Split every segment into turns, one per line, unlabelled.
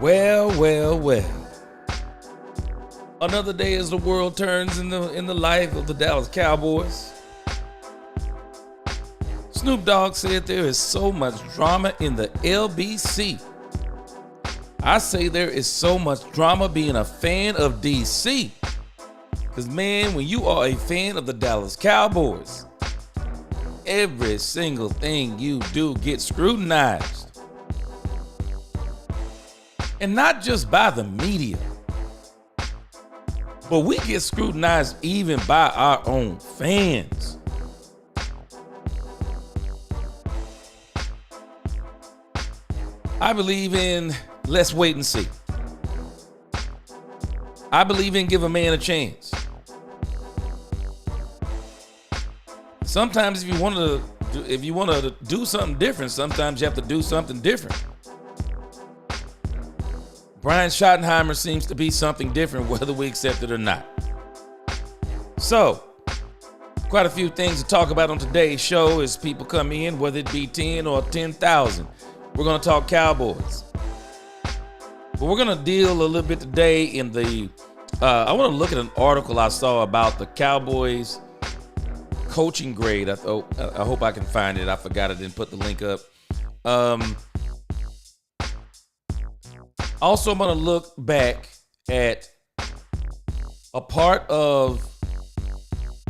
Well, well, well. Another day as the world turns in the life of the Dallas Cowboys. Snoop Dogg said there is so much drama in the LBC. I say there is so much drama being a fan of DC. Because, man, when you are a fan of the Dallas Cowboys, every single thing you do gets scrutinized. And not just by the media, but we get scrutinized even by our own fans. I believe in let's wait and see. I believe in give a man a chance. Sometimes if you want to do something different, sometimes you have to do something different. Brian Schottenheimer seems to be something different, whether we accept it or not. So, quite a few things to talk about on today's show as people come in, whether it be 10 or 10,000. We're going to talk Cowboys. But we're going to deal a little bit today in the, I want to look at an article I saw about the Cowboys coaching grade. I hope I can find it. I forgot I didn't put the link up. Also, I'm going to look back at a part of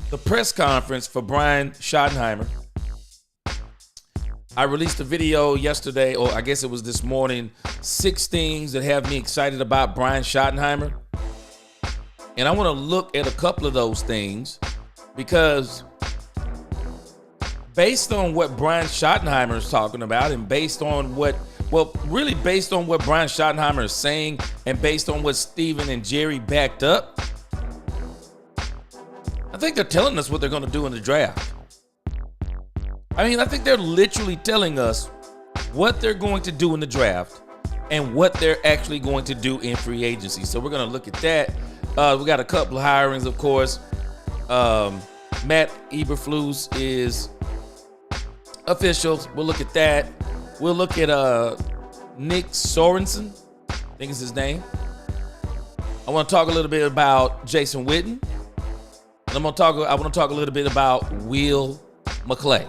the press conference for Brian Schottenheimer. I released a video yesterday, or I guess it was this morning, 6 things that have me excited about Brian Schottenheimer. And I want to look at a couple of those things because based on what Brian Schottenheimer is talking about and based on what Brian Schottenheimer is saying and based on what Steven and Jerry backed up, I think they're telling us what they're going to do in the draft. I mean, I think they're literally telling us what they're going to do in the draft and what they're actually going to do in free agency. So we're going to look at that. We got a couple of hirings, of course. Matt Eberflus is official. We'll look at that. We'll look at Nick Sorensen, I think is his name. I want to talk a little bit about Jason Witten. And I want to talk a little bit about Will McClay.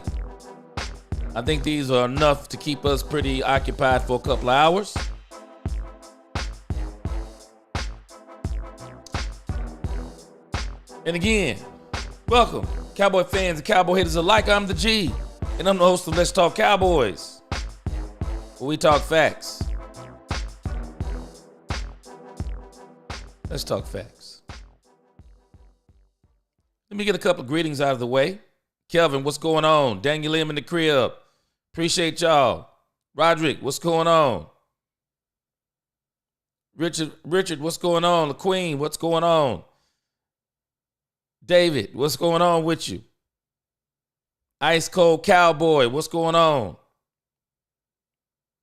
I think these are enough to keep us pretty occupied for a couple of hours. And again, welcome, Cowboy fans and Cowboy haters alike. I'm the G, and I'm the host of Let's Talk Cowboys, where we talk facts. Let's talk facts. Let me get a couple of greetings out of the way. Kelvin, what's going on? Daniel Lim in the crib. Appreciate y'all. Roderick, what's going on? Richard, what's going on? The Queen, what's going on? David, what's going on with you? Ice Cold Cowboy, what's going on?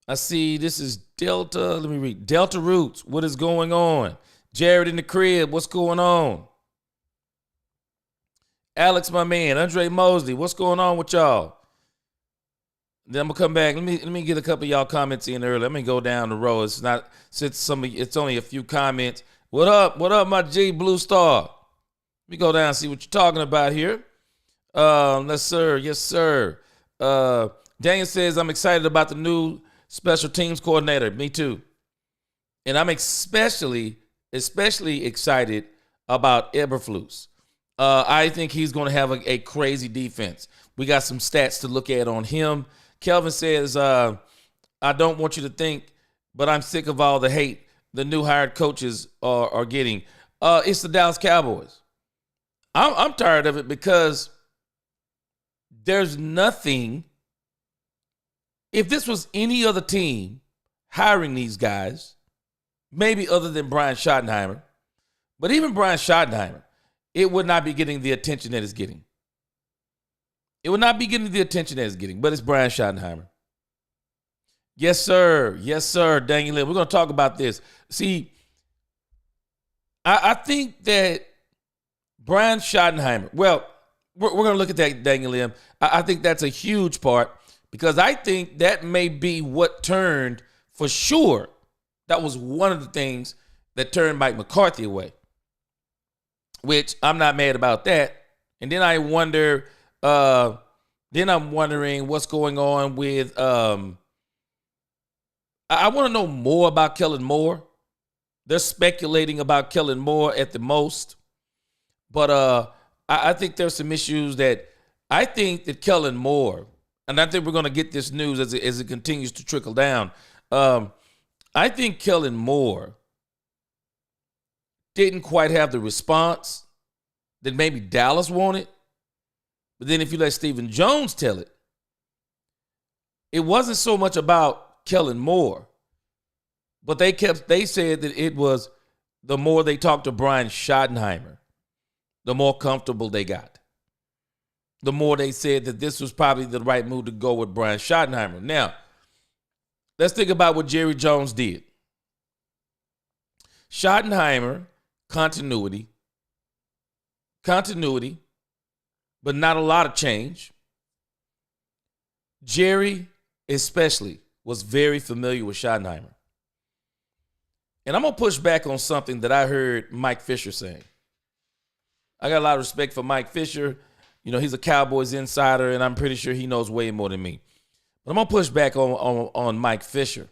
I see this is Delta. Let me read. Delta Roots, what is going on? Jared in the crib, what's going on? Alex, my man. Andre Mosley, what's going on with y'all? Then I'm gonna come back. Let me get a couple of y'all comments in early. Let me go down the row. It's only a few comments. What up? What up, my G Blue Star? Let me go down and see what you're talking about here. Yes, sir. Daniel says, I'm excited about the new special teams coordinator. Me too. And I'm especially excited about Eberflus. I think he's going to have a crazy defense. We got some stats to look at on him. Kelvin says, I don't want you to think, but I'm sick of all the hate the new hired coaches are getting. It's the Dallas Cowboys. I'm tired of it because there's nothing. If this was any other team hiring these guys, maybe other than Brian Schottenheimer, but even Brian Schottenheimer, it would not be getting the attention that it's getting. It would not be getting the attention that it's getting, but it's Brian Schottenheimer. Yes, sir. Yes, sir, Daniel Lim. We're going to talk about this. See, I think that Brian Schottenheimer, well, we're going to look at that, Daniel Lim. I think that's a huge part because I think that may be what turned, for sure, That was one of the things that turned Mike McCarthy away, which I'm not mad about that. And then I'm wondering what's going on with, I want to know more about Kellen Moore. They're speculating about Kellen Moore at the most. But I think there's some issues that I think that Kellen Moore, and I think we're going to get this news as it continues to trickle down. I think Kellen Moore didn't quite have the response that maybe Dallas wanted. But then if you let Stephen Jones tell it, it wasn't so much about Kellen Moore. But they said that it was the more they talked to Brian Schottenheimer, the more comfortable they got. The more they said that this was probably the right move to go with Brian Schottenheimer. Now, let's think about what Jerry Jones did. Schottenheimer, continuity, but not a lot of change. Jerry, especially, was very familiar with Schottenheimer. And I'm going to push back on something that I heard Mike Fisher saying. I got a lot of respect for Mike Fisher. You know, he's a Cowboys insider, and I'm pretty sure he knows way more than me. But I'm going to push back on Mike Fisher.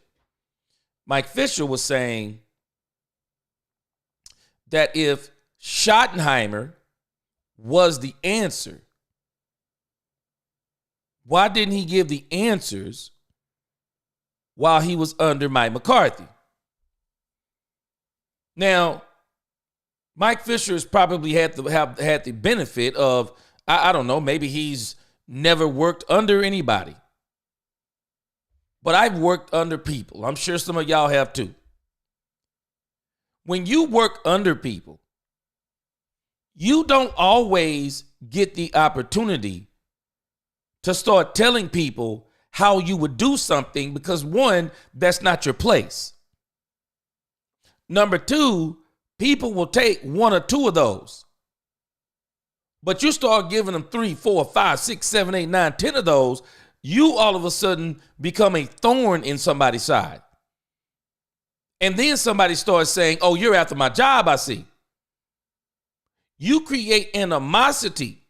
Mike Fisher was saying that if Schottenheimer was the answer, why didn't he give the answers while he was under Mike McCarthy? Now, Mike Fisher has probably had the benefit of, I don't know, maybe he's never worked under anybody. But I've worked under people. I'm sure some of y'all have too. When you work under people, you don't always get the opportunity to start telling people how you would do something because, one, that's not your place. Number two, people will take one or two of those. But you start giving them 3, 4, 5, 6, 7, 8, 9, 10 of those, you all of a sudden become a thorn in somebody's side. And then somebody starts saying, oh, you're after my job, I see. You create animosity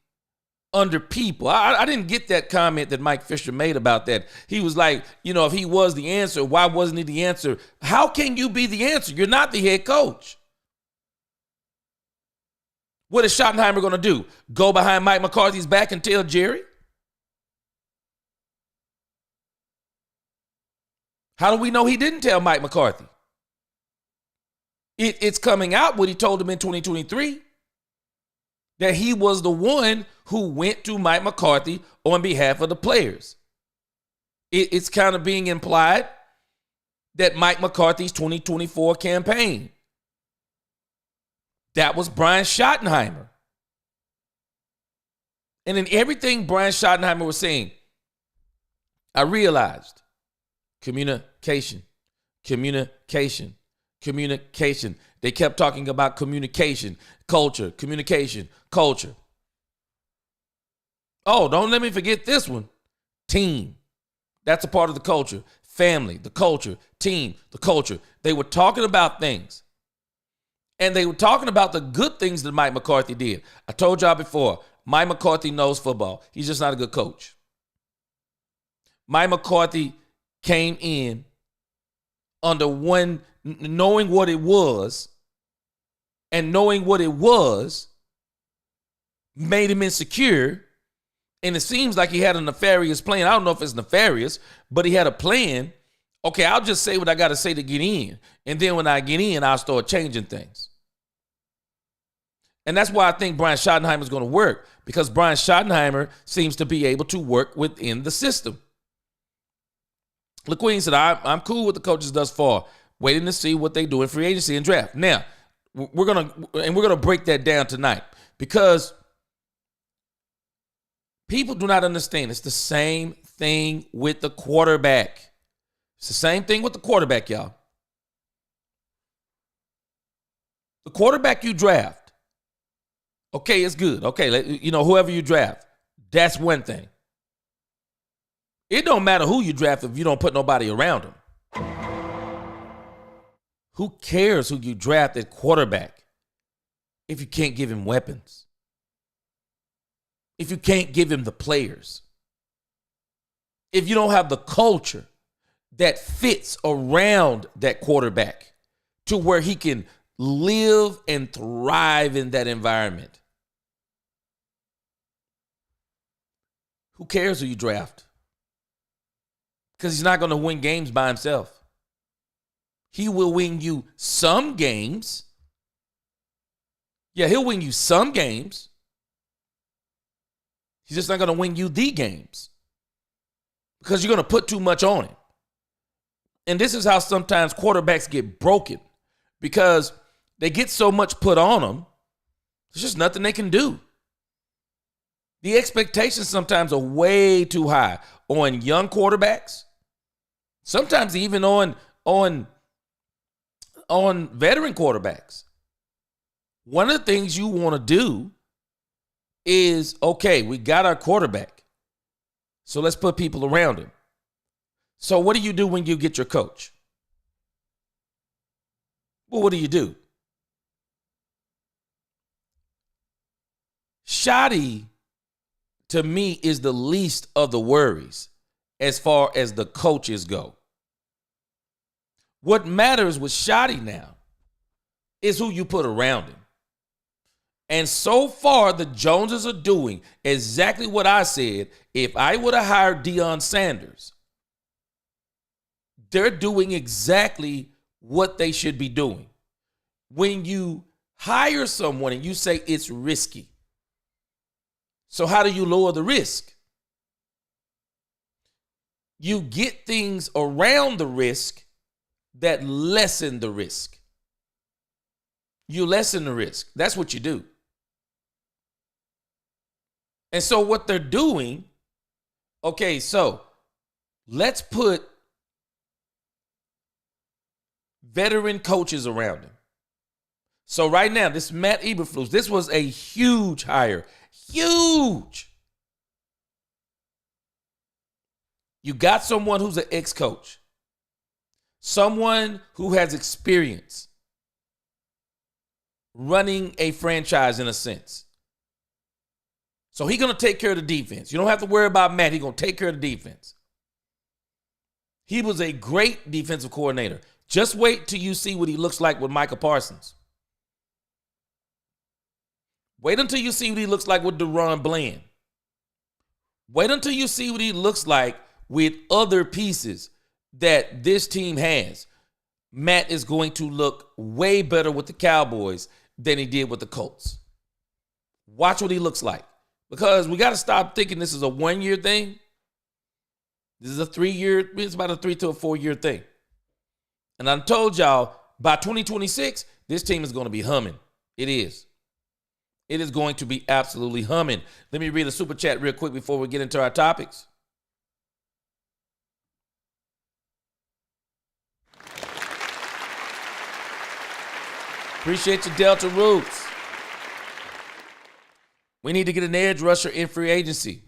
under people. I didn't get that comment that Mike Fisher made about that. He was like, you know, if he was the answer, why wasn't he the answer? How can you be the answer? You're not the head coach. What is Schottenheimer going to do? Go behind Mike McCarthy's back and tell Jerry? How do we know he didn't tell Mike McCarthy? It's coming out what he told him in 2023. That he was the one who went to Mike McCarthy on behalf of the players. It's kind of being implied that Mike McCarthy's 2024 campaign, that was Brian Schottenheimer. And in everything Brian Schottenheimer was saying, I realized communication. They kept talking about communication, culture, communication, culture. Oh, don't let me forget this one. Team. That's a part of the culture. Family, the culture, team, the culture. They were talking about things. And they were talking about the good things that Mike McCarthy did. I told y'all before, Mike McCarthy knows football. He's just not a good coach. Mike McCarthy came in under one, knowing what it was, and knowing what it was made him insecure. And it seems like he had a nefarious plan. I don't know if it's nefarious, but he had a plan. Okay, I'll just say what I got to say to get in. And then when I get in, I'll start changing things. And that's why I think Brian Schottenheimer is going to work, because Brian Schottenheimer seems to be able to work within the system. LaQueen said, I'm cool with the coaches thus far, waiting to see what they do in free agency and draft. Now, we're gonna break that down tonight, because people do not understand. It's the same thing with the quarterback. It's the same thing with the quarterback, y'all. The quarterback you draft, okay, it's good. Okay, you know, whoever you draft, that's one thing. It don't matter who you draft if you don't put nobody around him. Who cares who you draft at quarterback if you can't give him weapons? If you can't give him the players? If you don't have the culture that fits around that quarterback to where he can live and thrive in that environment? Who cares who you draft? Because he's not going to win games by himself. He will win you some games. Yeah, he'll win you some games. He's just not going to win you the games because you're going to put too much on him. And this is how sometimes quarterbacks get broken because they get so much put on them, there's just nothing they can do. The expectations sometimes are way too high on young quarterbacks. Sometimes even on veteran quarterbacks. One of the things you want to do is, okay, we got our quarterback, so let's put people around him. So what do you do when you get your coach? Well, what do? Schotty, to me, is the least of the worries as far as the coaches go. What matters with Schotty now is who you put around him. And so far, the Joneses are doing exactly what I said. If I would have hired Deion Sanders, they're doing exactly what they should be doing. When you hire someone and you say it's risky, so how do you lower the risk? You get things around the risk that lessen the risk. You lessen the risk. That's what you do. And so what they're doing, okay, so let's put veteran coaches around him. So right now, this Matt Eberflus, this was a huge hire. Huge. You got someone who's an ex-coach. Someone who has experience running a franchise in a sense. So he's going to take care of the defense. You don't have to worry about Matt. He's going to take care of the defense. He was a great defensive coordinator. Just wait till you see what he looks like with Micah Parsons. Wait until you see what he looks like with DeRon Bland. Wait until you see what he looks like with other pieces that this team has. Matt is going to look way better with the Cowboys than he did with the Colts. Watch what he looks like. Because we got to stop thinking this is a 1-year thing. This is a 3-year, it's about a 3 to a 4-year thing. And I told y'all, by 2026, this team is going to be humming. It is. It is going to be absolutely humming. Let me read a super chat real quick before we get into our topics. Appreciate your Delta Roots. We need to get an edge rusher in free agency.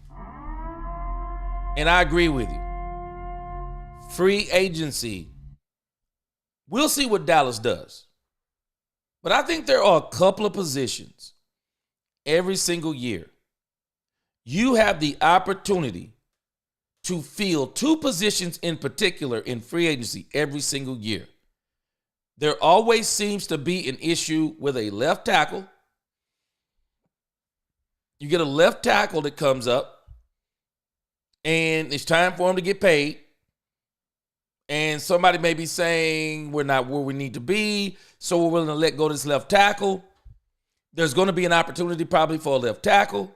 And I agree with you. Free agency. We'll see what Dallas does. But I think there are a couple of positions every single year. You have the opportunity to fill 2 positions in particular in free agency every single year. There always seems to be an issue with a left tackle. You get a left tackle that comes up, and it's time for him to get paid. And somebody may be saying we're not where we need to be, so we're willing to let go of this left tackle. There's going to be an opportunity probably for a left tackle,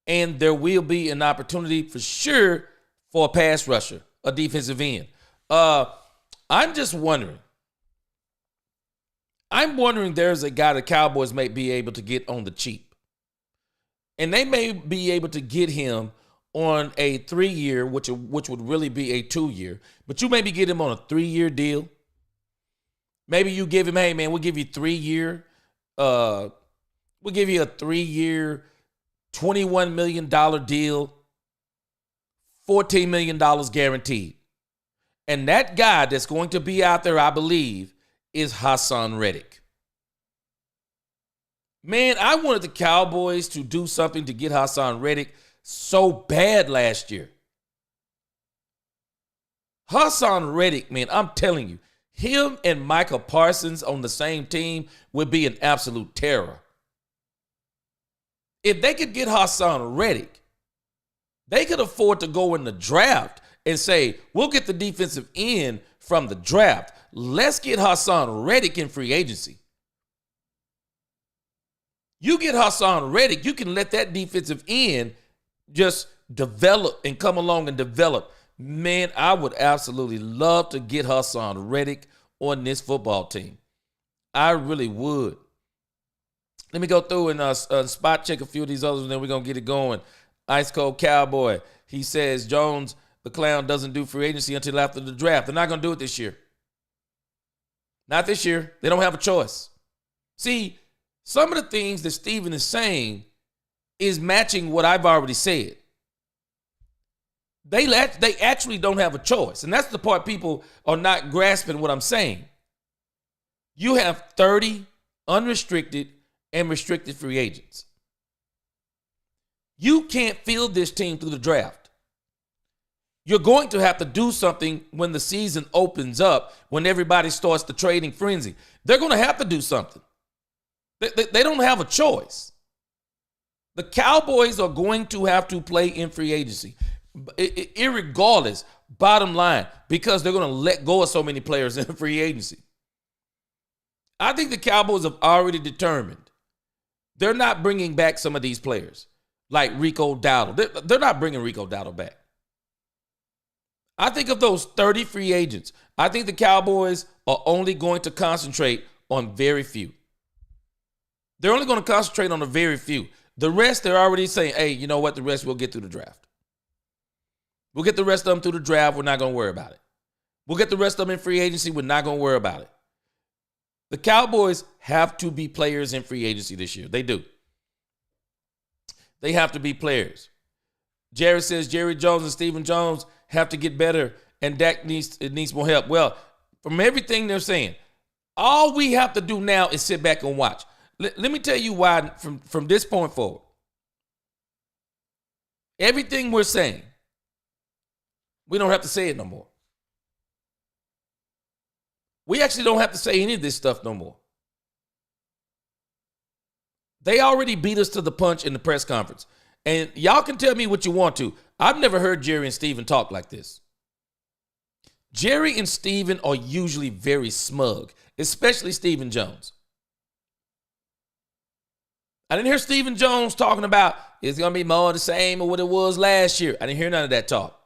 and there will be an opportunity for sure for a pass rusher, a defensive end. I'm just wondering. I'm wondering there's a guy the Cowboys may be able to get on the cheap. And they may be able to get him on a 3-year, which would really be a 2-year. But you maybe get him on a 3-year deal. Maybe you give him, hey, man, we'll give you 3-year. We'll give you a 3-year, $21 million deal, $14 million guaranteed. And that guy that's going to be out there, I believe, is Hassan Reddick. Man, I wanted the Cowboys to do something to get Hassan Reddick so bad last year. Hassan Reddick, man, I'm telling you, him and Micah Parsons on the same team would be an absolute terror. If they could get Hassan Reddick, they could afford to go in the draft and say, we'll get the defensive end from the draft. Let's get Hassan Reddick in free agency. You get Hassan Reddick, you can let that defensive end just develop and come along and develop. Man, I would absolutely love to get Hassan Reddick on this football team. I really would. Let me go through and spot check a few of these others, and then we're going to get it going. Ice Cold Cowboy, he says, Jones, the clown, doesn't do free agency until after the draft. They're not going to do it this year. Not this year. They don't have a choice. See, some of the things that Steven is saying is matching what I've already said. They actually don't have a choice. And that's the part people are not grasping what I'm saying. You have 30 unrestricted and restricted free agents. You can't field this team through the draft. You're going to have to do something when the season opens up, when everybody starts the trading frenzy. They're going to have to do something. They don't have a choice. The Cowboys are going to have to play in free agency, irregardless, bottom line, because they're going to let go of so many players in free agency. I think the Cowboys have already determined they're not bringing back some of these players, like Rico Dowdle. They're not bringing Rico Dowdle back. I think of those 30 free agents, I think the Cowboys are only going to concentrate on very few. They're only going to concentrate on a very few. The rest, they're already saying, hey, you know what? The rest we'll get through the draft. We'll get the rest of them through the draft. We're not going to worry about it. We'll get the rest of them in free agency. We're not going to worry about it. The Cowboys have to be players in free agency this year. They do. They have to be players. Jerry says Jerry Jones and Stephen Jones have to get better, and Dak needs more help. Well, from everything they're saying, all we have to do now is sit back and watch. Let me tell you why from this point forward. Everything we're saying, we don't have to say it no more. We actually don't have to say any of this stuff no more. They already beat us to the punch in the press conference. And y'all can tell me what you want to. I've never heard Jerry and Steven talk like this. Jerry and Steven are usually very smug, especially Stephen Jones. I didn't hear Stephen Jones talking about it's going to be more of the same or what it was last year. I didn't hear none of that talk.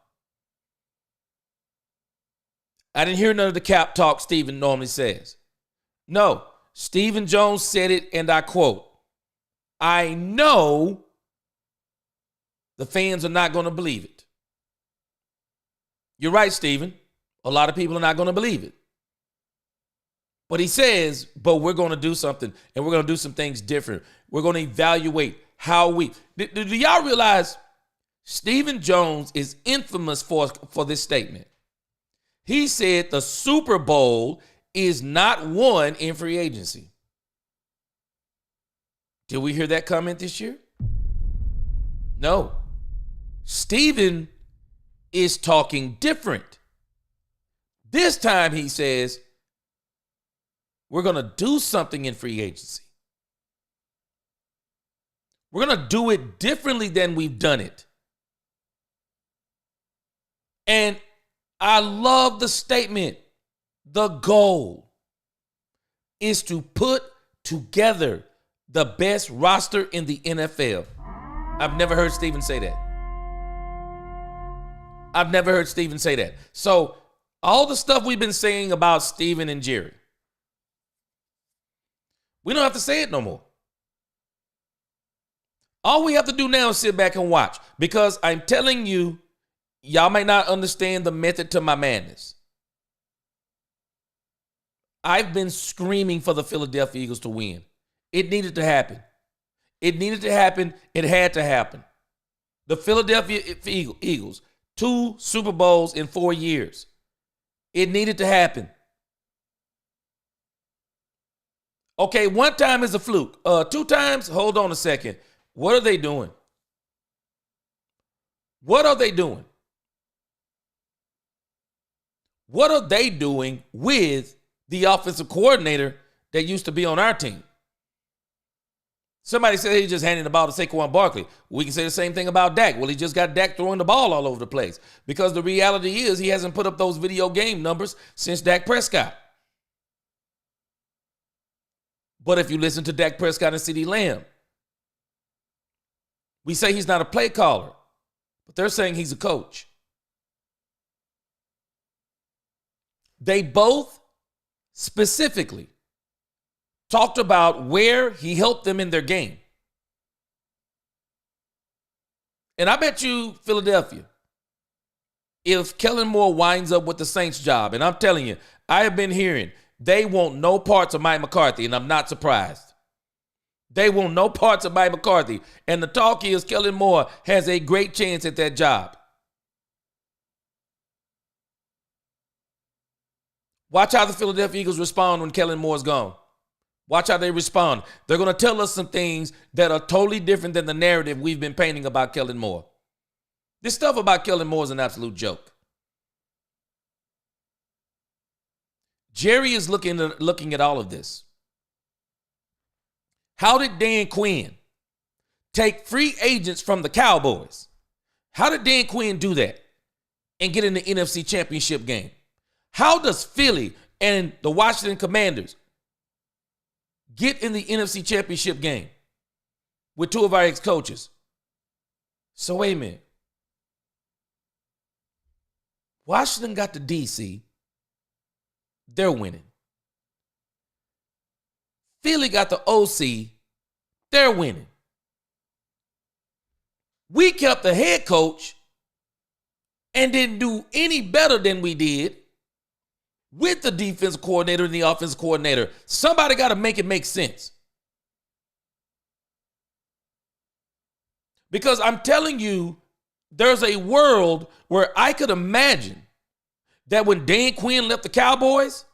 I didn't hear none of the cap talk Stephen normally says. No, Stephen Jones said it, and I quote, I know the fans are not going to believe it. You're right, Stephen. A lot of people are not going to believe it. But he says, but we're going to do something, and we're going to do some things different. We're going to evaluate how we... Do y'all realize Stephen Jones is infamous for this statement? He said the Super Bowl is not won in free agency. Did we hear that comment this year? No. Stephen is talking different. This time he says, we're going to do something in free agency. We're going to do it differently than we've done it. And I love the statement. The goal is to put together the best roster in the NFL. I've never heard Steven say that. I've never heard Steven say that. So all the stuff we've been saying about Steven and Jerry, we don't have to say it no more. All we have to do now is sit back and watch, because I'm telling you, y'all may not understand the method to my madness. I've been screaming for the Philadelphia Eagles to win. It needed to happen. It needed to happen. It had to happen. The Philadelphia Eagles, 2 Super Bowls in 4 years. It needed to happen. Okay, one time is a fluke. 2 times, hold on a second. What are they doing? What are they doing? What are they doing with the offensive coordinator that used to be on our team? Somebody said he just handed the ball to Saquon Barkley. We can say the same thing about Dak. Well, he just got Dak throwing the ball all over the place because the reality is he hasn't put up those video game numbers since Dak Prescott. But if you listen to Dak Prescott and CeeDee Lamb, we say he's not a play caller, but they're saying he's a coach. They both specifically talked about where he helped them in their game. And I bet you, Philadelphia, if Kellen Moore winds up with the Saints job, and I'm telling you, I have been hearing they want no parts of Mike McCarthy, and I'm not surprised. They want no parts of Mike McCarthy. And the talk is Kellen Moore has a great chance at that job. Watch how the Philadelphia Eagles respond when Kellen Moore's gone. Watch how they respond. They're going to tell us some things that are totally different than the narrative we've been painting about Kellen Moore. This stuff about Kellen Moore is an absolute joke. Jerry is looking at all of this. How did Dan Quinn take free agents from the Cowboys? How did Dan Quinn do that and get in the NFC Championship game? How does Philly and the Washington Commanders get in the NFC Championship game with 2 of our ex-coaches? So wait a minute. Washington got to DC. They're winning. Philly got the OC. They're winning. We kept the head coach and didn't do any better than we did with the defensive coordinator and the offensive coordinator. Somebody got to make it make sense. Because I'm telling you, there's a world where I could imagine that when Dan Quinn left the Cowboys,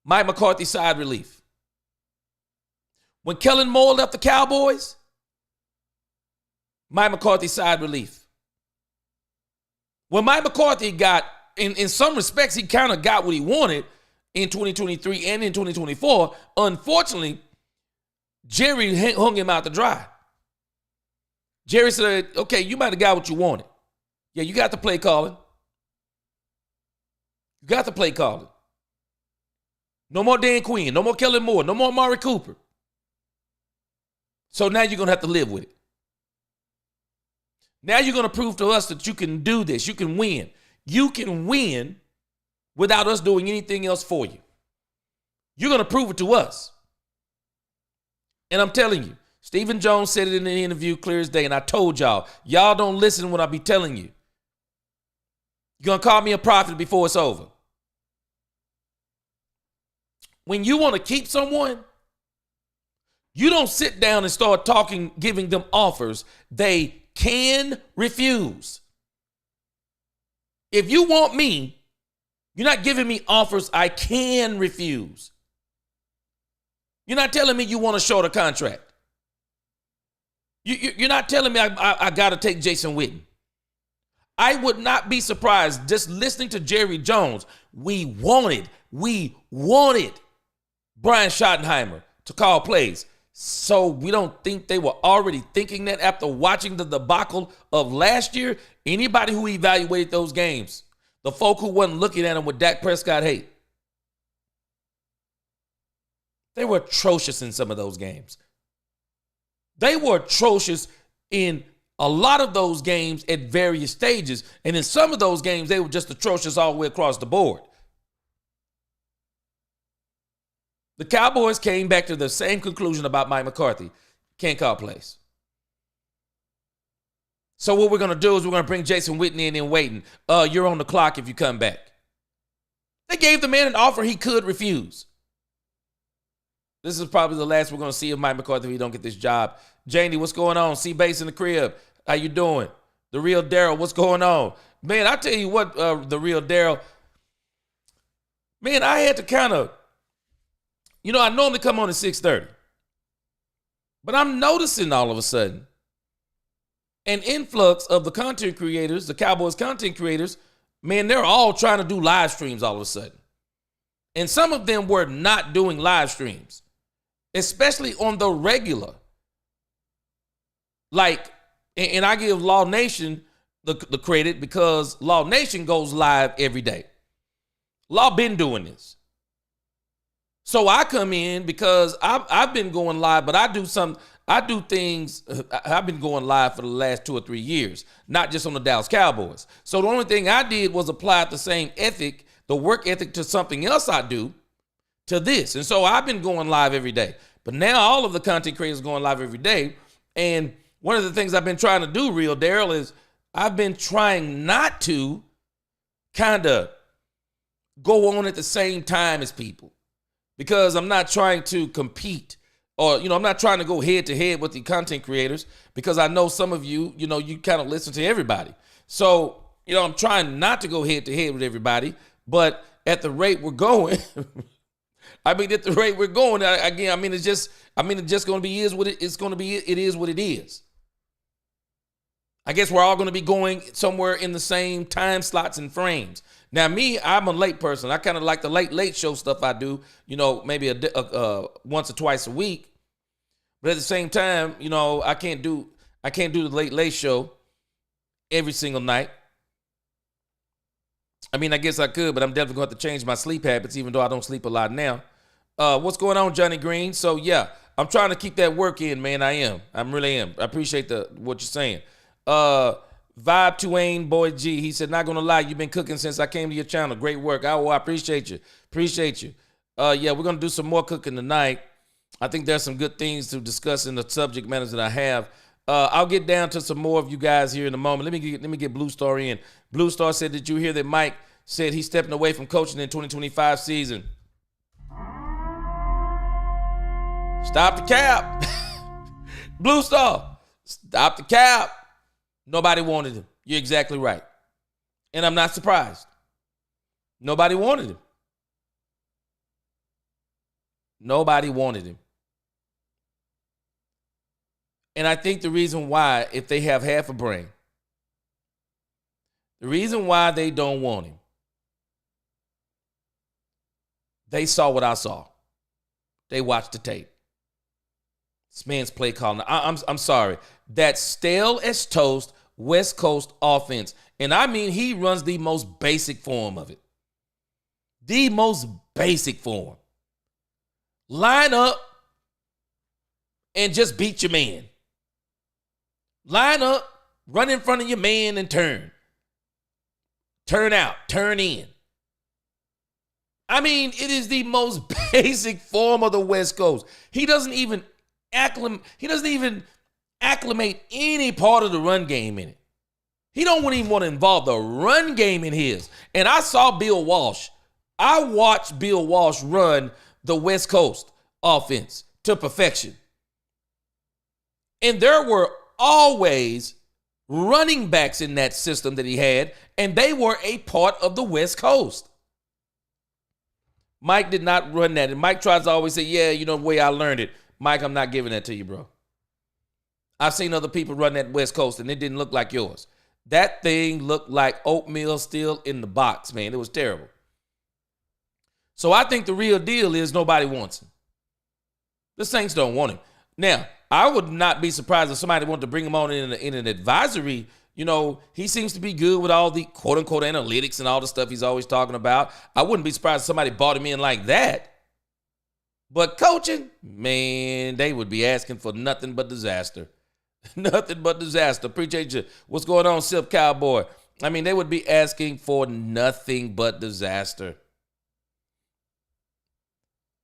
Mike McCarthy sighed relief. When Kellen Moore left the Cowboys, Mike McCarthy sighed relief. When Mike McCarthy got, in some respects, he kind of got what he wanted in 2023 and in 2024. Unfortunately, Jerry hung him out to dry. Jerry said, okay, you might have got what you wanted. Yeah, you got the play calling. You got the play calling. No more Dan Quinn. No more Kellen Moore. No more Amari Cooper. So now you're going to have to live with it. Now you're going to prove to us that you can do this. You can win. You can win without us doing anything else for you. You're going to prove it to us. And I'm telling you, Stephen Jones said it in the interview clear as day, and I told y'all don't listen when I be telling you. You're going to call me a prophet before it's over. When you want to keep someone, you don't sit down and start talking, giving them offers they can refuse. If you want me, you're not giving me offers I can refuse. You're not telling me you want a shorter contract. You're not telling me I got to take Jason Witten. I would not be surprised just listening to Jerry Jones. We wanted Brian Schottenheimer to call plays. So we don't think they were already thinking that after watching the debacle of last year? Anybody who evaluated those games, the folk who wasn't looking at them with Dak Prescott hate, they were atrocious in some of those games. They were atrocious in a lot of those games at various stages. And in some of those games, they were just atrocious all the way across the board. The Cowboys came back to the same conclusion about Mike McCarthy. Can't call plays. So what we're going to do is we're going to bring Jason Witten in and waiting. You're on the clock if you come back. They gave the man an offer he could refuse. This is probably the last we're going to see of Mike McCarthy if he don't get this job. Janie, what's going on? C-Base in the crib. How you doing? The real Daryl, what's going on? Man, I tell you what, the real Daryl. Man, I had to kind of I normally come on at 6:30. But I'm noticing all of a sudden an influx of the content creators, the Cowboys content creators. Man, they're all trying to do live streams all of a sudden. And some of them were not doing live streams, especially on the regular. Like, and I give Law Nation the credit because Law Nation goes live every day. Law been doing this. So I come in because I've been going live, but I do things. I've been going live for the last 2 or 3 years, not just on the Dallas Cowboys. So the only thing I did was apply the same ethic, the work ethic, to something else I do, to this. And so I've been going live every day. But now all of the content creators are going live every day. And one of the things I've been trying to do, real Daryl, is I've been trying not to kind of go on at the same time as people, because I'm not trying to compete, or, I'm not trying to go head to head with the content creators, because I know some of you, you kind of listen to everybody. So, I'm trying not to go head to head with everybody, but at the rate we're going, it's just going to be it is what it is. I guess we're all going to be going somewhere in the same time slots and frames. Now, me, I'm a late person. I kind of like the late show stuff I do, maybe once or twice a week. But at the same time, I can't do the late show every single night. I mean, I guess I could, but I'm definitely going to have to change my sleep habits, even though I don't sleep a lot now. What's going on, Johnny Green? So, yeah, I'm trying to keep that work in, man. I really am. I appreciate what you're saying. Vibe to Wayne, boy G. He said, not going to lie, you've been cooking since I came to your channel. Great work. I appreciate you. Yeah, we're going to do some more cooking tonight. I think there's some good things to discuss in the subject matters that I have. I'll get down to some more of you guys here in a moment. Let me get Blue Star in. Blue Star said, did you hear that Mike said he's stepping away from coaching in 2025 season? Stop the cap. Blue Star, stop the cap. Nobody wanted him. You're exactly right. And I'm not surprised. Nobody wanted him. Nobody wanted him. And I think the reason why, if they have half a brain, the reason why they don't want him, they saw what I saw. They watched the tape. This man's play calling. I'm sorry. That stale as toast West Coast offense. And I mean, he runs the most basic form of it. The most basic form. Line up and just beat your man. Line up, run in front of your man and turn. Turn out, turn in. I mean, it is the most basic form of the West Coast. He doesn't even acclimate any part of the run game in it. He don't even want to involve the run game in his. And I saw Bill Walsh. I watched Bill Walsh run the West Coast offense to perfection. And there were always running backs in that system that he had, and they were a part of the West Coast. Mike did not run that. And Mike tries to always say, yeah, the way I learned it. Mike, I'm not giving that to you, bro. I've seen other people run that West Coast, and it didn't look like yours. That thing looked like oatmeal still in the box, man. It was terrible. So I think the real deal is nobody wants him. The Saints don't want him. Now, I would not be surprised if somebody wanted to bring him on in an advisory. He seems to be good with all the quote-unquote analytics and all the stuff he's always talking about. I wouldn't be surprised if somebody bought him in like that. But coaching, man, they would be asking for nothing but disaster. Nothing but disaster. Appreciate you. What's going on, Silk Cowboy? I mean, they would be asking for nothing but disaster.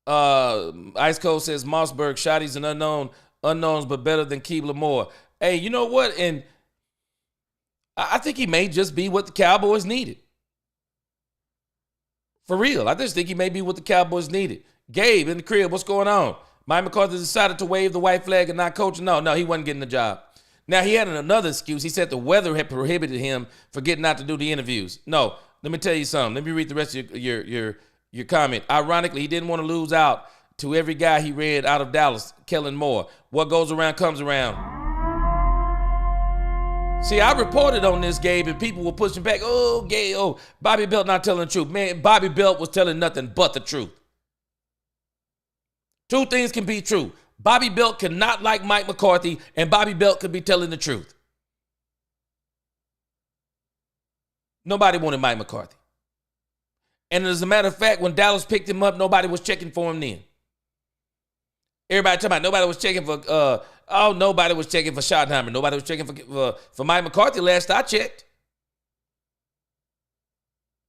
Ice Cold says, Mossberg, Schotty's an unknowns, but better than Keebler Moore. Hey, you know what? And I think he may just be what the Cowboys needed. For real. I just think he may be what the Cowboys needed. Gabe in the crib, what's going on? Mike McCarthy decided to wave the white flag and not coach. No, he wasn't getting the job. Now, he had another excuse. He said the weather had prohibited him from getting out to do the interviews. No, let me tell you something. Let me read the rest of your comment. Ironically, he didn't want to lose out to every guy he ran out of Dallas, Kellen Moore. What goes around comes around. See, I reported on this, Gabe, and people were pushing back. Oh, Gabe, Bobby Belt not telling the truth. Man, Bobby Belt was telling nothing but the truth. Two things can be true. Bobby Belt cannot like Mike McCarthy, and Bobby Belt could be telling the truth. Nobody wanted Mike McCarthy. And as a matter of fact, when Dallas picked him up, nobody was checking for him then. Everybody talking about nobody was checking for, nobody was checking for Schottenheimer. Nobody was checking for Mike McCarthy last I checked.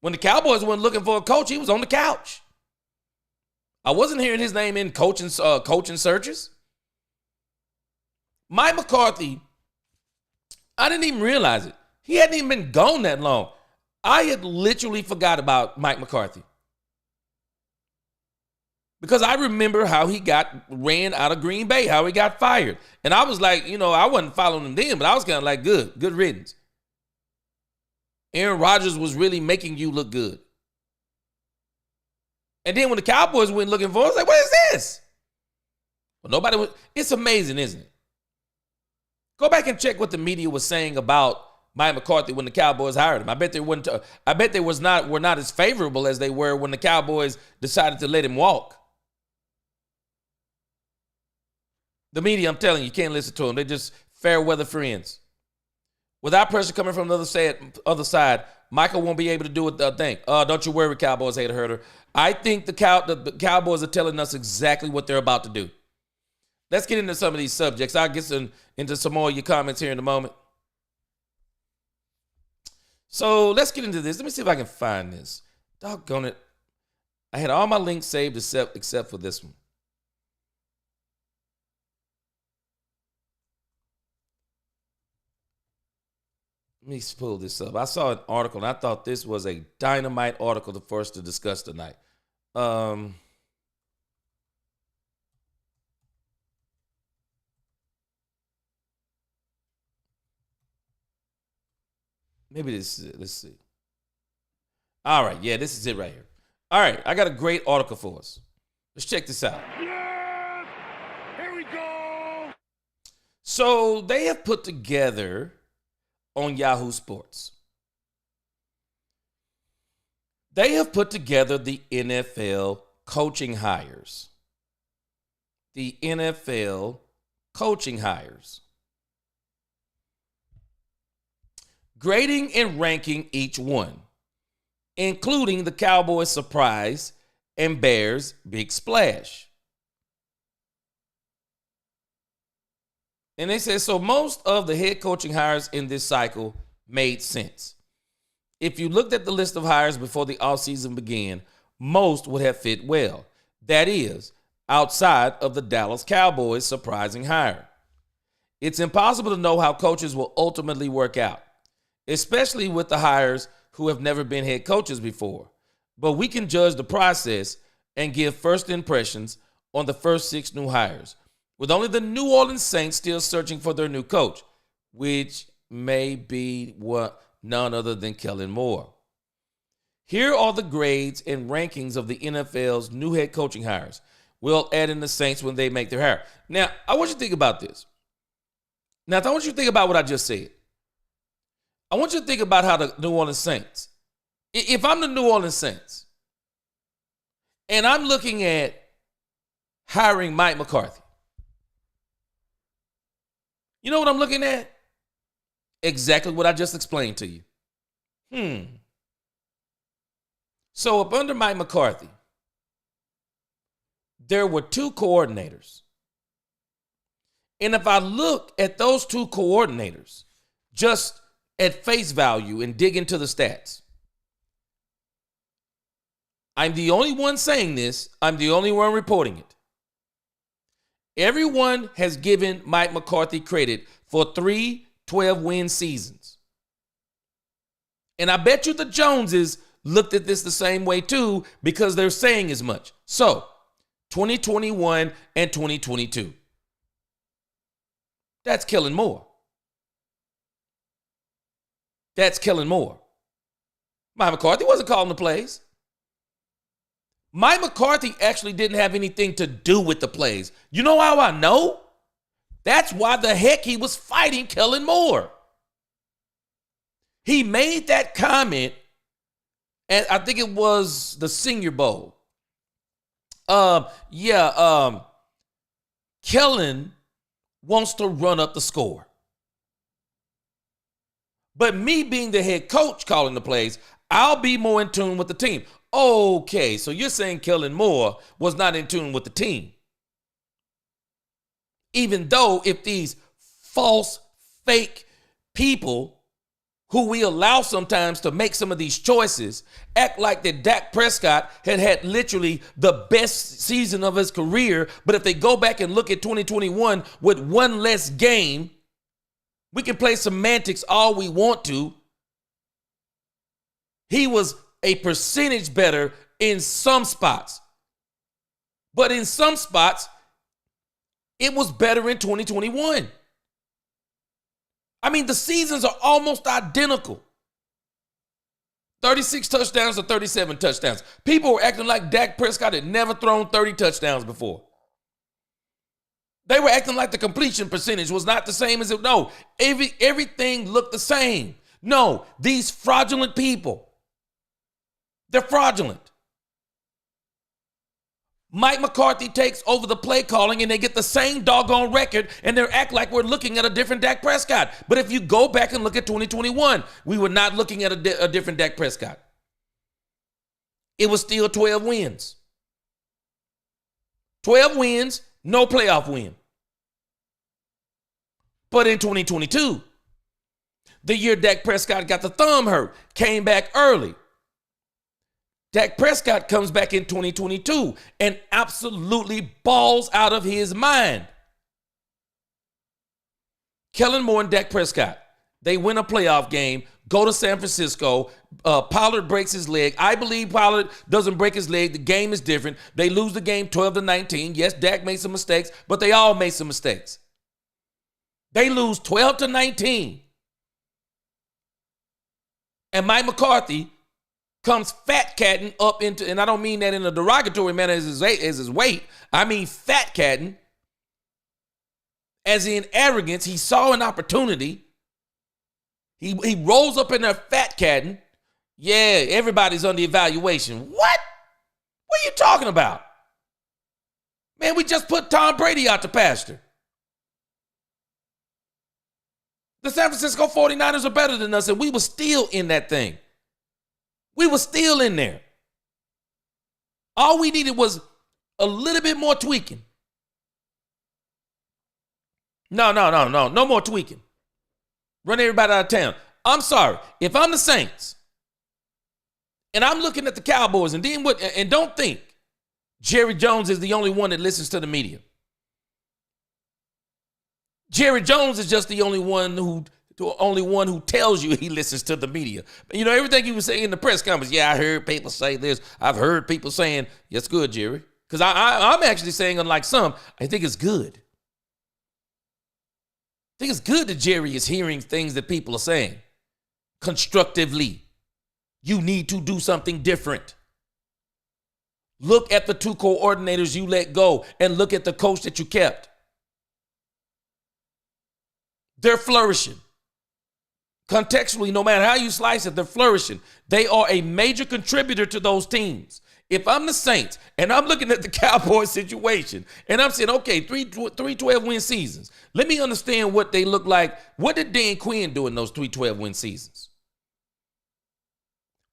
When the Cowboys weren't looking for a coach, he was on the couch. I wasn't hearing his name in coaching searches. Mike McCarthy, I didn't even realize it. He hadn't even been gone that long. I had literally forgot about Mike McCarthy. Because I remember how he ran out of Green Bay, how he got fired. And I was like, I wasn't following him then, but I was kind of like, good riddance. Aaron Rodgers was really making you look good. And then when the Cowboys went looking for him, I was like, what is this? Well, it's amazing, isn't it? Go back and check what the media was saying about Mike McCarthy when the Cowboys hired him. I bet they were not as favorable as they were when the Cowboys decided to let him walk. The media, I'm telling you, you can't listen to them. They're just fair weather friends. Without pressure coming from the other side, Michael won't be able to do a thing. Don't you worry, Cowboys hater herder. I think the Cowboys are telling us exactly what they're about to do. Let's get into some of these subjects. I'll get into some more of your comments here in a moment. So let's get into this. Let me see if I can find this. Doggone it. I had all my links saved except for this one. Let me pull this up. I saw an article, and I thought this was a dynamite article for us to discuss tonight. Maybe this is it. Let's see. All right. Yeah, this is it right here. All right. I got a great article for us. Let's check this out.
Yes! Here we go!
So they have put together on Yahoo Sports. They have put together the NFL coaching hires. The NFL coaching hires. Grading and ranking each one, including the Cowboys' surprise and Bears' big splash. And they said, so most of the head coaching hires in this cycle made sense. If you looked at the list of hires before the offseason began, most would have fit well. That is, outside of the Dallas Cowboys' surprising hire. It's impossible to know how coaches will ultimately work out, especially with the hires who have never been head coaches before. But we can judge the process and give first impressions on the first 6 new hires, with only the New Orleans Saints still searching for their new coach, which may be none other than Kellen Moore. Here are the grades and rankings of the NFL's new head coaching hires. We'll add in the Saints when they make their hire. Now, I want you to think about this. Now, I want you to think about what I just said. I want you to think about how the New Orleans Saints, if I'm the New Orleans Saints, and I'm looking at hiring Mike McCarthy, you know what I'm looking at? Exactly what I just explained to you. So up under Mike McCarthy, there were 2 coordinators. And if I look at those 2 coordinators, just at face value and dig into the stats, I'm the only one saying this. I'm the only one reporting it. Everyone has given Mike McCarthy credit for 3 12-win seasons. And I bet you the Joneses looked at this the same way too, because they're saying as much. So, 2021 and 2022. That's Kellen Moore. That's Kellen Moore. Mike McCarthy wasn't calling the plays. Mike McCarthy actually didn't have anything to do with the plays. You know how I know? That's why the heck he was fighting Kellen Moore. He made that comment, and I think it was the Senior Bowl. Kellen wants to run up the score. But me being the head coach calling the plays, I'll be more in tune with the team. Okay, so you're saying Kellen Moore was not in tune with the team. Even though if these false, fake people who we allow sometimes to make some of these choices act like that Dak Prescott had literally the best season of his career, but if they go back and look at 2021 with one less game, we can play semantics all we want to. He was a percentage better in some spots. But in some spots, it was better in 2021. I mean, the seasons are almost identical. 36 touchdowns to 37 touchdowns. People were acting like Dak Prescott had never thrown 30 touchdowns before. They were acting like the completion percentage was not the same as it. No, everything looked the same. No, these fraudulent people, they're fraudulent. Mike McCarthy takes over the play calling and they get the same doggone record and they act like we're looking at a different Dak Prescott. But if you go back and look at 2021, we were not looking at a different Dak Prescott. It was still 12 wins. 12 wins, no playoff win. But in 2022, the year Dak Prescott got the thumb hurt, came back early. Dak Prescott comes back in 2022 and absolutely balls out of his mind. Kellen Moore and Dak Prescott, they win a playoff game, go to San Francisco. Pollard breaks his leg. I believe Pollard doesn't break his leg. The game is different. They lose the game 12-19. Yes, Dak made some mistakes, but they all made some mistakes. They lose 12-19. And Mike McCarthy comes fat-catting up into, and I don't mean that in a derogatory manner as his weight. I mean fat-catting as in arrogance. He saw an opportunity. He rolls up in there fat-catting. Yeah, everybody's under evaluation. What? What are you talking about? Man, we just put Tom Brady out to pasture. The San Francisco 49ers are better than us, and we were still in that thing. We were still in there. All we needed was a little bit more tweaking. No more tweaking. Run everybody out of town. I'm sorry. If I'm the Saints and I'm looking at the Cowboys and then what, and don't think Jerry Jones is the only one that listens to the media. Jerry Jones is just the only one who tells you he listens to the media. You know, everything he was saying in the press conference, yeah, I heard people say this. I've heard people saying, that's good, Jerry. Because I'm actually saying, unlike some, I think it's good. I think it's good that Jerry is hearing things that people are saying constructively. You need to do something different. Look at the two coordinators you let go and look at the coach that you kept. They're flourishing. Contextually, no matter how you slice it, they're flourishing. They are a major contributor to those teams. If I'm the Saints and I'm looking at the Cowboys situation and I'm saying, okay, three 12-win seasons. Let me understand what they look like. What did Dan Quinn do in those 3 12-win seasons?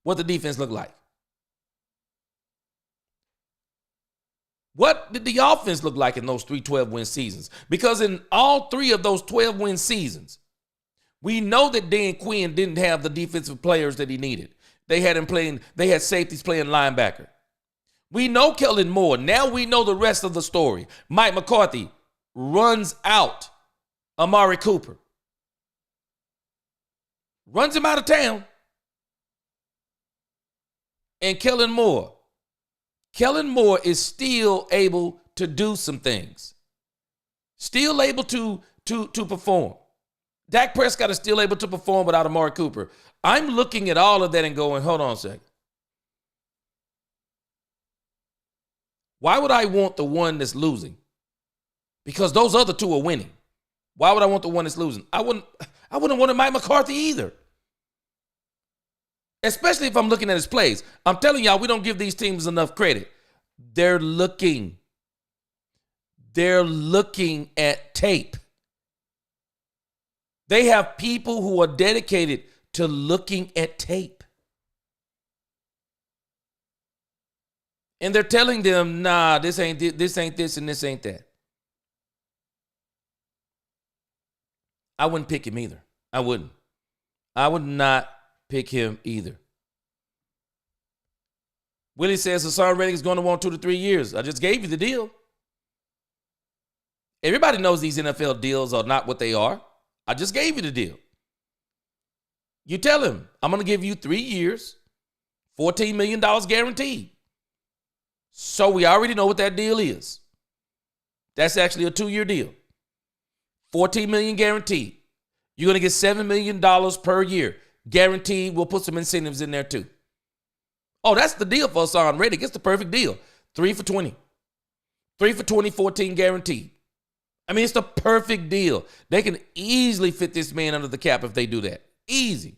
What the defense look like? What did the offense look like in those 3 12-win seasons? Because in all 3 of those 12-win seasons, we know that Dan Quinn didn't have the defensive players that he needed. They had safeties playing linebacker. We know Kellen Moore. Now we know the rest of the story. Mike McCarthy runs out Amari Cooper. Runs him out of town. And Kellen Moore is still able to do some things. Still able to perform. Dak Prescott is still able to perform without Amari Cooper. I'm looking at all of that and going, hold on a second. Why would I want the one that's losing? Because those other two are winning. Why would I want the one that's losing? I wouldn't want Mike McCarthy either. Especially if I'm looking at his plays. I'm telling y'all, we don't give these teams enough credit. They're looking at tape. They have people who are dedicated to looking at tape. And they're telling them, nah, this ain't this and this ain't that. I wouldn't pick him either. I wouldn't. I would not pick him either. Willie says Hassan Reddick is going to want 2 to 3 years. I just gave you the deal. Everybody knows these NFL deals are not what they are. I just gave you the deal. You tell him, I'm going to give you 3 years, $14 million guaranteed. So we already know what that deal is. That's actually a 2-year deal. $14 million guaranteed. You're going to get $7 million per year. Guaranteed. We'll put some incentives in there too. Oh, that's the deal for Hassan Reddick. It's the perfect deal. 3 for 20. 3 for 20, 14 guaranteed. I mean, it's the perfect deal. They can easily fit this man under the cap if they do that. Easy.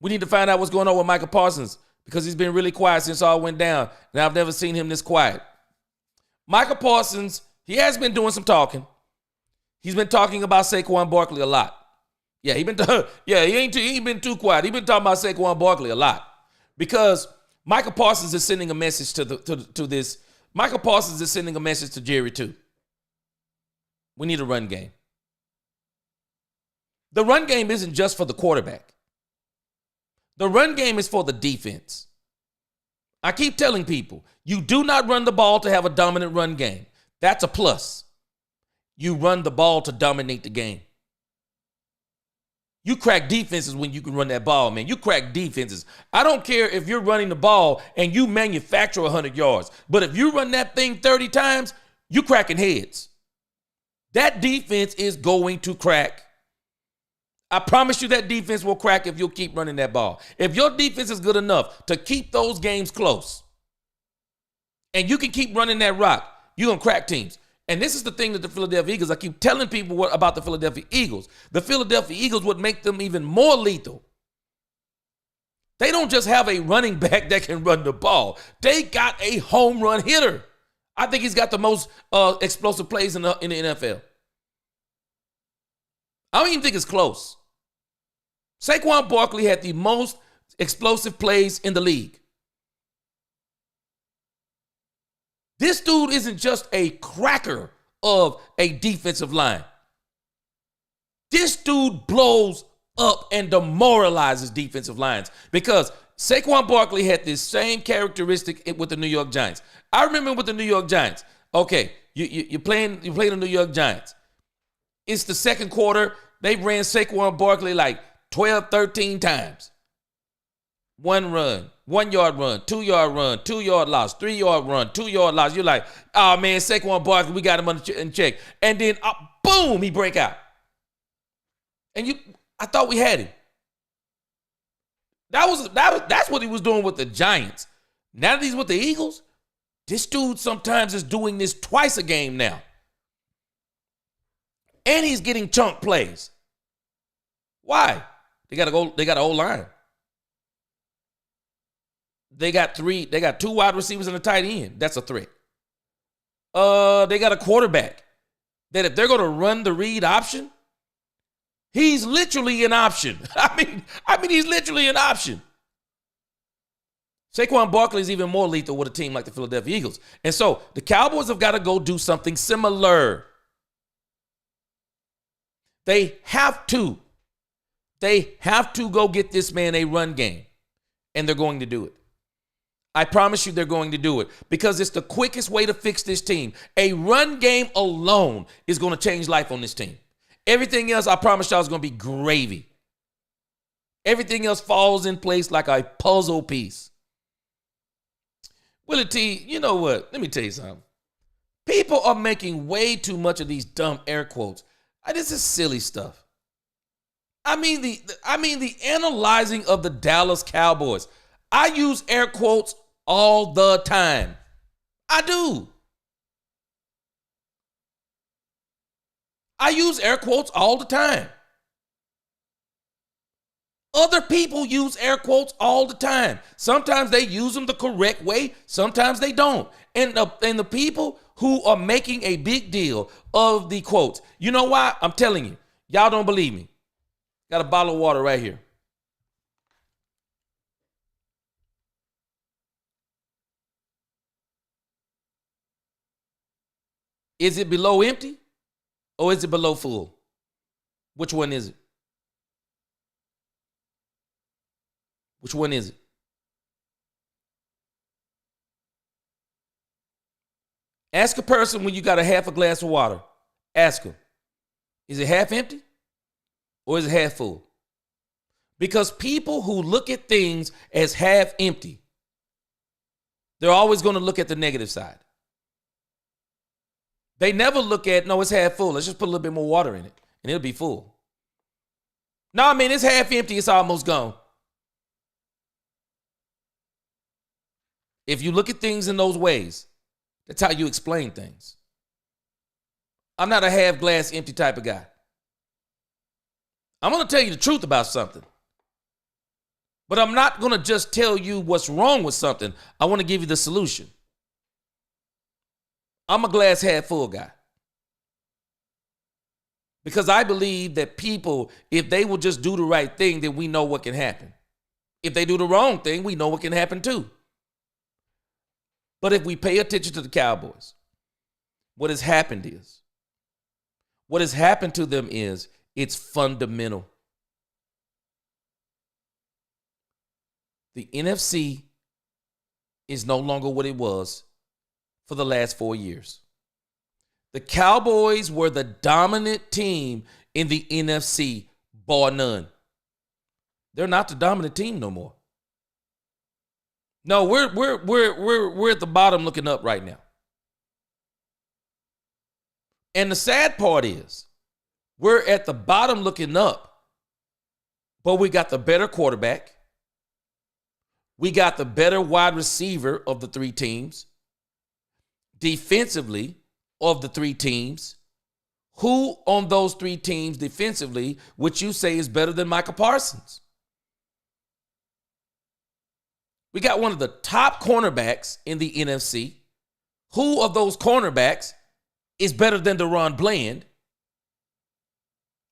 We need to find out what's going on with Micah Parsons because he's been really quiet since all went down, and I've never seen him this quiet. Micah Parsons, he has been doing some talking. He's been talking about Saquon Barkley a lot. Yeah, he ain't been too quiet. He's been talking about Saquon Barkley a lot because Micah Parsons is sending a message to this. Micah Parsons is sending a message to Jerry too. We need a run game. The run game isn't just for the quarterback. The run game is for the defense. I keep telling people, you do not run the ball to have a dominant run game. That's a plus. You run the ball to dominate the game. You crack defenses when you can run that ball, man. You crack defenses. I don't care if you're running the ball and you manufacture 100 yards. But if you run that thing 30 times, you cracking heads. That defense is going to crack. I promise you that defense will crack if you'll keep running that ball. If your defense is good enough to keep those games close and you can keep running that rock, you're going to crack teams. And this is the thing that the Philadelphia Eagles, I keep telling people about the Philadelphia Eagles. The Philadelphia Eagles would make them even more lethal. They don't just have a running back that can run the ball. They got a home run hitter. I think he's got the most explosive plays in the NFL. I don't even think it's close. Saquon Barkley had the most explosive plays in the league. This dude isn't just a cracker of a defensive line. This dude blows up and demoralizes defensive lines because Saquon Barkley had this same characteristic with the New York Giants. I remember with the New York Giants. Okay, you're playing the New York Giants. It's the second quarter. They ran Saquon Barkley like 12, 13 times. 1 run, 1 yard run, 2 yard run, 2 yard loss, 3 yard run, 2 yard loss. You're like, oh man, Saquon Barkley, we got him in check. And then boom, he break out. And I thought we had him. That's what he was doing with the Giants. Now that he's with the Eagles, this dude sometimes is doing this twice a game now. And he's getting chunk plays. Why? They got an old line. They got 2 wide receivers and a tight end. That's a threat. They got a quarterback that if they're going to run the read option, he's literally an option. I mean, he's literally an option. Saquon Barkley is even more lethal with a team like the Philadelphia Eagles. And so the Cowboys have got to go do something similar. They have to go get this man a run game. And they're going to do it. I promise you they're going to do it because it's the quickest way to fix this team. A run game alone is going to change life on this team. Everything else, I promise y'all, is going to be gravy. Everything else falls in place like a puzzle piece. Willie T, you know what? Let me tell you something. People are making way too much of these dumb air quotes. This is silly stuff. I mean the analyzing of the Dallas Cowboys. I use air quotes all the time. I do. I use air quotes all the time. Other people use air quotes all the time. Sometimes they use them the correct way. Sometimes they don't. And the people who are making a big deal of the quotes, you know why? I'm telling you, y'all don't believe me. Got a bottle of water right here. Is it below empty or is it below full? Which one is it? Which one is it? Ask a person when you got a half a glass of water. Ask them, is it half empty or is it half full? Because people who look at things as half empty, they're always going to look at the negative side. They never look at, no, it's half full. Let's just put a little bit more water in it and it'll be full. No, I mean, it's half empty. It's almost gone. If you look at things in those ways, that's how you explain things. I'm not a half glass empty type of guy. I'm going to tell you the truth about something. But I'm not going to just tell you what's wrong with something. I want to give you the solution. I'm a glass half full guy. Because I believe that people, if they will just do the right thing, then we know what can happen. If they do the wrong thing, we know what can happen too. But if we pay attention to the Cowboys, what has happened to them is it's fundamental. The NFC is no longer what it was for the last 4 years. The Cowboys were the dominant team in the NFC, bar none. They're not the dominant team no more. No, we're at the bottom looking up right now. And the sad part is, we're at the bottom looking up, but we got the better quarterback. We got the better wide receiver of the three teams. Defensively, of the three teams, who on those three teams defensively would you say is better than Micah Parsons? We got one of the top cornerbacks in the NFC. Who of those cornerbacks is better than DeRon Bland?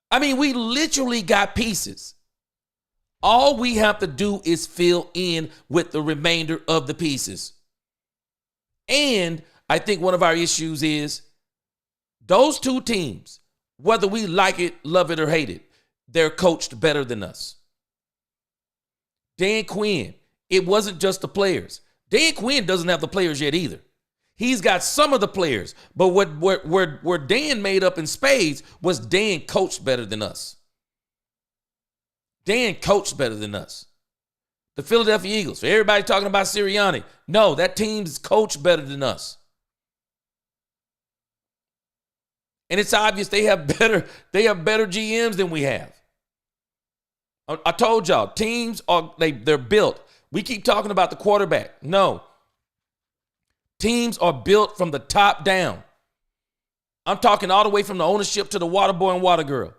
I mean, we literally got pieces. All we have to do is fill in with the remainder of the pieces. And I think one of our issues is those two teams, whether we like it, love it, or hate it, they're coached better than us. Dan Quinn, it wasn't just the players. Dan Quinn doesn't have the players yet either. He's got some of the players, but where Dan made up in spades was Dan coached better than us. Dan coached better than us. The Philadelphia Eagles, for everybody talking about Sirianni, no, that team's coached better than us. And it's obvious they have better GMs than we have. I told y'all, teams they're built. We keep talking about the quarterback. No. Teams are built from the top down. I'm talking all the way from the ownership to the water boy and water girl.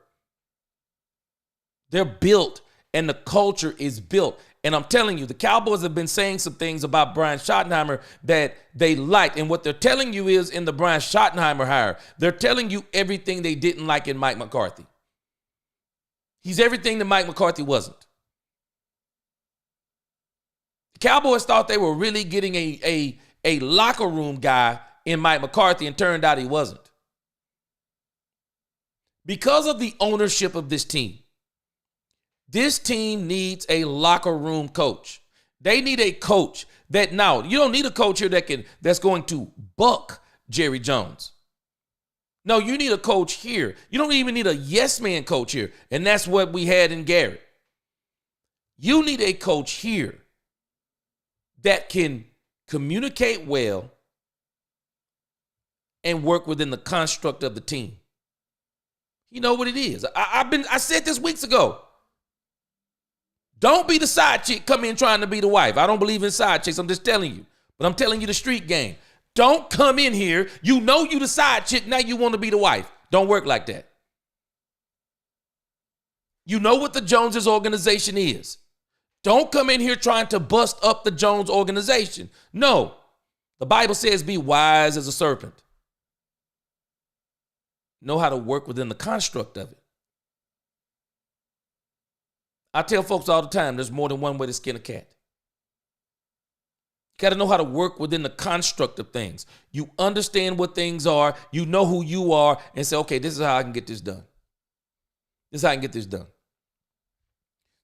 They're built, and the culture is built. And I'm telling you, the Cowboys have been saying some things about Brian Schottenheimer that they liked. And what they're telling you is in the Brian Schottenheimer hire, they're telling you everything they didn't like in Mike McCarthy. He's everything that Mike McCarthy wasn't. The Cowboys thought they were really getting a locker room guy in Mike McCarthy, and turned out he wasn't. Because of the ownership of this team needs a locker room coach. They need a coach that, now, you don't need a coach here that's going to buck Jerry Jones. No, you need a coach here. You don't even need a yes man coach here. And that's what we had in Garrett. You need a coach here that can communicate well and work within the construct of the team. You know what it is. I said this weeks ago. Don't be the side chick come in trying to be the wife. I don't believe in side chicks. I'm just telling you. But I'm telling you the street game. Don't come in here. You know you the side chick. Now you want to be the wife. Don't work like that. You know what the Joneses organization is. Don't come in here trying to bust up the Jones organization. No. The Bible says be wise as a serpent. Know how to work within the construct of it. I tell folks all the time, there's more than one way to skin a cat. You got to know how to work within the construct of things. You understand what things are. You know who you are and say, okay, this is how I can get this done. This is how I can get this done.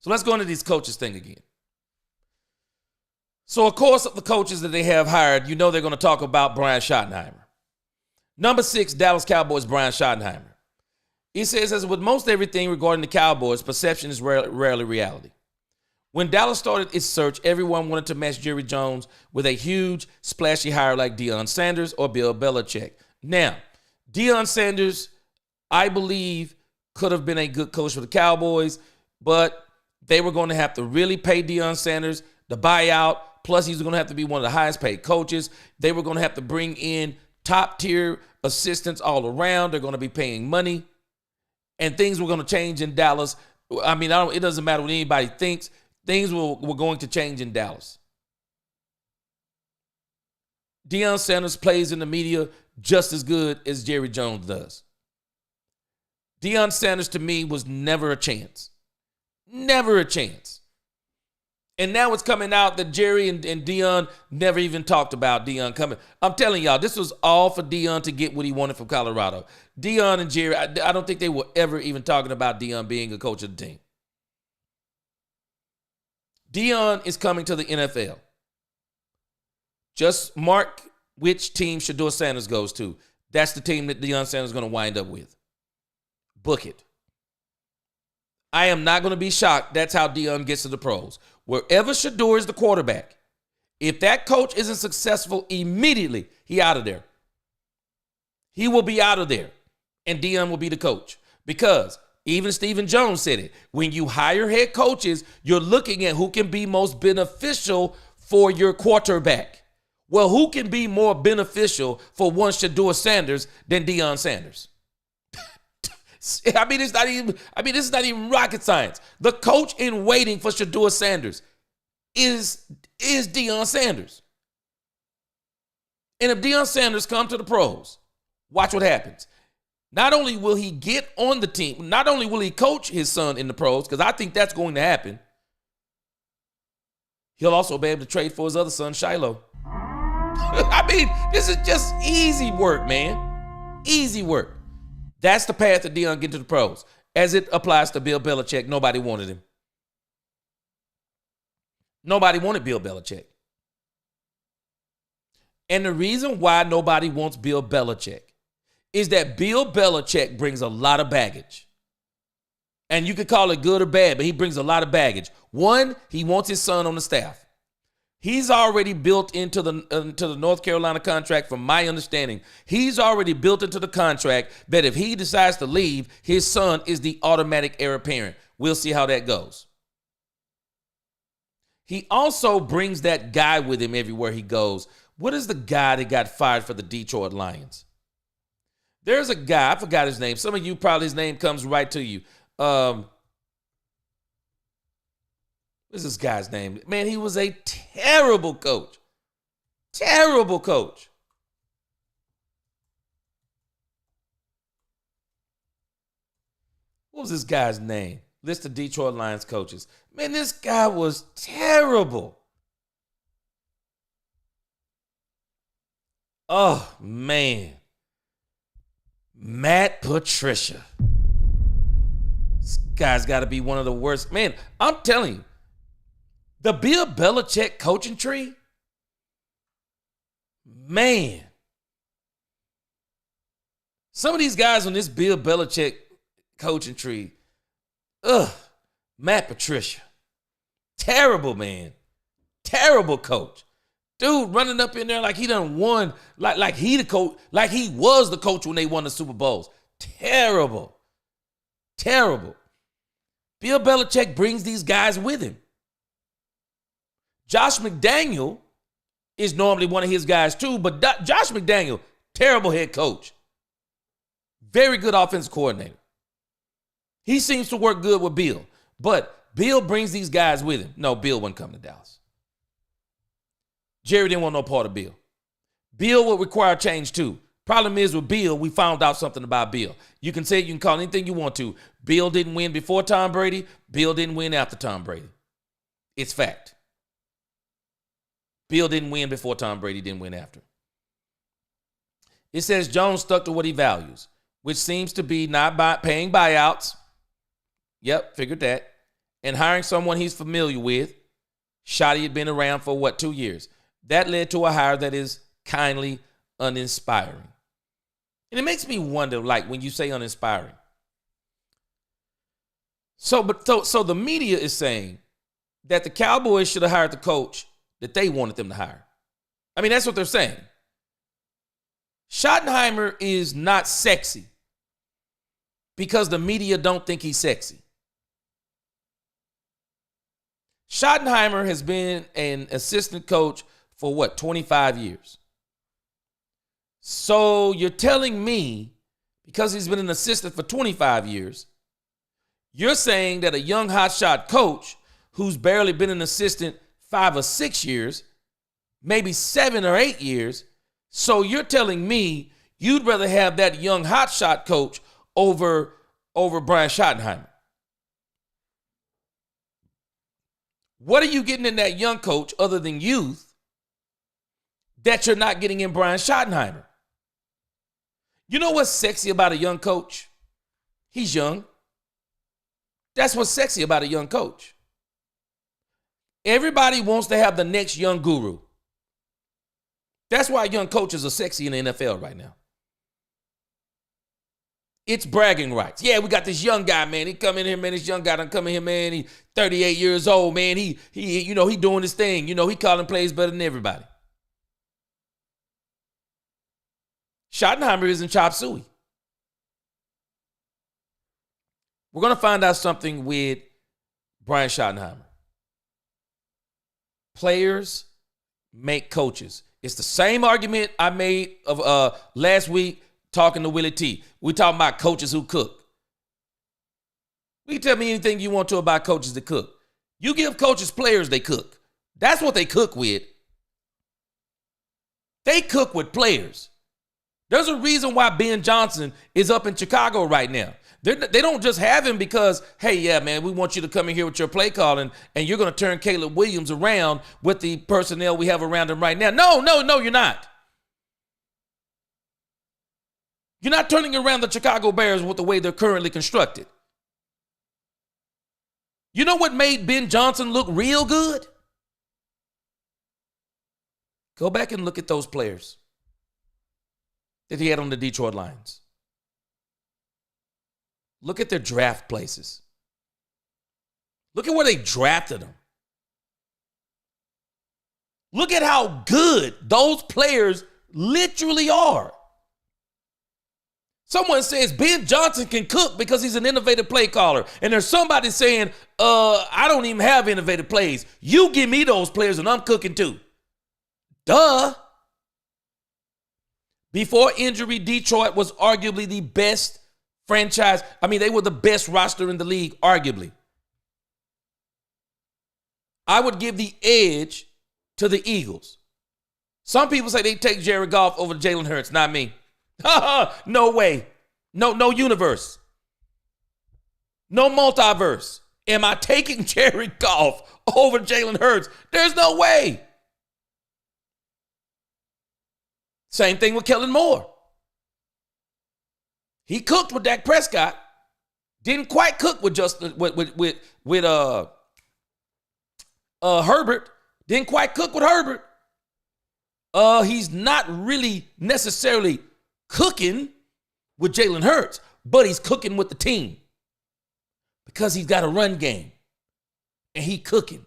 So let's go into these coaches thing again. So, of course, the coaches that they have hired, you know they're going to talk about Brian Schottenheimer. Number 6, Dallas Cowboys, Brian Schottenheimer. He says, as with most everything regarding the Cowboys, perception is rarely reality. When Dallas started its search, everyone wanted to match Jerry Jones with a huge, splashy hire like Deion Sanders or Bill Belichick. Now, Deion Sanders, I believe, could have been a good coach for the Cowboys, but they were going to have to really pay Deion Sanders the buyout. Plus, he's going to have to be one of the highest paid coaches. They were going to have to bring in top-tier assistants all around. They're going to be paying money. And things were going to change in Dallas. I mean, it doesn't matter what anybody thinks. Things were going to change in Dallas. Deion Sanders plays in the media just as good as Jerry Jones does. Deion Sanders, to me, was never a chance. Never a chance. And now it's coming out that Jerry and Deion never even talked about Deion coming. I'm telling y'all, this was all for Deion to get what he wanted from Colorado. Deion and Jerry, I don't think they were ever even talking about Deion being a coach of the team. Deion is coming to the NFL. Just mark which team Shedeur Sanders goes to. That's the team that Deion Sanders is going to wind up with. Book it. I am not going to be shocked. That's how Deion gets to the pros. Wherever Shedeur is the quarterback, if that coach isn't successful immediately, he out of there. He will be out of there, and Deion will be the coach. Because even Stephen Jones said it. When you hire head coaches, you're looking at who can be most beneficial for your quarterback. Well, who can be more beneficial for one Shedeur Sanders than Deion Sanders? I mean, this is not even rocket science. The coach in waiting for Shedeur Sanders is Deion Sanders. And if Deion Sanders comes to the pros, watch what happens. Not only will he get on the team, not only will he coach his son in the pros, because I think that's going to happen, he'll also be able to trade for his other son, Shiloh. I mean, this is just easy work, man. Easy work. That's the path that Deion get to the pros. As it applies to Bill Belichick, nobody wanted him. Nobody wanted Bill Belichick. And the reason why nobody wants Bill Belichick is that Bill Belichick brings a lot of baggage. And you could call it good or bad, but he brings a lot of baggage. One, he wants his son on the staff. He's already built into the North Carolina contract, from my understanding. He's already built into the contract that if he decides to leave, his son is the automatic heir apparent. We'll see how that goes. He also brings that guy with him everywhere he goes. What is the guy that got fired for the Detroit Lions? There's a guy, I forgot his name. Some of you probably, his name comes right to you. What's this guy's name? Man, he was a terrible coach. Terrible coach. What was this guy's name? List of Detroit Lions coaches. Man, this guy was terrible. Oh, man. Matt Patricia. This guy's got to be one of the worst. Man, I'm telling you, the Bill Belichick coaching tree, man. Some of these guys on this Bill Belichick coaching tree, Matt Patricia. Terrible, man. Terrible coach. Dude running up in there like he done won, like he the coach, like he was the coach when they won the Super Bowls. Terrible. Terrible. Bill Belichick brings these guys with him. Josh McDaniel is normally one of his guys too. But Josh McDaniel, terrible head coach. Very good offensive coordinator. He seems to work good with Bill. But Bill brings these guys with him. No, Bill wouldn't come to Dallas. Jerry didn't want no part of Bill. Bill would require change too. Problem is with Bill, we found out something about Bill. You can say, you can call anything you want to. Bill didn't win before Tom Brady. Bill didn't win after Tom Brady. It's fact. Bill didn't win before Tom Brady, didn't win after. It says Jones stuck to what he values, which seems to be not paying buyouts. Yep, figured that. And hiring someone he's familiar with. Schotty had been around for 2 years. That led to a hire that is kindly uninspiring. And it makes me wonder, like when you say uninspiring. So the media is saying that the Cowboys should have hired the coach that they wanted them to hire. I mean, that's what they're saying. Schottenheimer is not sexy because the media don't think he's sexy. Schottenheimer has been an assistant coach for 25 years. So you're telling me, because he's been an assistant for 25 years, you're saying that a young hotshot coach who's barely been an assistant 5 or 6 years, maybe 7 or 8 years, so you're telling me you'd rather have that young hotshot coach over Brian Schottenheimer. What are you getting in that young coach other than youth that you're not getting in Brian Schottenheimer? You know what's sexy about a young coach? He's young. That's what's sexy about a young coach. Everybody wants to have the next young guru. That's why young coaches are sexy in the NFL right now. It's bragging rights. Yeah, we got this young guy, man. He come in here, man. This young guy done come in here, man. He 38 years old, man. He doing his thing. He calling plays better than everybody. Schottenheimer isn't chop suey. We're going to find out something with Brian Schottenheimer. Players make coaches. It's the same argument I made of last week talking to Willie T. We talking about coaches who cook. You can tell me anything you want to about coaches that cook. You give coaches players, they cook. That's what they cook with. They cook with players. There's a reason why Ben Johnson is up in Chicago right now. They don't just have him because, hey, yeah, man, we want you to come in here with your play calling and you're going to turn Caleb Williams around with the personnel we have around him right now. No, you're not. You're not turning around the Chicago Bears with the way they're currently constructed. You know what made Ben Johnson look real good? Go back and look at those players that he had on the Detroit Lions. Look at their draft places. Look at where they drafted them. Look at how good those players literally are. Someone says Ben Johnson can cook because he's an innovative play caller. And there's somebody saying, I don't even have innovative plays. You give me those players and I'm cooking too. Duh. Before injury, Detroit was arguably the best franchise. I mean, they were the best roster in the league, arguably. I would give the edge to the Eagles. Some people say they take Jared Goff over Jalen Hurts, not me. No way. No universe. No multiverse. Am I taking Jared Goff over Jalen Hurts? There's no way. Same thing with Kellen Moore. He cooked with Dak Prescott. Didn't quite cook with Herbert. Didn't quite cook with Herbert. He's not really necessarily cooking with Jalen Hurts, but he's cooking with the team because he's got a run game and he cooking.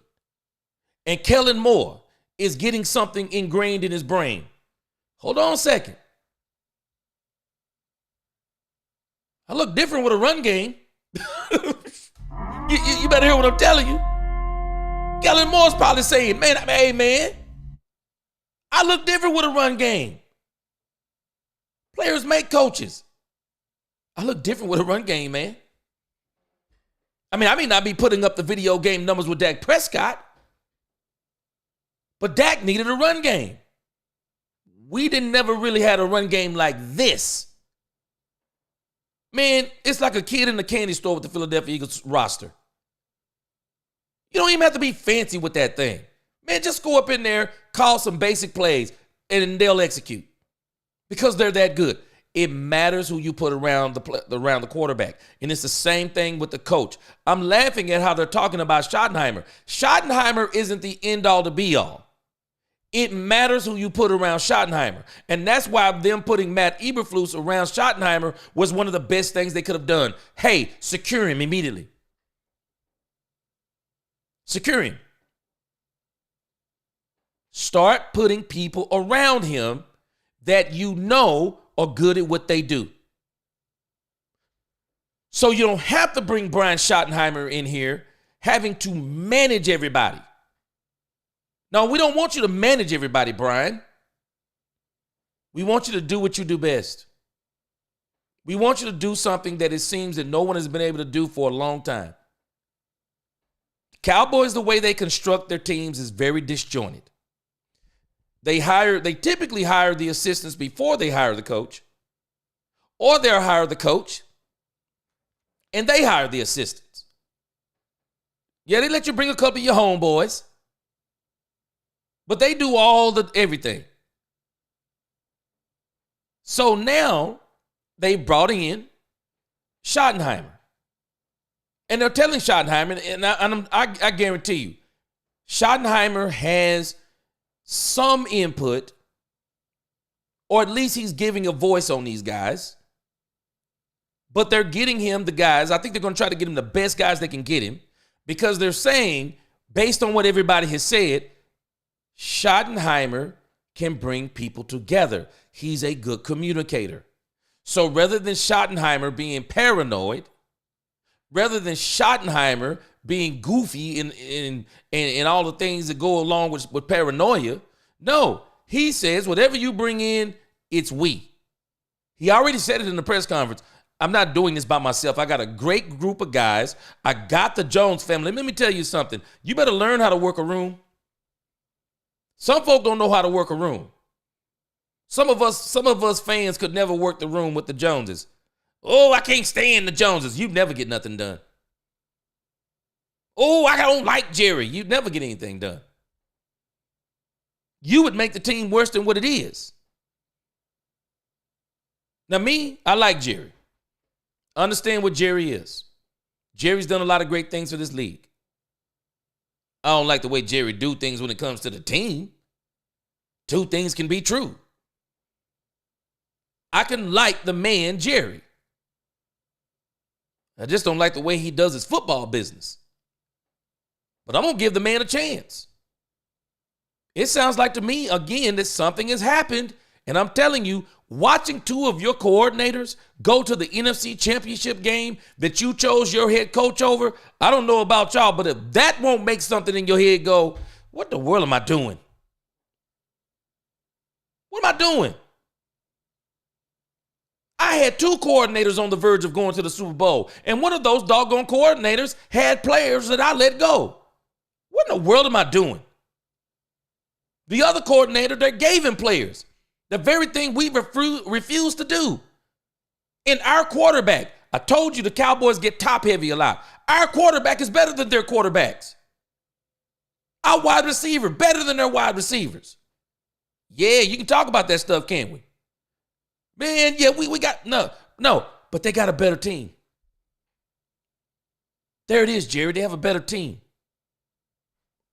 And Kellen Moore is getting something ingrained in his brain. Hold on a second. I look different with a run game. you better hear what I'm telling you. Kellen Moore's probably saying, man, hey, man, I look different with a run game. Players make coaches. I look different with a run game, man. I mean, I may not be putting up the video game numbers with Dak Prescott, but Dak needed a run game. We never really had a run game like this. Man, it's like a kid in the candy store with the Philadelphia Eagles roster. You don't even have to be fancy with that thing. Man, just go up in there, call some basic plays, and they'll execute. Because they're that good. It matters who you put around the quarterback. And it's the same thing with the coach. I'm laughing at how they're talking about Schottenheimer. Schottenheimer isn't the end-all to be-all. It matters who you put around Schottenheimer. And that's why them putting Matt Eberflus around Schottenheimer was one of the best things they could have done. Hey, secure him immediately. Secure him. Start putting people around him that you know are good at what they do. So you don't have to bring Brian Schottenheimer in here having to manage everybody. No, we don't want you to manage everybody, Brian. We want you to do what you do best. We want you to do something that it seems that no one has been able to do for a long time. Cowboys, the way they construct their teams is very disjointed. They typically hire the assistants before they hire the coach, or they'll hire the coach and they hire the assistants. Yeah, they let you bring a couple of your homeboys, but they do everything. So now they brought in Schottenheimer, and they're telling Schottenheimer, and I guarantee you, Schottenheimer has some input, or at least he's giving a voice on these guys. But they're getting him the guys. I think they're going to try to get him the best guys they can get him, because they're saying, based on what everybody has said, Schottenheimer can bring people together. He's a good communicator. So rather than Schottenheimer being paranoid, rather than Schottenheimer being goofy and all the things that go along with paranoia, no, he says, whatever you bring in, it's we. He already said it in the press conference. I'm not doing this by myself. I got a great group of guys. I got the Jones family. Let me tell you something. You better learn how to work a room. Some folk don't know how to work a room. Some of us fans could never work the room with the Joneses. Oh, I can't stand the Joneses. You'd never get nothing done. Oh, I don't like Jerry. You'd never get anything done. You would make the team worse than what it is. Now me, I like Jerry. I understand what Jerry is. Jerry's done a lot of great things for this league. I don't like the way Jerry do things when it comes to the team. Two things can be true. I can like the man, Jerry. I just don't like the way he does his football business. But I'm going to give the man a chance. It sounds like to me, again, that something has happened. And I'm telling you, watching two of your coordinators go to the NFC Championship game that you chose your head coach over, I don't know about y'all, but if that won't make something in your head go, what the world am I doing? What am I doing? I had two coordinators on the verge of going to the Super Bowl, and one of those doggone coordinators had players that I let go. What in the world am I doing? The other coordinator, they gave him players. The very thing we refused to do. And our quarterback, I told you the Cowboys get top heavy a lot. Our quarterback is better than their quarterbacks. Our wide receiver, better than their wide receivers. Yeah, you can talk about that stuff, can't we? Man, yeah, we got, no, but they got a better team. There it is, Jerry. They have a better team.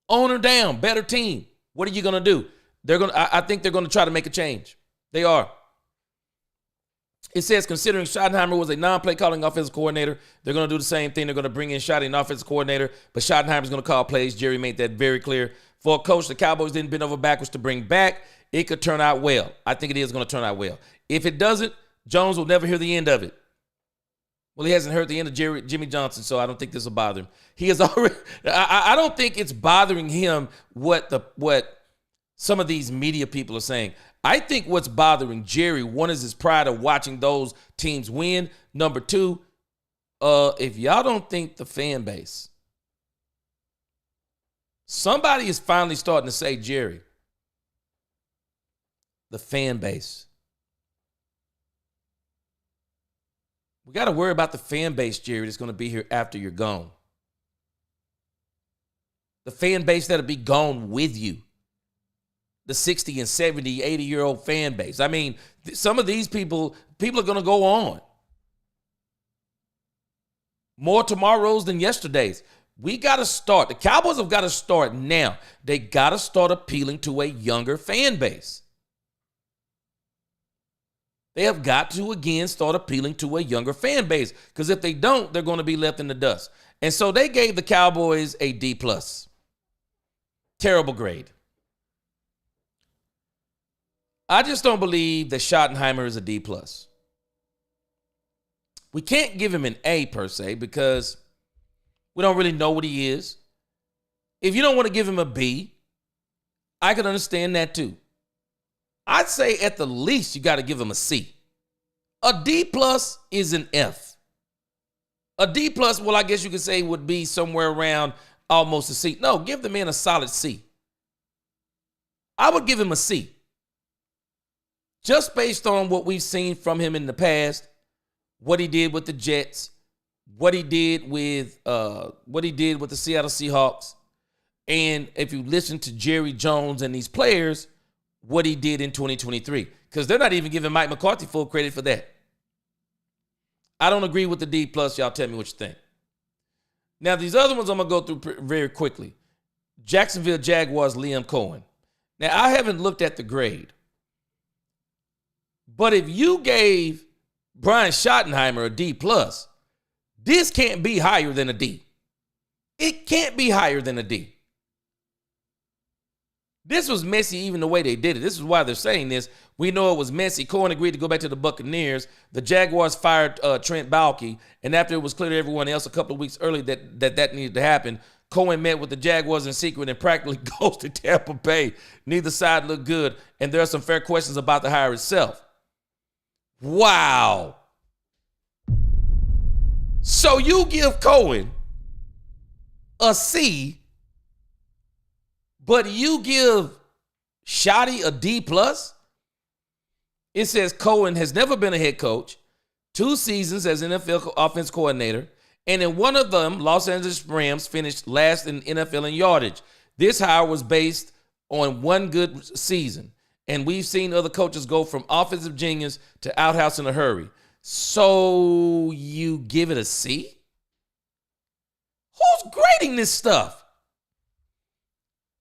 Owner down, better team. What are you going to do? I think they're going to try to make a change. They are. It says, considering Schottenheimer was a non-play calling offensive coordinator, they're going to do the same thing. They're going to bring in Schotty, an offensive coordinator, but Schottenheimer's going to call plays. Jerry made that very clear. For a coach the Cowboys didn't bend over backwards to bring back, it could turn out well. I think it is going to turn out well. If it doesn't, Jones will never hear the end of it. Well, he hasn't heard the end of Jimmy Johnson, so I don't think this will bother him. He has already. I don't think it's bothering him what some of these media people are saying. I think what's bothering Jerry, one, is his pride of watching those teams win. Number two, if y'all don't think the fan base, somebody is finally starting to say, Jerry, the fan base. We got to worry about the fan base, Jerry, that's going to be here after you're gone. The fan base that'll be gone with you. The 60 and 70, 80-year-old fan base. I mean, some of these people are going to go on. More tomorrows than yesterdays. We got to start. The Cowboys have got to start now. They got to start appealing to a younger fan base. They have got to, again, start appealing to a younger fan base. Because if they don't, they're going to be left in the dust. And so they gave the Cowboys a D+. Terrible grade. I just don't believe that Schottenheimer is a D+. We can't give him an A per se because we don't really know what he is. If you don't want to give him a B, I can understand that too. I'd say at the least you got to give him a C. A D+ is an F. A D+, well, I guess you could say would be somewhere around almost a C. No, give the man a solid C. I would give him a C. Just based on what we've seen from him in the past, what he did with the Jets, what he did with the Seattle Seahawks, and if you listen to Jerry Jones and these players, what he did in 2023. Because they're not even giving Mike McCarthy full credit for that. I don't agree with the D+. Y'all tell me what you think. Now, these other ones I'm going to go through very quickly. Jacksonville Jaguars, Liam Cohen. Now, I haven't looked at the grade. But if you gave Brian Schottenheimer a D+, this can't be higher than a D. It can't be higher than a D. This was messy even the way they did it. This is why they're saying this. We know it was messy. Cohen agreed to go back to the Buccaneers. The Jaguars fired Trent Baalke. And after it was clear to everyone else a couple of weeks earlier that needed to happen, Cohen met with the Jaguars in secret and practically goes to Tampa Bay. Neither side looked good. And there are some fair questions about the hire itself. Wow. So you give Cohen a C, but you give Schotty a D+? It says Cohen has never been a head coach, 2 seasons as NFL offense coordinator, and in one of them, Los Angeles Rams finished last in NFL in yardage. This hire was based on one good season, and we've seen other coaches go from offensive genius to outhouse in a hurry. So you give it a C? Who's grading this stuff?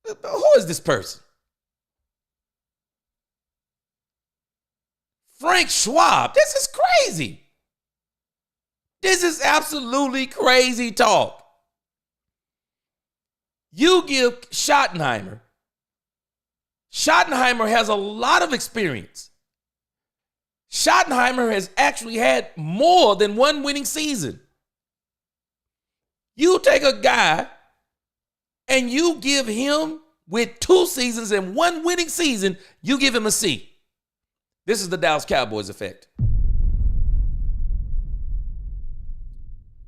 Who is this person? Frank Schwab. This is crazy. This is absolutely crazy talk. You give Schottenheimer. Schottenheimer has a lot of experience. Schottenheimer has actually had more than one winning season. You take a guy and you give him, with 2 seasons and 1 winning season, you give him a C. This is the Dallas Cowboys effect.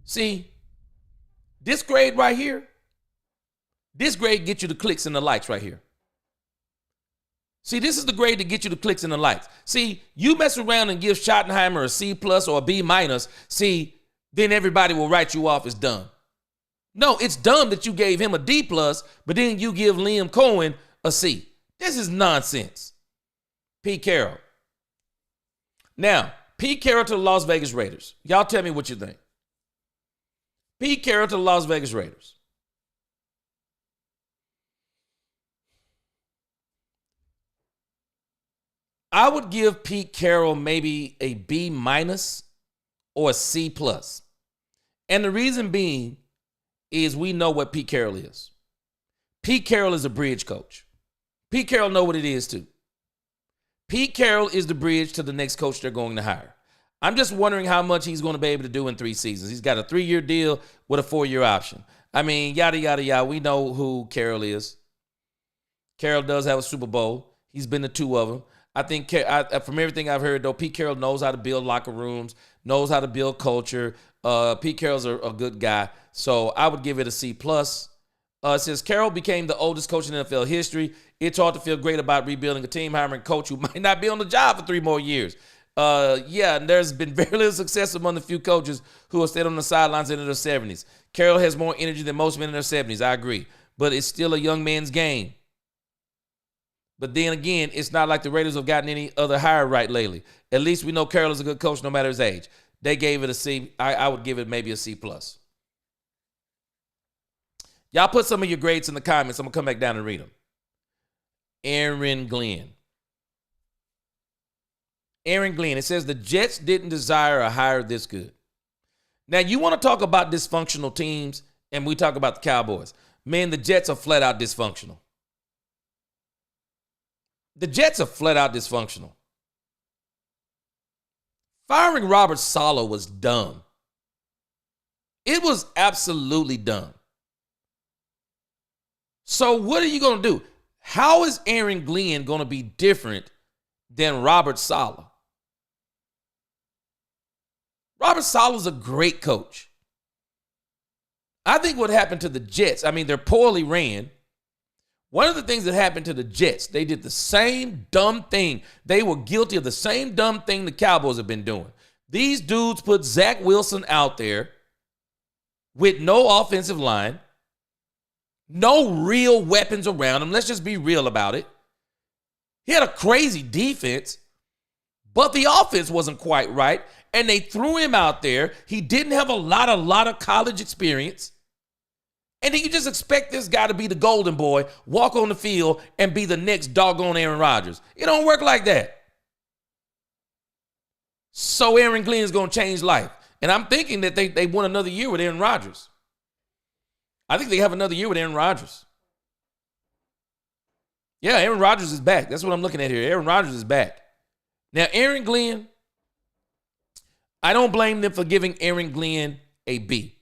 See, this grade right here, this grade gets you the clicks and the likes right here. See, this is the grade to get you the clicks and the likes. See, you mess around and give Schottenheimer a C+ or a B-, see, then everybody will write you off as dumb. No, it's dumb that you gave him a D+, but then you give Liam Cohen a C. This is nonsense. Pete Carroll. Now, Pete Carroll to the Las Vegas Raiders. Y'all tell me what you think. Pete Carroll to the Las Vegas Raiders. I would give Pete Carroll maybe a B- or a C+. And the reason being is we know what Pete Carroll is. Pete Carroll is a bridge coach. Pete Carroll know what it is too. Pete Carroll is the bridge to the next coach they're going to hire. I'm just wondering how much he's going to be able to do in 3 seasons. He's got a 3-year deal with a 4-year option. I mean, yada, yada, yada. We know who Carroll is. Carroll does have a Super Bowl. He's been to 2 of them. I think from everything I've heard, though, Pete Carroll knows how to build locker rooms, knows how to build culture. Pete Carroll's a good guy, so I would give it a C+. It says, Carroll became the oldest coach in NFL history. It's hard to feel great about rebuilding a team, hiring a coach who might not be on the job for 3 more years. And there's been very little success among the few coaches who have stayed on the sidelines into their 70s. Carroll has more energy than most men in their 70s, I agree. But it's still a young man's game. But then again, it's not like the Raiders have gotten any other hire right lately. At least we know Carroll is a good coach no matter his age. They gave it a C. I would give it maybe a C+. Y'all put some of your grades in the comments. I'm going to come back down and read them. Aaron Glenn. It says the Jets didn't desire a hire this good. Now, you want to talk about dysfunctional teams, and we talk about the Cowboys. Man, the Jets are flat out dysfunctional. The Jets are flat out dysfunctional. Firing Robert Saleh was dumb. It was absolutely dumb. So what are you going to do? How is Aaron Glenn going to be different than Robert Saleh? Robert Saleh is a great coach. I think what happened to the Jets, they're poorly ran. One of the things that happened to the Jets, they did the same dumb thing. They were guilty of the same dumb thing the Cowboys have been doing. These dudes put Zach Wilson out there with no offensive line, no real weapons around him. Let's just be real about it. He had a crazy defense, but the offense wasn't quite right, and they threw him out there. He didn't have a lot of college experience. And then you just expect this guy to be the golden boy, walk on the field, and be the next doggone Aaron Rodgers. It don't work like that. So Aaron Glenn is going to change life. And I'm thinking that they won another year with Aaron Rodgers. I think they have another year with Aaron Rodgers. Yeah, Aaron Rodgers is back. That's what I'm looking at here. Aaron Rodgers is back. Now, Aaron Glenn, I don't blame them for giving Aaron Glenn a B.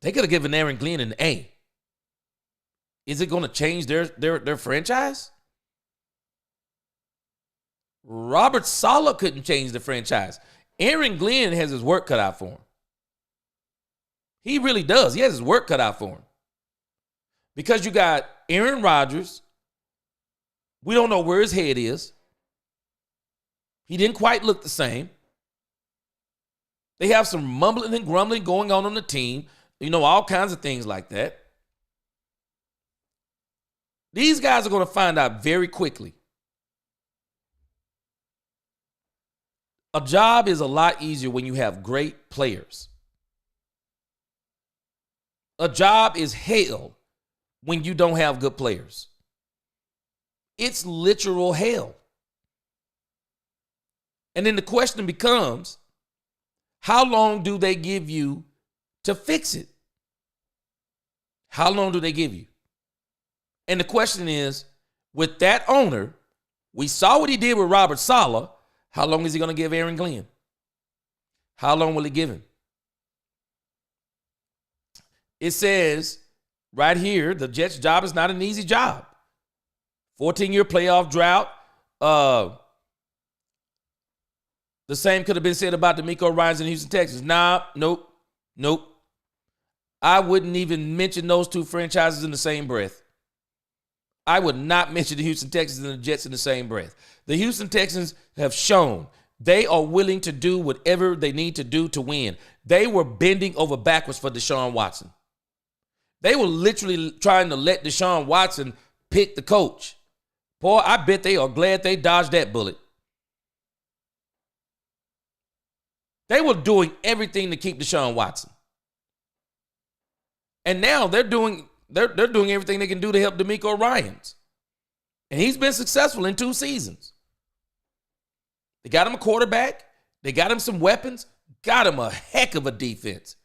They could have given Aaron Glenn an A. Is it going to change their franchise? Robert Saleh couldn't change the franchise. Aaron Glenn has his work cut out for him. He really does. He has his work cut out for him. Because you got Aaron Rodgers. We don't know where his head is. He didn't quite look the same. They have some mumbling and grumbling going on the team. All kinds of things like that. These guys are going to find out very quickly. A job is a lot easier when you have great players. A job is hell when you don't have good players. It's literal hell. And then the question becomes, how long do they give you to fix it? How long do they give you? And the question is, with that owner, we saw what he did with Robert Saleh. How long is he going to give Aaron Glenn? How long will he give him? It says right here, the Jets' job is not an easy job. 14-year playoff drought. The same could have been said about DeMeco Ryans in Houston, Texas. Nope. I wouldn't even mention those two franchises in the same breath. I would not mention the Houston Texans and the Jets in the same breath. The Houston Texans have shown they are willing to do whatever they need to do to win. They were bending over backwards for Deshaun Watson. They were literally trying to let Deshaun Watson pick the coach. Boy, I bet they are glad they dodged that bullet. They were doing everything to keep Deshaun Watson. And now they're doing everything they can do to help DeMeco Ryans. And he's been successful in 2 seasons. They got him a quarterback. They got him some weapons. Got him a heck of a defense.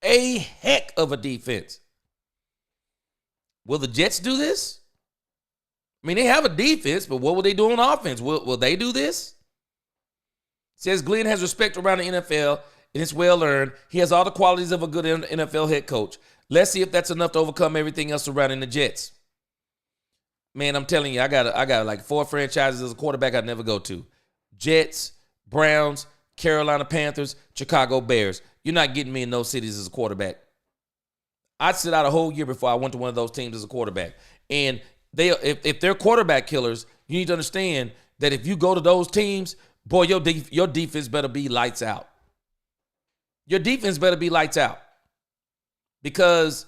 A heck of a defense. Will the Jets do this? They have a defense, but what will they do on offense? Will they do this? Says Glenn has respect around the NFL, and it's well earned. He has all the qualities of a good NFL head coach. Let's see if that's enough to overcome everything else surrounding the Jets. Man, I'm telling you, I got like 4 franchises as a quarterback I'd never go to. Jets, Browns, Carolina Panthers, Chicago Bears. You're not getting me in those cities as a quarterback. I'd sit out a whole year before I went to one of those teams as a quarterback. And if they're quarterback killers, you need to understand that if you go to those teams, boy, your defense better be lights out. Your defense better be lights out. Because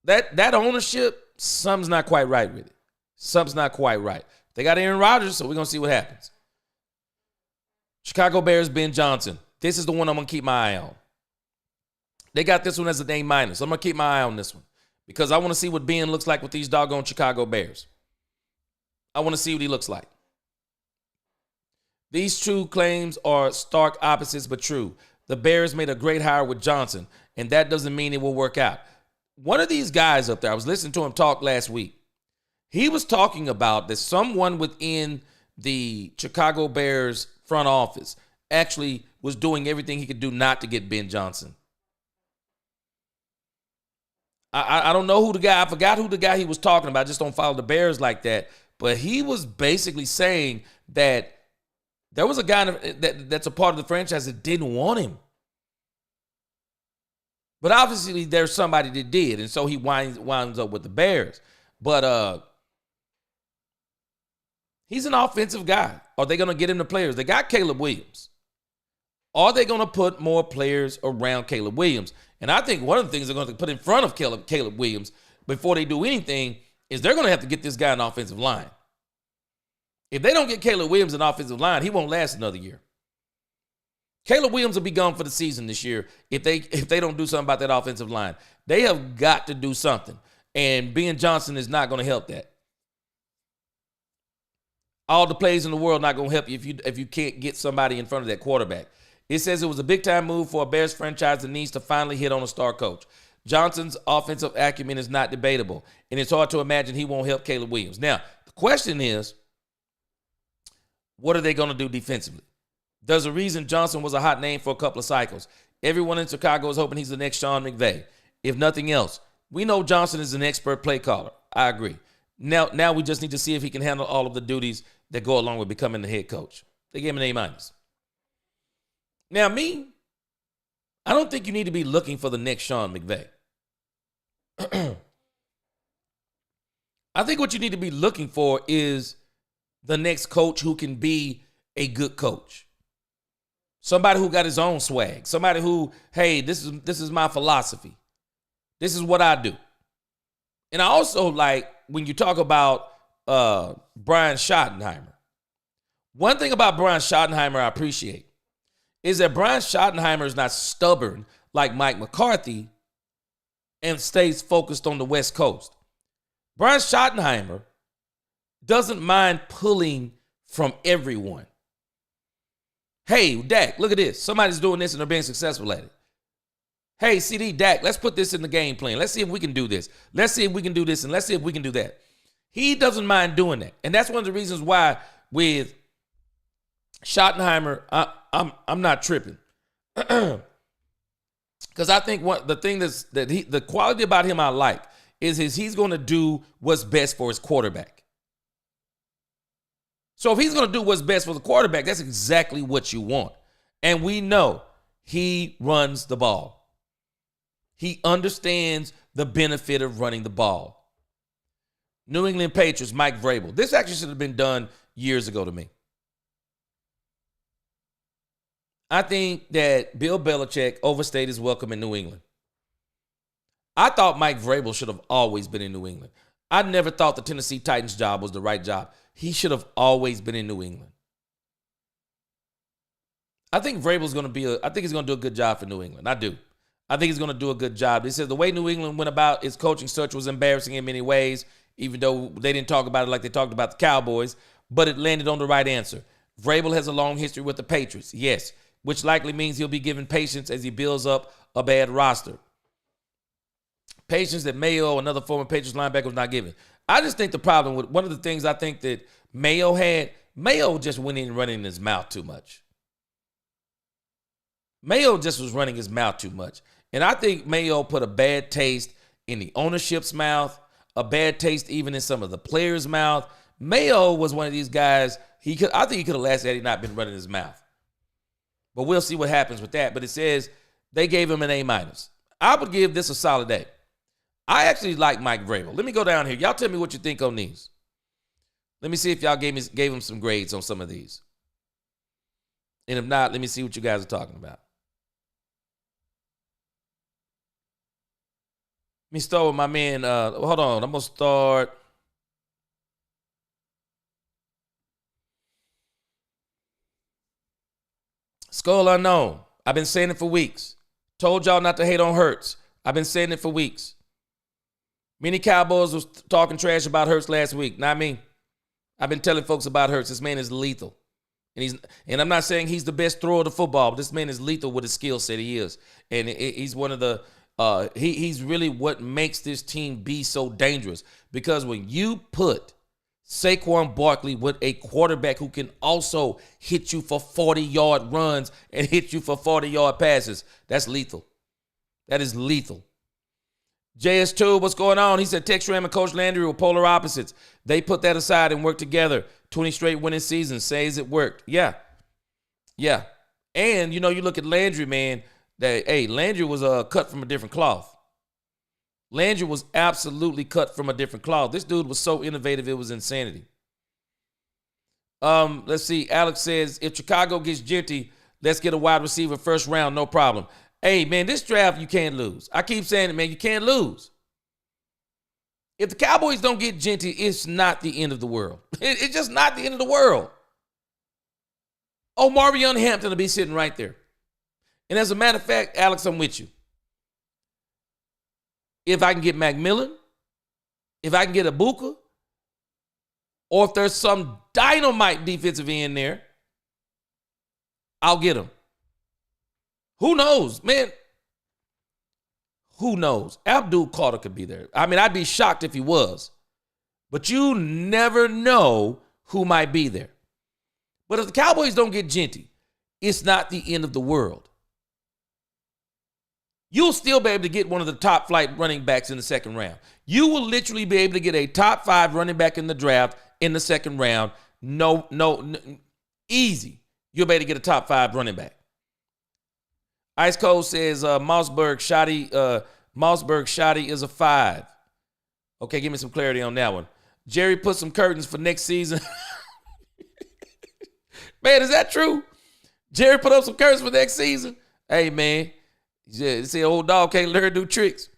that ownership, something's not quite right with it. Something's not quite right. They got Aaron Rodgers, so we're going to see what happens. Chicago Bears, Ben Johnson. This is the one I'm going to keep my eye on. They got this one as an A-. I'm going to keep my eye on this one because I want to see what Ben looks like with these doggone Chicago Bears. I want to see what he looks like. These two claims are stark opposites but true. The Bears made a great hire with Johnson, and that doesn't mean it will work out. One of these guys up there, I was listening to him talk last week. He was talking about that someone within the Chicago Bears front office actually was doing everything he could do not to get Ben Johnson. I don't know who the guy, I forgot who the guy he was talking about. I just don't follow the Bears like that. But he was basically saying that there was a guy that's a part of the franchise that didn't want him. But obviously there's somebody that did, and so he winds up with the Bears. But he's an offensive guy. Are they going to get him the players? They got Caleb Williams. Are they going to put more players around Caleb Williams? And I think one of the things they're going to put in front of Caleb Williams before they do anything is they're going to have to get this guy an offensive line. If they don't get Caleb Williams an offensive line, he won't last another year. Caleb Williams will be gone for the season this year if they don't do something about that offensive line. They have got to do something. And Ben Johnson is not going to help that. All the plays in the world not going to help you if you can't get somebody in front of that quarterback. It says it was a big-time move for a Bears franchise that needs to finally hit on a star coach. Johnson's offensive acumen is not debatable, and it's hard to imagine he won't help Caleb Williams. Now, the question is, what are they going to do defensively? There's a reason Johnson was a hot name for a couple of cycles. Everyone in Chicago is hoping he's the next Sean McVay. If nothing else, we know Johnson is an expert play caller. I agree. Now we just need to see if he can handle all of the duties that go along with becoming the head coach. They gave him an A-. Now, I don't think you need to be looking for the next Sean McVay. I think what you need to be looking for is the next coach who can be a good coach. Somebody who got his own swag. Somebody who, hey, this is my philosophy. This is what I do. And I also like when you talk about Brian Schottenheimer. One thing about Brian Schottenheimer I appreciate is that Brian Schottenheimer is not stubborn like Mike McCarthy and stays focused on the West Coast. Brian Schottenheimer doesn't mind pulling from everyone. Hey, Dak, look at this. Somebody's doing this and they're being successful at it. Hey, CD, Dak, let's put this in the game plan. Let's see if we can do this. Let's see if we can do this, and let's see if we can do that. He doesn't mind doing that. And that's one of the reasons why with Schottenheimer, I'm not tripping. Because I think the quality about him I like is he's going to do what's best for his quarterback. So if he's going to do what's best for the quarterback, that's exactly what you want. And we know he runs the ball. He understands the benefit of running the ball. New England Patriots, Mike Vrabel. This actually should have been done years ago to me. I think that Bill Belichick overstayed his welcome in New England. I thought Mike Vrabel should have always been in New England. I never thought the Tennessee Titans job was the right job. He should have always been in New England. I think Vrabel's going to I think he's going to do a good job for New England. I do. I think he's going to do a good job. He said the way New England went about its coaching search was embarrassing in many ways, even though they didn't talk about it like they talked about the Cowboys, but it landed on the right answer. Vrabel has a long history with the Patriots, yes, which likely means he'll be given patience as he builds up a bad roster. Patience that Mayo, another former Patriots linebacker, was not given. I just think the problem with one of the things I think that Mayo just went in running his mouth too much. Mayo just was running his mouth too much. And I think Mayo put a bad taste in the ownership's mouth, a bad taste even in some of the players' mouth. Mayo was one of these guys. I think he could have lasted had he not been running his mouth. But we'll see what happens with that. But it says they gave him an A-. I would give this a solid A. I actually like Mike Vrabel. Let me go down here. Y'all tell me what you think on these. Let me see if y'all gave him some grades on some of these. And if not, let me see what you guys are talking about. Let me start with my man. Hold on. I'm going to start. Skull Unknown. I've been saying it for weeks. Told y'all not to hate on Hurts. I've been saying it for weeks. Many Cowboys was talking trash about Hurts last week. Not me. I've been telling folks about Hurts. This man is lethal. And I'm not saying he's the best thrower of the football, but this man is lethal with his skill set. He is. And he's one of the he's really what makes this team be so dangerous. Because when you put Saquon Barkley with a quarterback who can also hit you for 40-yard runs and hit you for 40-yard passes, that's lethal. That is lethal. JS2, what's going on? He said Tex Ram and Coach Landry were polar opposites. They put that aside and worked together. 20 straight winning seasons. Says it worked. Yeah. And, you look at Landry, man. Landry was cut from a different cloth. Landry was absolutely cut from a different cloth. This dude was so innovative, it was insanity. Let's see. Alex says, if Chicago gets Genty, let's get a wide receiver first round, no problem. Hey, man, this draft, you can't lose. I keep saying it, man, you can't lose. If the Cowboys don't get Genty, it's not the end of the world. It's just not the end of the world. Omarion Hampton will be sitting right there. And as a matter of fact, Alex, I'm with you. If I can get McMillan, if I can get Ibuka, or if there's some dynamite defensive end there, I'll get him. Who knows, man? Who knows? Abdul Carter could be there. I mean, I'd be shocked if he was. But you never know who might be there. But if the Cowboys don't get Genty, it's not the end of the world. You'll still be able to get one of the top flight running backs in the second round. You will literally be able to get a top 5 running back in the draft in the second round. No, easy. You'll be able to get a top 5 running back. Ice Cold says Mossberg Schotty is a 5. Okay, give me some clarity on that one. Jerry put some curtains for next season. Man, is that true? Jerry put up some curtains for next season? Hey, man. They say old dog can't learn new tricks.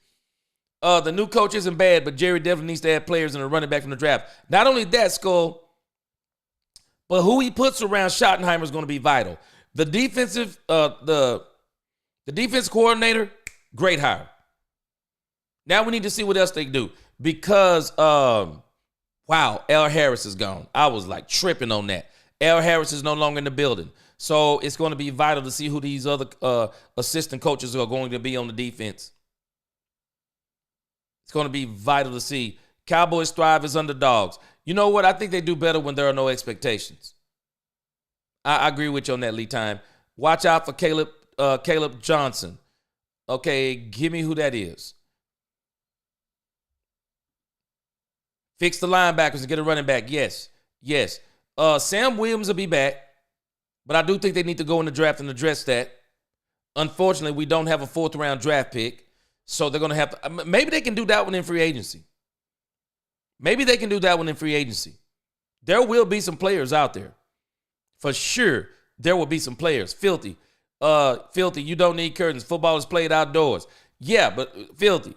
The new coach isn't bad, but Jerry definitely needs to have players and a running back from the draft. Not only that, Skull, but who he puts around Schottenheimer is going to be vital. The defensive coordinator, great hire. Now we need to see what else they do because, wow, Al Harris is gone. I was like tripping on that. Al Harris is no longer in the building. So it's going to be vital to see who these other assistant coaches are going to be on the defense. It's going to be vital to see. Cowboys thrive as underdogs. You know what? I think they do better when there are no expectations. I agree with you on that, Lee Time. Watch out for Caleb Johnson. Okay, give me who that is. Fix the linebackers and get a running back. Yes. Sam Williams will be back, but I do think they need to go in the draft and address that. Unfortunately, we don't have a 4th-round draft pick, so they're going to have to. Maybe they can do that one in free agency. There will be some players out there. For sure, there will be some players. Filthy, you don't need curtains. Football is played outdoors. Yeah, but Filthy.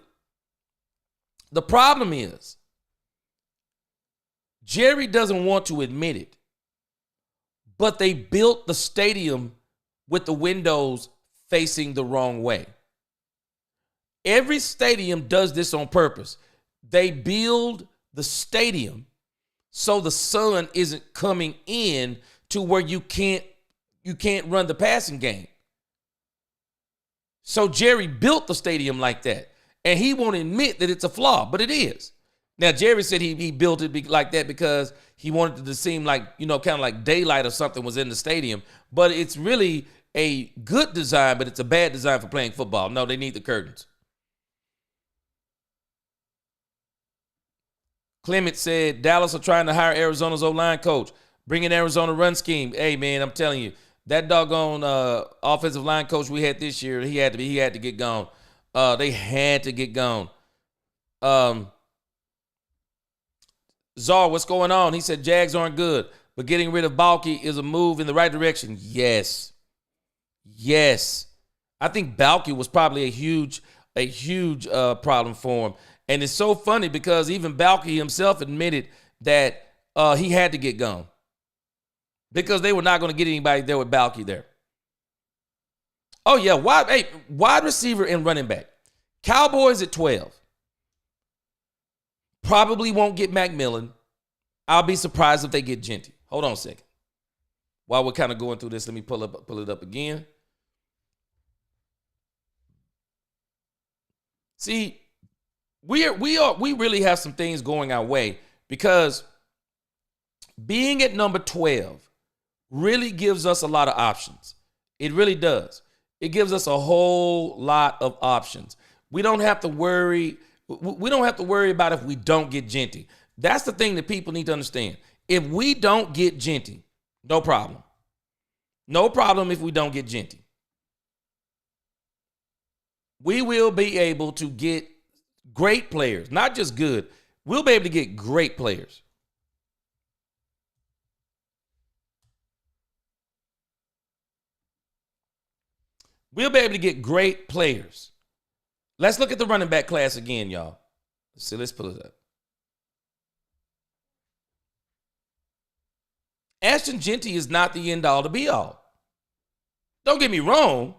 The problem is, Jerry doesn't want to admit it, but they built the stadium with the windows facing the wrong way. Every stadium does this on purpose. They build the stadium so the sun isn't coming in to where you can't run the passing game. So Jerry built the stadium like that, and he won't admit that it's a flaw, but it is. Now, Jerry said he built it like that because he wanted it to seem like, kind of like daylight or something was in the stadium. But it's really a good design, but it's a bad design for playing football. No, they need the curtains. Clement said Dallas are trying to hire Arizona's O-line coach, bring in Arizona run scheme. Hey, man, I'm telling you, that doggone offensive line coach we had this year, he had to get gone. They had to get gone. Czar, what's going on? He said Jags aren't good, but getting rid of Balky is a move in the right direction. Yes. I think Balky was probably a huge problem for him. And it's so funny because even Balky himself admitted that he had to get gone because they were not going to get anybody there with Balky there. Oh, yeah, wide receiver and running back. Cowboys at 12. Probably won't get McMillan. I'll be surprised if they get Genty. Hold on a second. While we're kind of going through this, let me pull it up again. See, we really have some things going our way because being at number 12 really gives us a lot of options. It really does. It gives us a whole lot of options. We don't have to worry about if we don't get Genty. That's the thing that people need to understand. If we don't get Genty, no problem. No problem if we don't get Genty. We will be able to get great players, not just good. We'll be able to get great players. We'll be able to get great players. Let's look at the running back class again, y'all. Let's pull it up. Ashton Genty is not the end all to be all. Don't get me wrong.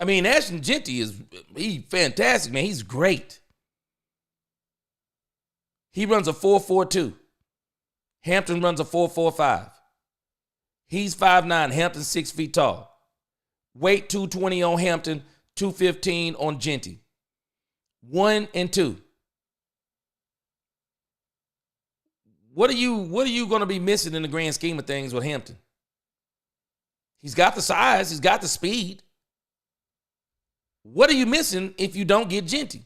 I mean, Ashton Genty he's fantastic, man. He's great. He runs a 4.42. Hampton runs a 4.45. He's 5'9". Hampton's 6 feet tall. Weight 220 on Hampton, 215 on Genty. 1 and 2. What are you going to be missing in the grand scheme of things with Hampton? He's got the size. He's got the speed. What are you missing if you don't get Genty?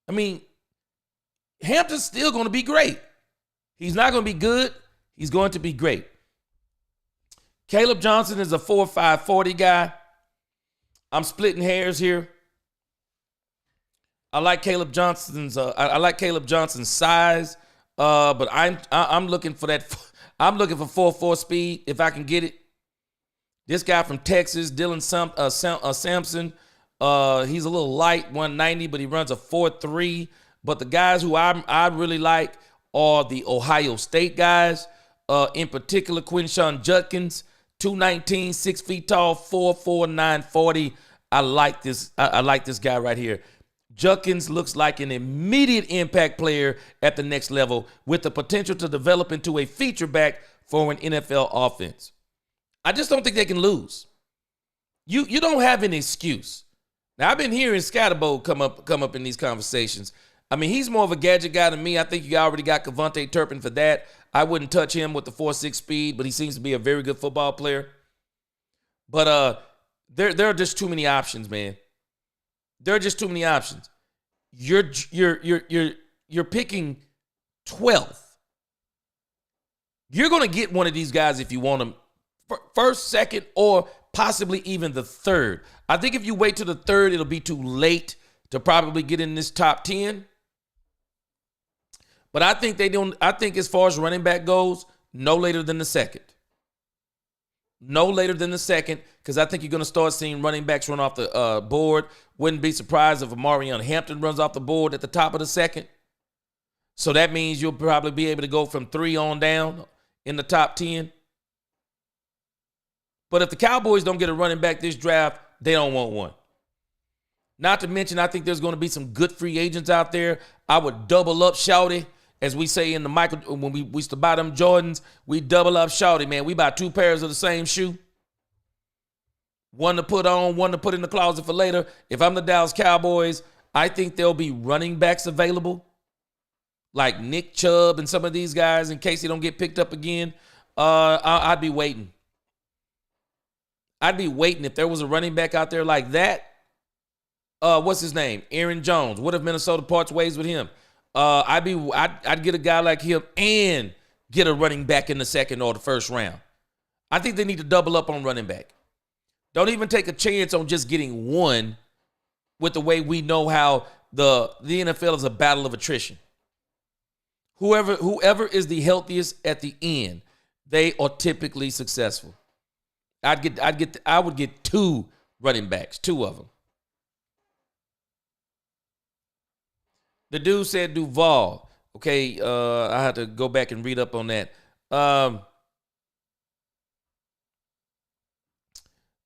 I mean, Hampton's still going to be great. He's not going to be good. He's going to be great. Caleb Johnson is a 4.5 40 guy. I'm splitting hairs here. I like Caleb Johnson's size, but I'm looking for that. I'm looking for 4.4 speed if I can get it. This guy from Texas, Dylan Sampson, he's a little light, 190, but he runs a 4.3. But the guys who I really like are the Ohio State guys, in particular Quinshawn Judkins, 219, 6 feet tall, 4.4, 940. I like this. I like this guy right here. Judkins looks like an immediate impact player at the next level with the potential to develop into a feature back for an NFL offense. I just don't think they can lose. You don't have an excuse. Now, I've been hearing Scatterbo come up in these conversations. I mean, he's more of a gadget guy than me. I think you already got Kevontae Turpin for that. I wouldn't touch him with the 4.6 speed, but he seems to be a very good football player. But there are just too many options, man. There are just too many options. You're picking 12th. You're going to get one of these guys if you want them first, second, or possibly even the third. I think if you wait till the third, it'll be too late to probably get in this top 10. But I think as far as running back goes, no later than the second. No later than the second, because I think you're going to start seeing running backs run off the board. Wouldn't be surprised if Amarion Hampton runs off the board at the top of the second. So that means you'll probably be able to go from 3 on down in the top 10. But if the Cowboys don't get a running back this draft, they don't want one. Not to mention, I think there's going to be some good free agents out there. I would double up Schotty. As we say in the Michael, when we used to buy them Jordans, we double up Schotty, man. We buy 2 pairs of the same shoe. One to put on, one to put in the closet for later. If I'm the Dallas Cowboys, I think there'll be running backs available, like Nick Chubb and some of these guys, in case they don't get picked up again. I'd be waiting. I'd be waiting if there was a running back out there like that. What's his name? Aaron Jones. What if Minnesota parts ways with him? I'd get a guy like him and get a running back in the second or the first round. I think they need to double up on running back. Don't even take a chance on just getting one with the way we know how the NFL is a battle of attrition. Whoever is the healthiest at the end, they are typically successful. I would get 2 running backs, 2 of them. The dude said Duval. Okay, I had to go back and read up on that.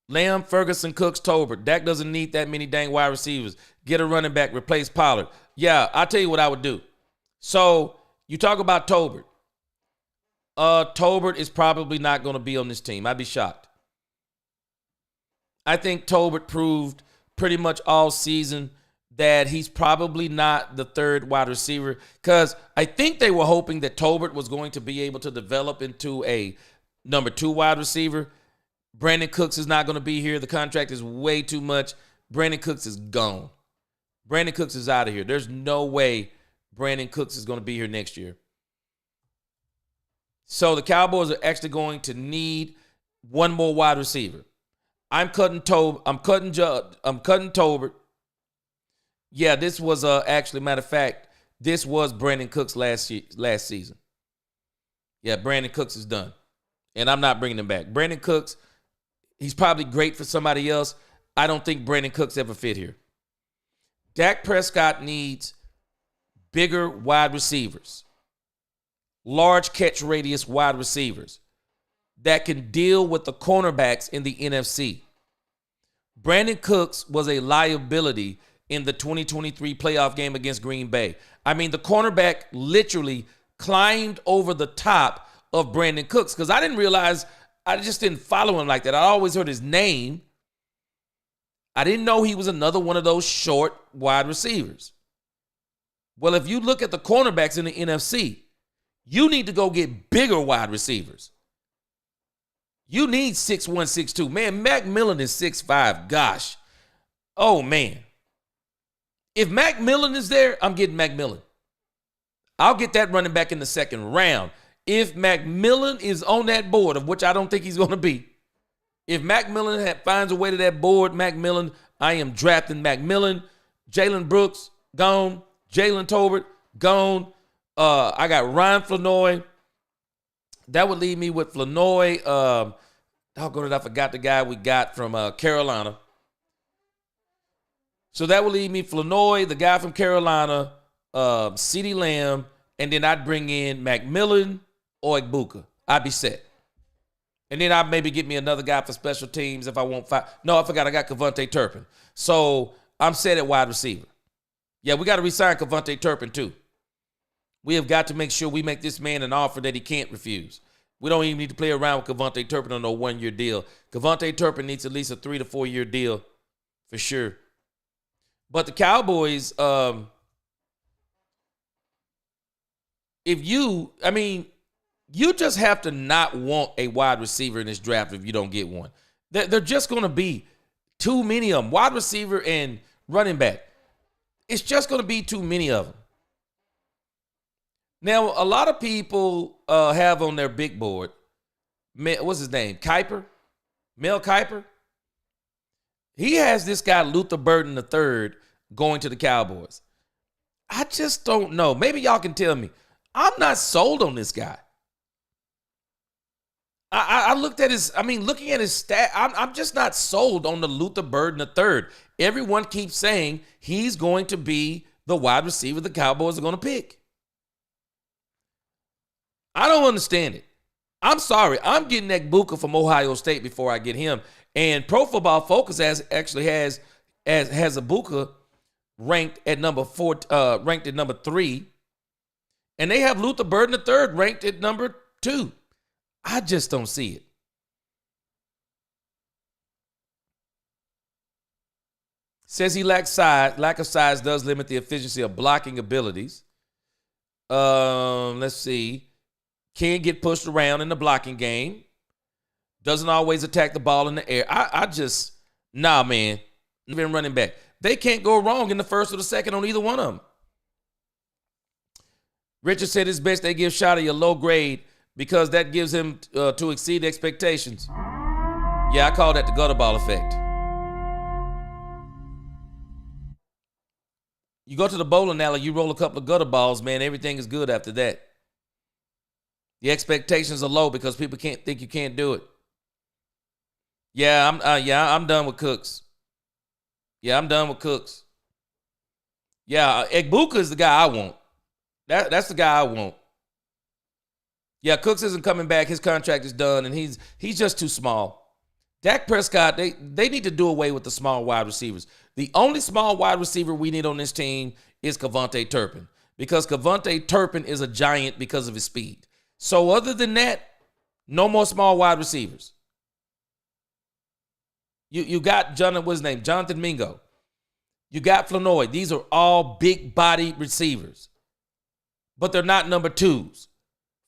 Lamb, Ferguson, Cooks, Tolbert. Dak doesn't need that many dang wide receivers. Get a running back, replace Pollard. Yeah, I'll tell you what I would do. So, you talk about Tolbert. Tolbert is probably not going to be on this team. I'd be shocked. I think Tolbert proved pretty much all season that he's probably not the third wide receiver, because I think they were hoping that Tolbert was going to be able to develop into a number 2 wide receiver. Brandon Cooks is not going to be here. The contract is way too much. Brandon Cooks is gone. Brandon Cooks is out of here. There's no way Brandon Cooks is going to be here next year. So the Cowboys are actually going to need one more wide receiver. I'm cutting Tolbert. Yeah, this was actually, matter of fact, this was Brandon Cooks last season. Yeah, Brandon Cooks is done. And I'm not bringing him back. Brandon Cooks, he's probably great for somebody else. I don't think Brandon Cooks ever fit here. Dak Prescott needs bigger wide receivers, large catch radius wide receivers that can deal with the cornerbacks in the NFC. Brandon Cooks was a liability in the 2023 playoff game against Green Bay. I mean, the cornerback literally climbed over the top of Brandon Cooks, because I didn't realize, I just didn't follow him like that. I always heard his name. I didn't know he was another one of those short wide receivers. Well, if you look at the cornerbacks in the NFC, you need to go get bigger wide receivers. You need 6'1", 6'2". Man, Mac Millen is 6'5". Gosh. Oh, man. If Mac Millen is there, I'm getting Mac Millen. I'll get that running back in the second round. If Mac Millen is on that board, of which I don't think he's going to be, if Mac Millen finds a way to that board, Mac Millen, I am drafting Mac Millen. Jalen Brooks, gone. Jalen Tolbert, gone. I got Ryan Flanoy. That would leave me with Flanoy. I forgot the guy we got from Carolina. So that would leave me Flanoy, the guy from Carolina, CeeDee Lamb, and then I'd bring in McMillan or Igbuka. I'd be set. And then I'd maybe get me another guy for special teams if I want 5. No, I forgot I got Kevontae Turpin. So I'm set at wide receiver. Yeah, we got to re-sign Kevontae Turpin too. We have got to make sure we make this man an offer that he can't refuse. We don't even need to play around with Kevontae Turpin on no 1-year deal. Kevontae Turpin needs at least a 3 to 4 year deal for sure. But the Cowboys, you just have to not want a wide receiver in this draft if you don't get one. They're just going to be too many of them. Wide receiver and running back. It's just going to be too many of them. Now, a lot of people have on their big board, what's his name? Mel Kiper. He has this guy, Luther Burden III, going to the Cowboys. I just don't know. Maybe y'all can tell me. I'm not sold on this guy. I looked at looking at his stat, I'm just not sold on the Luther Burden III. Everyone keeps saying he's going to be the wide receiver the Cowboys are going to pick. I don't understand it. I'm sorry. I'm getting that Igbuka from Ohio State before I get him. And Pro Football Focus has Igbuka ranked at number 3. And they have Luther Burden III ranked at number 2. I just don't see it. Says he lacks size. Lack of size does limit the efficiency of blocking abilities. Let's see. Can't get pushed around in the blocking game. Doesn't always attack the ball in the air. Man. Even running back. They can't go wrong in the first or the second on either one of them. Richard said it's best they give Schotty a low grade because that gives him to exceed expectations. Yeah, I call that the gutter ball effect. You go to the bowling alley, you roll a couple of gutter balls, man, everything is good after that. The expectations are low because people can't think you can't do it. Yeah, I'm done with Cooks. Yeah, I'm done with Cooks. Yeah, Egbuka is the guy I want. That's the guy I want. Yeah, Cooks isn't coming back. His contract is done, and he's just too small. Dak Prescott, they need to do away with the small wide receivers. The only small wide receiver we need on this team is Kevontae Turpin, because Kevontae Turpin is a giant because of his speed. So other than that, no more small wide receivers. You got Jonathan Mingo. You got Flournoy. These are all big body receivers, but they're not number twos.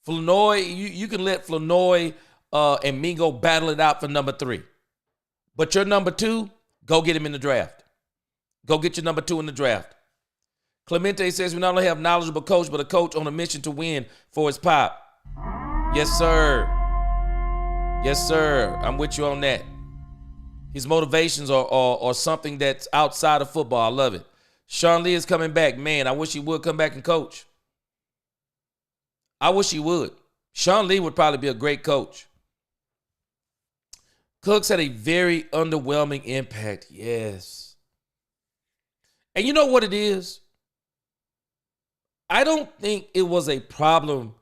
Flournoy, you can let Flournoy and Mingo battle it out for number 3. But your number 2, go get him in the draft. Go get your number 2 in the draft. Clemente says we not only have a knowledgeable coach, but a coach on a mission to win for his pop. Yes, sir. Yes, sir. I'm with you on that. His motivations are something that's outside of football. I love it. Sean Lee is coming back. Man, I wish he would come back and coach. I wish he would. Sean Lee would probably be a great coach. Cooks had a very underwhelming impact. Yes. And you know what it is? I don't think it was a problem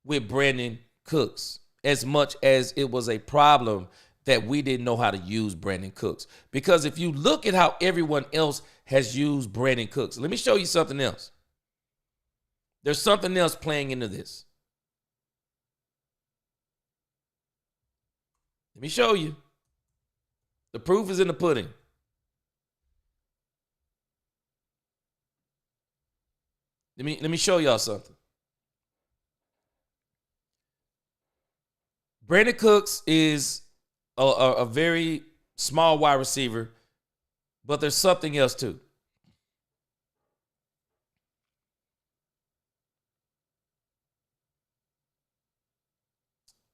with Brandon Cooks as much as it was a problem that we didn't know how to use Brandon Cooks. Because if you look at how everyone else has used Brandon Cooks, let me show you something else. There's something else playing into this. Let me show you. The proof is in the pudding. Let me show y'all something. Brandon Cooks is a very small wide receiver, but there's something else too.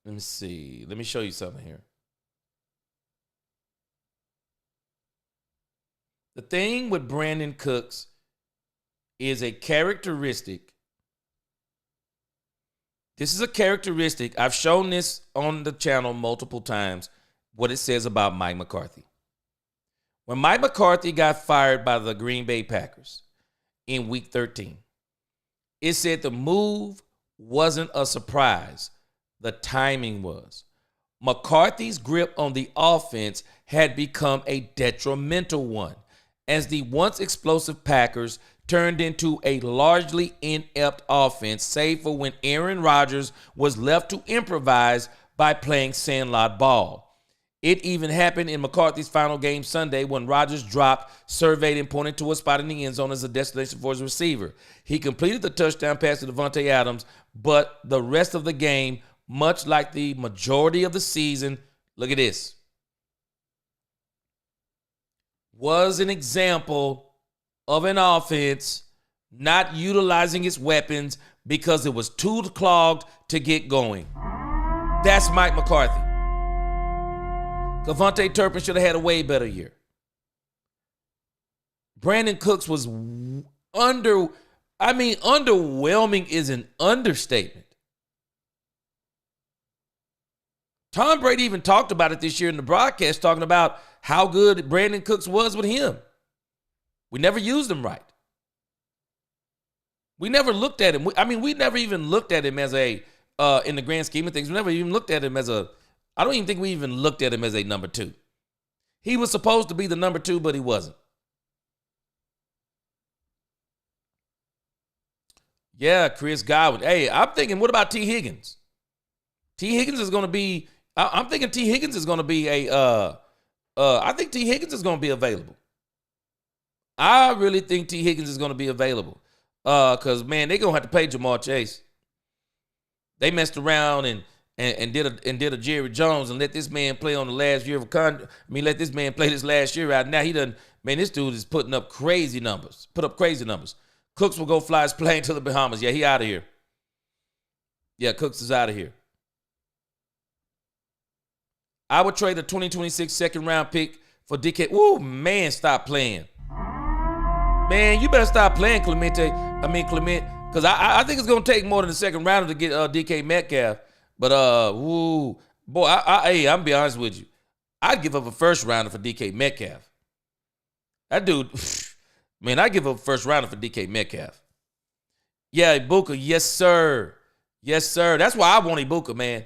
Let me see. Let me show you something here. The thing with Brandon Cooks is a characteristic. This is a characteristic. I've shown this on the channel multiple times, what it says about Mike McCarthy. When Mike McCarthy got fired by the Green Bay Packers in week 13, it said the move wasn't a surprise. The timing was. McCarthy's grip on the offense had become a detrimental one, as the once explosive Packers turned into a largely inept offense, save for when Aaron Rodgers was left to improvise by playing sandlot ball. It even happened in McCarthy's final game Sunday when Rodgers dropped, surveyed, and pointed to a spot in the end zone as a destination for his receiver. He completed the touchdown pass to Davante Adams, but the rest of the game, much like the majority of the season, look at this, was an example of an offense not utilizing its weapons because it was too clogged to get going. That's Mike McCarthy. Kevontae Turpin should have had a way better year. Brandon Cooks was underwhelming is an understatement. Tom Brady even talked about it this year in the broadcast, talking about how good Brandon Cooks was with him. We never used him right. We never looked at him. We never even looked at him as a, in the grand scheme of things, we never even looked at him as a, I don't even think we even looked at him as a number 2. He was supposed to be the number 2, but he wasn't. Yeah, Chris Godwin. Hey, I'm thinking, what about T. Higgins? T. Higgins is going to be, I'm thinking T. Higgins is going to be I think T. Higgins is going to be available. I really think T. Higgins is going to be available. Because, man, they're going to have to pay Jamar Chase. They messed around and did a Jerry Jones and let this man play on the last year of let this man play this last year out. Now he doesn't, man, this dude is putting up crazy numbers. Cooks will go fly his plane to the Bahamas. Yeah, he out of here. Yeah, Cooks is out of here. I would trade the 2026 second round pick for DK. Ooh, man, stop playing. Man, you better stop playing, Clement, because I think it's going to take more than the second rounder to get DK Metcalf. But, I'm going to be honest with you. I'd give up a first rounder for DK Metcalf. That dude, man, I'd give up a first rounder for DK Metcalf. Yeah, Ibuka, yes, sir. Yes, sir. That's why I want Ibuka, man.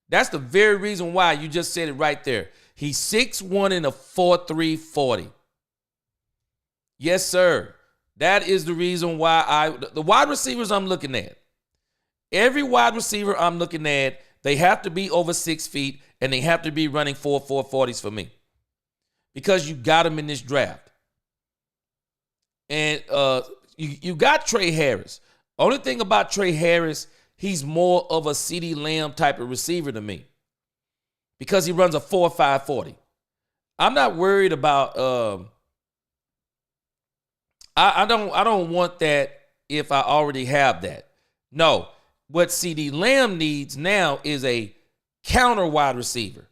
That's the very reason why you just said it right there. He's 6'1" in a 4.3 40. Yes, sir. That is the reason why the wide receivers I'm looking at. Every wide receiver I'm looking at, they have to be over 6 feet and they have to be running 4.40s for me. Because you got them in this draft. And you got Trey Harris. Only thing about Trey Harris, he's more of a CeeDee Lamb type of receiver to me. Because he runs a 4.5 40. I'm not worried about I don't want that if I already have that. No, what CeeDee Lamb needs now is a counter wide receiver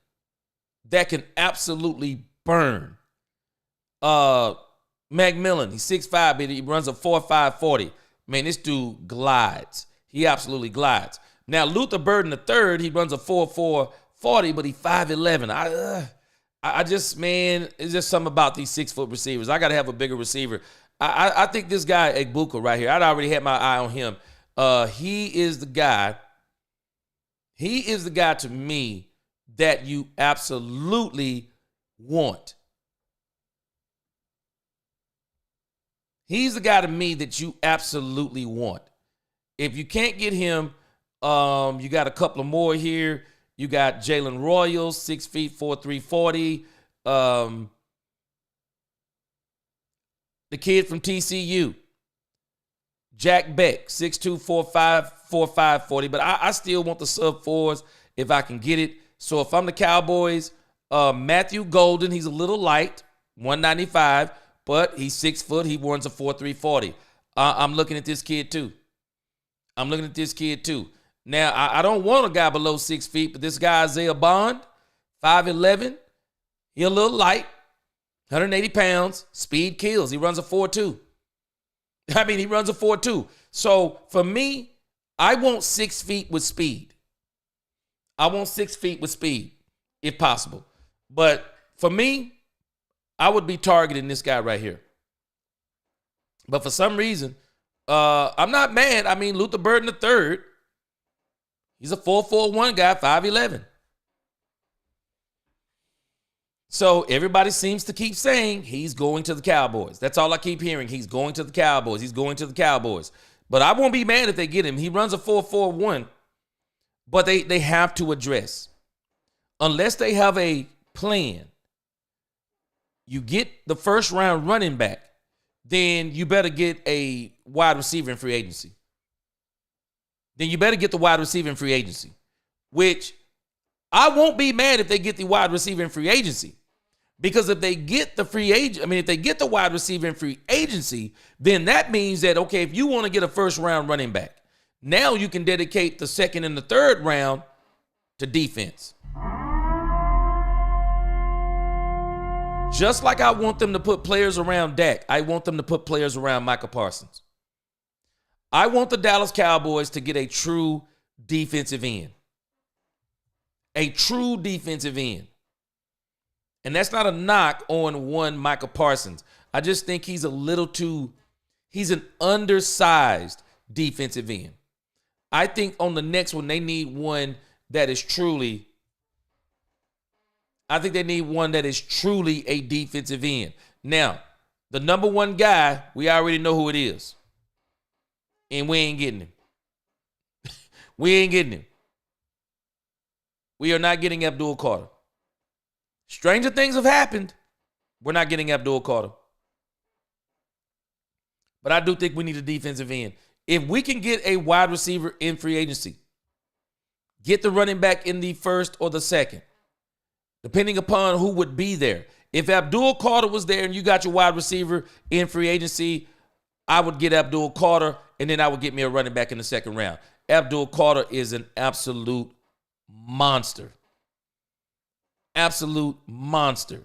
that can absolutely burn. McMillan, he's 6'5", but he runs a 4.5 40. Man, this dude glides. He absolutely glides. Now, Luther Burden III, he runs a 4.4 40, but he's 5'11". I just, man, it's just something about these 6-foot receivers. I got to have a bigger receiver. I think this guy, Egbuka, right here, I'd already had my eye on him. He is the guy. He is the guy to me that you absolutely want. He's the guy to me that you absolutely want. If you can't get him, you got a couple of more here. You got Jalen Royals, 6 feet, 4.3 40. The kid from TCU, Jack Beck, 6'2", 4.5 40. But I still want the sub-4s if I can get it. So if I'm the Cowboys, Matthew Golden, he's a little light, 195, but he's 6 foot. He runs a 4.3 40. I'm looking at this kid too. Now, I don't want a guy below 6 feet, but this guy, Isaiah Bond, 5'11", he a little light, 180 pounds, speed kills. He runs a 4.2. He runs a 4.2. So, for me, I want 6 feet with speed. If possible. But for me, I would be targeting this guy right here. But for some reason, I'm not mad. Luther Burden III, he's a 4.41 guy, 5'11". So everybody seems to keep saying he's going to the Cowboys. That's all I keep hearing. He's going to the Cowboys. But I won't be mad if they get him. He runs a 4.41, but they have to address. Unless they have a plan, you get the first round running back, then you better get a wide receiver in free agency. Which I won't be mad if they get the wide receiver in free agency. Because if they get the wide receiver in free agency, then that means that, okay, if you want to get a first round running back, now you can dedicate the second and the third round to defense. Just like I want them to put players around Dak, I want them to put players around Micah Parsons. I want the Dallas Cowboys to get a true defensive end. And that's not a knock on one Micah Parsons. I just think he's an undersized defensive end. I think on the next one, they need one that is truly a defensive end. Now, the number one guy, we already know who it is. And we ain't getting him. We are not getting Abdul Carter. Stranger things have happened. We're not getting Abdul Carter. But I do think we need a defensive end. If we can get a wide receiver in free agency, get the running back in the first or the second, depending upon who would be there. If Abdul Carter was there and you got your wide receiver in free agency, I would get Abdul Carter, and then I would get me a running back in the second round. Abdul Carter is an absolute monster. Absolute monster.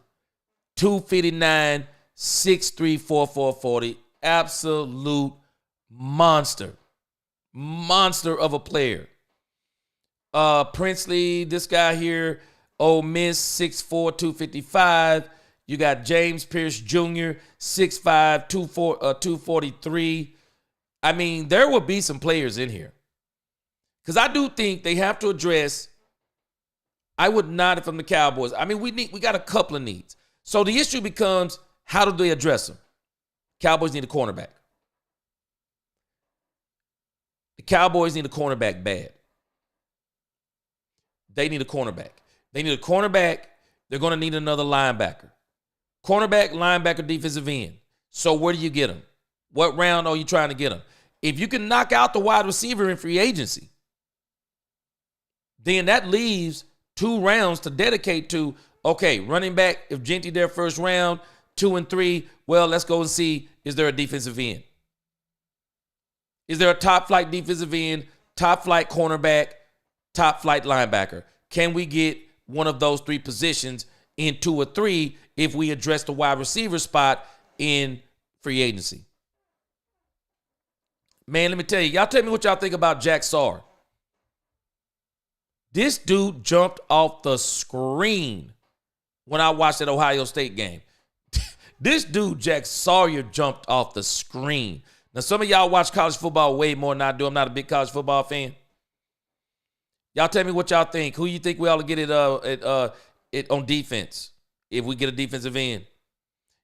259, 6'3", 440. Absolute monster. Monster of a player. Princely, this guy here, Ole Miss, 6'4", 255. You got James Pierce Jr., 6'5", 243. I mean, there will be some players in here. Because I do think they have to address, I would not if I'm the Cowboys. I mean, we got a couple of needs. So the issue becomes, how do they address them? Cowboys need a cornerback. The Cowboys need a cornerback bad. They need a cornerback. They need a cornerback. They're going to need another linebacker. Cornerback, linebacker, defensive end. So where do you get them? What round are you trying to get them? If you can knock out the wide receiver in free agency, then that leaves 2 rounds to dedicate to, okay, running back, if Genty their first round, 2 and 3, well, let's go and see, is there a defensive end? Is there a top flight defensive end, top flight cornerback, top flight linebacker? Can we get one of those 3 positions in 2 or 3 if we address the wide receiver spot in free agency? Man, let me tell you, y'all tell me what y'all think about Jack Sawyer. This dude jumped off the screen when I watched that Ohio State game. This dude, Jack Sawyer, jumped off the screen. Now, some of y'all watch college football way more than I do. I'm not a big college football fan. Y'all tell me what y'all think. Who you think we ought to get it on defense if we get a defensive end?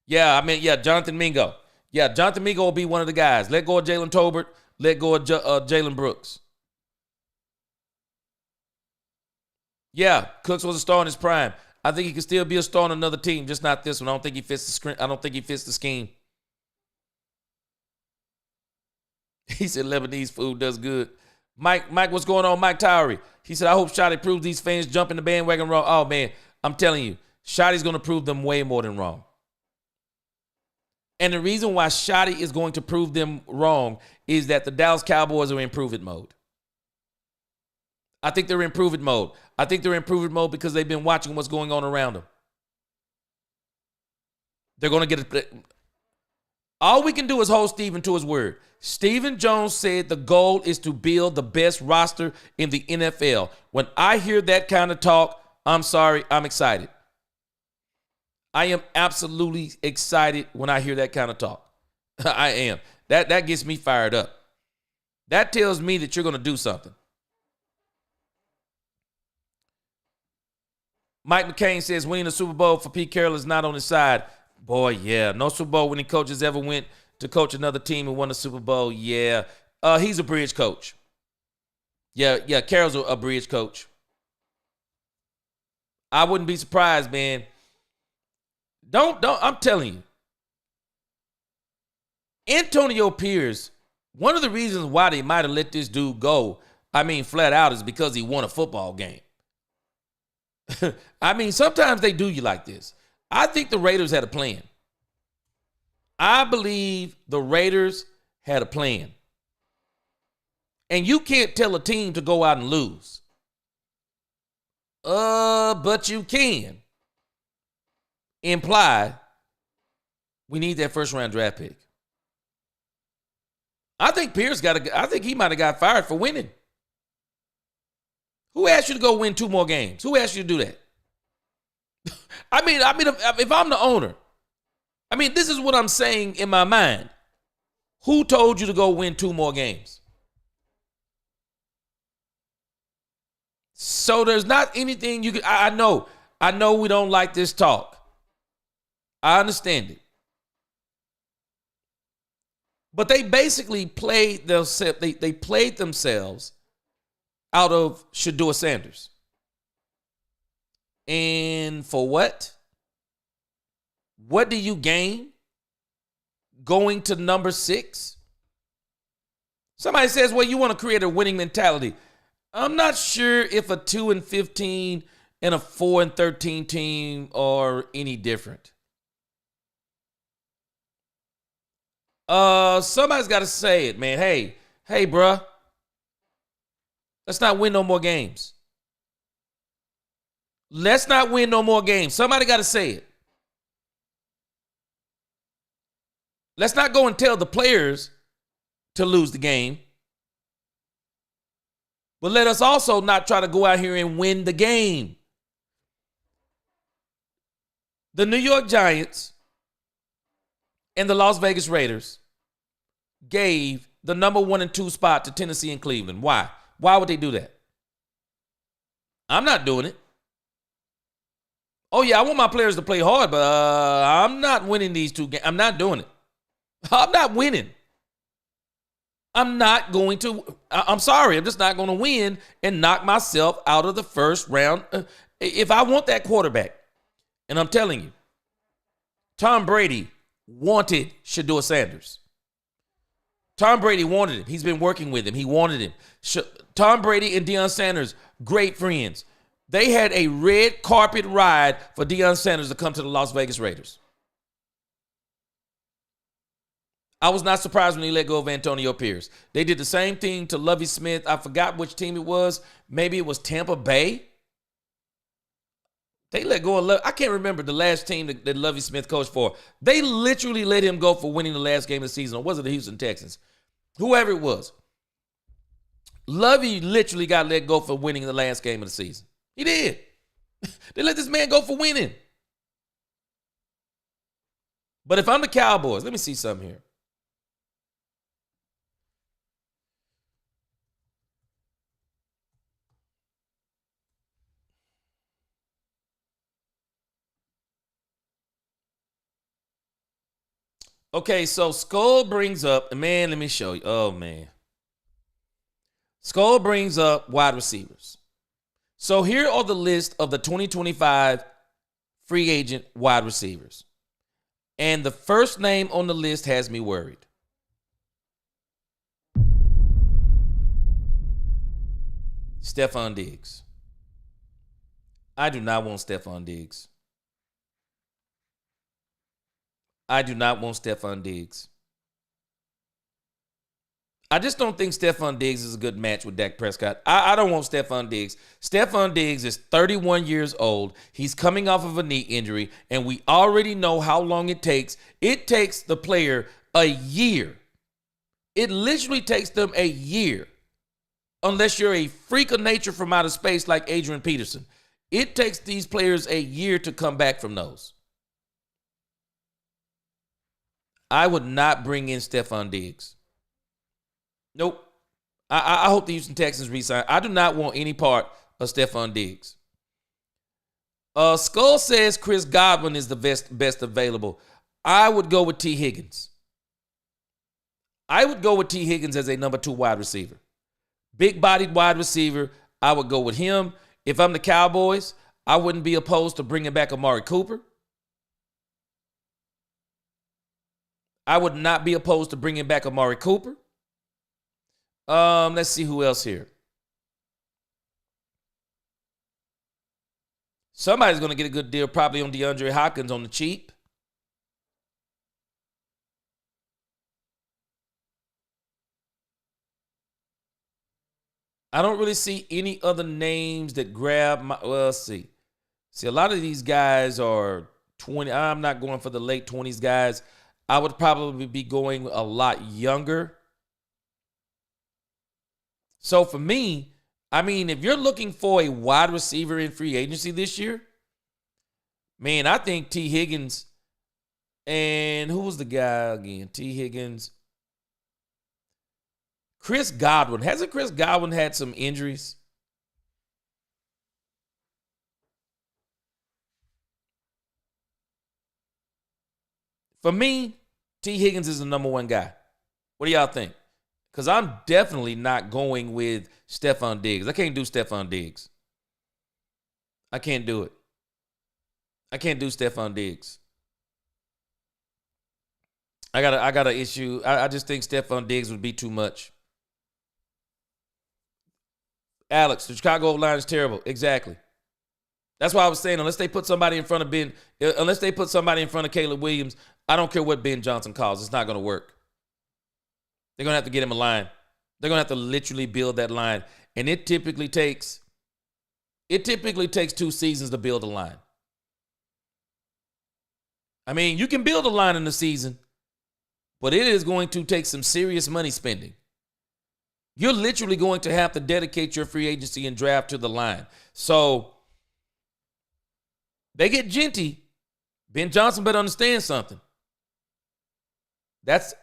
Jonathan Mingo. Yeah, Jonathan Mingo will be one of the guys. Let go of Jalen Tolbert. Let go of Jalen Brooks. Yeah, Cooks was a star in his prime. I think he can still be a star on another team, just not this one. I don't think he fits the screen. I don't think he fits the scheme. He said Lebanese food does good. Mike, what's going on? Mike Towery. He said, I hope Schotty proves these fans jump in the bandwagon wrong. Oh, man, I'm telling you, Schotty's going to prove them way more than wrong. And the reason why Schotty is going to prove them wrong is that the Dallas Cowboys are in prove-it mode. I think they're in prove-it mode. I think they're in prove-it mode because they've been watching what's going on around them. They're going to get it. All we can do is hold Stephen to his word. Stephen Jones said the goal is to build the best roster in the NFL. When I hear that kind of talk, I'm sorry, I'm excited. I am absolutely excited when I hear that kind of talk. I am. That gets me fired up. That tells me that you're going to do something. Mike McCain says winning the Super Bowl for Pete Carroll is not on his side. Boy, yeah. No Super Bowl winning coaches ever went to coach another team and won the Super Bowl. Yeah. He's a bridge coach. Yeah, Carroll's a bridge coach. I wouldn't be surprised, man. Don't, I'm telling you. Antonio Pierce, one of the reasons why they might have let this dude go, flat out, is because he won a football game. Sometimes they do you like this. I think the Raiders had a plan. I believe the Raiders had a plan. And you can't tell a team to go out and lose. But you can imply we need that first round draft pick. I think I think he might have got fired for winning. Who asked you to go win 2 more games? Who asked you to do that? If I'm the owner, this is what I'm saying in my mind. Who told you to go win 2 more games? So there's not anything you can. I know we don't like this talk. I understand it. But they basically played themselves. They played themselves out of Shedeur Sanders. And for what? What do you gain going to number 6? Somebody says, well, you want to create a winning mentality. I'm not sure if a 2-15 and a 4-13 team are any different. Somebody's got to say it, man. Hey, bruh. Let's not win no more games. Let's not win no more games. Somebody got to say it. Let's not go and tell the players to lose the game. But let us also not try to go out here and win the game. The New York Giants and the Las Vegas Raiders gave the number 1 and 2 spot to Tennessee and Cleveland. Why? Why would they do that? I'm not doing it. Oh, yeah, I want my players to play hard, but I'm not winning these 2 games. I'm not doing it. I'm not winning. I'm not going to. I'm sorry. I'm just not going to win and knock myself out of the first round. If I want that quarterback, and I'm telling you, Tom Brady wanted Shedeur Sanders. Tom Brady wanted him. He's been working with him. He wanted him. Tom Brady and Deion Sanders, great friends. They had a red carpet ride for Deion Sanders to come to the Las Vegas Raiders. I was not surprised when he let go of Antonio Pierce. They did the same thing to Lovie Smith. I forgot which team it was. Maybe it was Tampa Bay. They let go of Lovie. I can't remember the last team that Lovie Smith coached for. They literally let him go for winning the last game of the season. Or was it the Houston Texans? Whoever it was. Lovie literally got let go for winning the last game of the season. He did. They let this man go for winning. But if I'm the Cowboys, let me see something here. Okay, so Skull brings up, man, let me show you. Oh, man. Skull brings up wide receivers. So here are the list of the 2025 free agent wide receivers. And the first name on the list has me worried. Stephon Diggs. I do not want Stephon Diggs. I do not want Stephon Diggs. I just don't think Stephon Diggs is a good match with Dak Prescott. I don't want Stephon Diggs. Stephon Diggs is 31 years old. He's coming off of a knee injury, and we already know how long it takes. It takes the player a year. It literally takes them a year, unless you're a freak of nature from outer space like Adrian Peterson. It takes these players a year to come back from those. I would not bring in Stephon Diggs. Nope. I hope the Houston Texans resign. I do not want any part of Stephon Diggs. Skull says Chris Godwin is the best available. I would go with T. Higgins. I would go with T. Higgins as a number 2 wide receiver. Big-bodied wide receiver. I would go with him. If I'm the Cowboys, I wouldn't be opposed to bringing back Amari Cooper. I would not be opposed to bringing back Amari Cooper. Let's see who else here. Somebody's going to get a good deal probably on DeAndre Hopkins on the cheap. I don't really see any other names that grab my, well, let's see. See, a lot of these guys are 20. I'm not going for the late 20s guys. I would probably be going a lot younger. So for me, I mean, if you're looking for a wide receiver in free agency this year, man, I think T. Higgins and who was the guy again? T. Higgins. Chris Godwin. Hasn't Chris Godwin had some injuries? For me, T. Higgins is the number 1 guy. What do y'all think? Because I'm definitely not going with Stephon Diggs. I can't do Stephon Diggs. I can't do it. I can't do Stephon Diggs. I got an issue. I just think Stephon Diggs would be too much. Alex, the Chicago line is terrible. Exactly. That's why I was saying, unless they put somebody in front of Caleb Williams, I don't care what Ben Johnson calls. It's not going to work. They're going to have to get him a line. They're going to have to literally build that line. and it typically takes 2 seasons to build a line. I mean, you can build a line in a season, but it is going to take some serious money spending. You're literally going to have to dedicate your free agency and draft to the line. So they get Genty. Ben Johnson better understand something. That's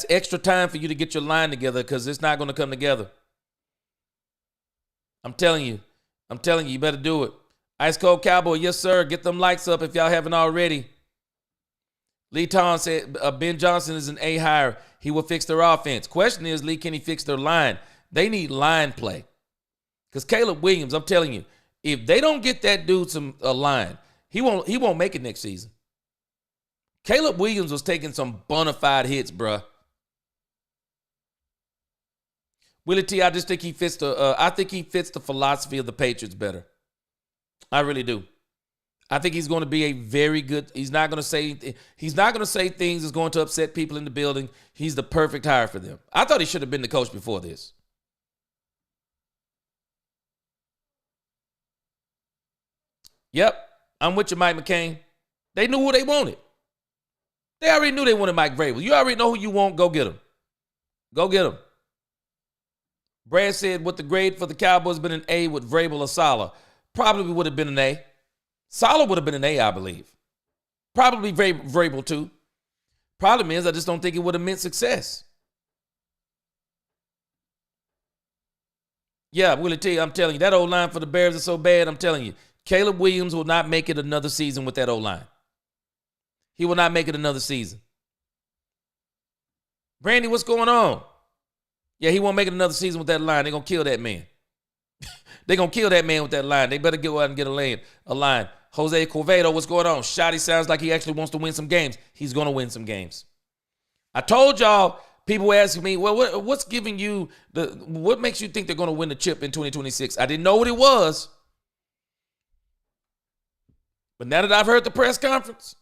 extra time for you to get your line together because it's not going to come together. I'm telling you, you better do it. Ice Cold Cowboy, yes, sir. Get them likes up if y'all haven't already. Lee Tom said Ben Johnson is an A hire. He will fix their offense. Question is, Lee, can he fix their line? They need line play. Because Caleb Williams, I'm telling you, if they don't get that dude a line, he won't make it next season. Caleb Williams was taking some bona fide hits, bruh. Willie T, I just think he fits the philosophy of the Patriots better. I really do. I think he's going to be a very good. He's not going to say things that's going to upset people in the building. He's the perfect hire for them. I thought he should have been the coach before this. Yep, I'm with you, Mike McCain. They knew who they wanted. They already knew they wanted Mike Vrabel. You already know who you want. Go get him. Go get him. Brad said, "What the grade for the Cowboys been an A with Vrabel or Saleh? Probably would have been an A. Saleh would have been an A, I believe. Probably Vrabel too. Problem is, I just don't think it would have meant success." Yeah, Willie T, I'm telling you, that O-line for the Bears is so bad, I'm telling you, Caleb Williams will not make it another season with that O-line. He will not make it another season. Brandy, what's going on? Yeah, he won't make it another season with that line. They're going to kill that man. They're going to kill that man with that line. They better go out and get a line. Jose Corvedo, what's going on? Schotty sounds like he actually wants to win some games. He's going to win some games. I told y'all, people asking me, well, what's giving you what makes you think they're going to win the chip in 2026? I didn't know what it was. But now that I've heard the press conference,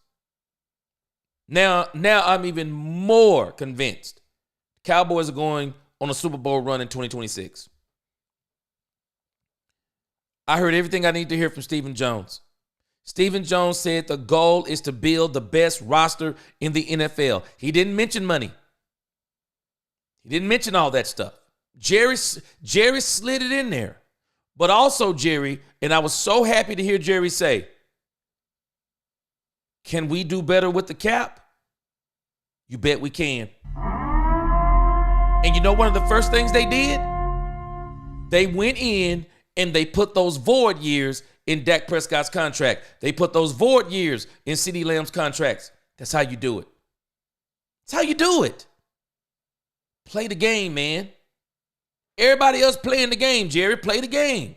now I'm even more convinced Cowboys are going on a Super Bowl run in 2026. I heard everything I need to hear from Stephen Jones. Stephen Jones said the goal is to build the best roster in the NFL. He didn't mention money. He didn't mention all that stuff. Jerry slid it in there. But also, Jerry, and I was so happy to hear Jerry say, can we do better with the cap? You bet we can. And you know one of the first things they did? They went in and they put those void years in Dak Prescott's contract. They put those void years in CeeDee Lamb's contracts. That's how you do it. That's how you do it. Play the game, man. Everybody else playing the game, Jerry. Play the game.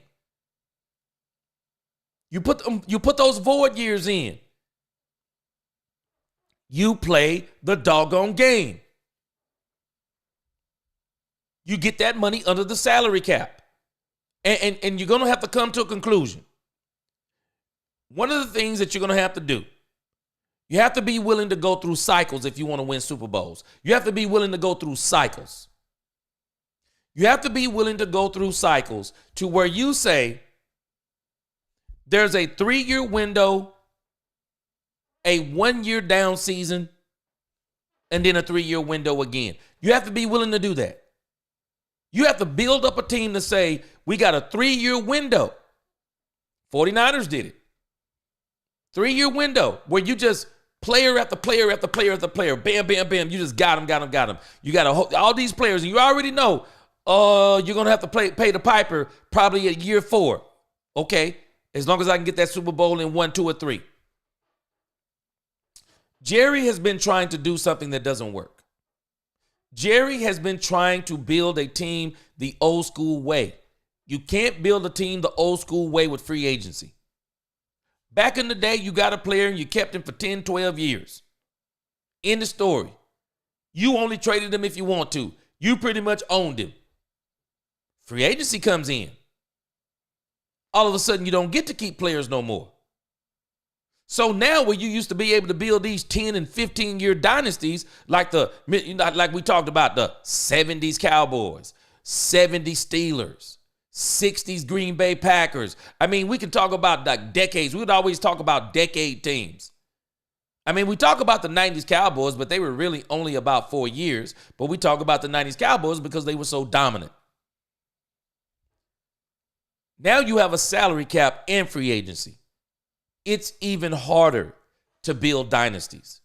You put those void years in. You play the doggone game. You get that money under the salary cap. And you're going to have to come to a conclusion. One of the things that you're going to have to do, you have to be willing to go through cycles if you want to win Super Bowls. You have to be willing to go through cycles. You have to be willing to go through cycles to where you say there's a 3-year window, a 1-year down season, and then a 3-year window again. You have to be willing to do that. You have to build up a team to say, we got a 3-year window. 49ers did it. 3-year window where you just player after player after player after player. Bam, bam, bam. You just got them. You got all these players, and you already know you're going to have to pay the piper probably at year 4. Okay, as long as I can get that Super Bowl in 1, 2, or 3. Jerry has been trying to do something that doesn't work. Jerry has been trying to build a team the old school way. You can't build a team the old school way with free agency. Back in the day, you got a player and you kept him for 10, 12 years. End of story. You only traded him if you want to. You pretty much owned him. Free agency comes in. All of a sudden, you don't get to keep players no more. So now where you used to be able to build these 10 and 15-year dynasties like we talked about the 70s Cowboys, 70s Steelers, 60s Green Bay Packers. I mean, we can talk about like decades. We would always talk about decade teams. I mean, we talk about the 90s Cowboys, but they were really only about 4 years. But we talk about the 90s Cowboys because they were so dominant. Now you have a salary cap and free agency. It's even harder to build dynasties.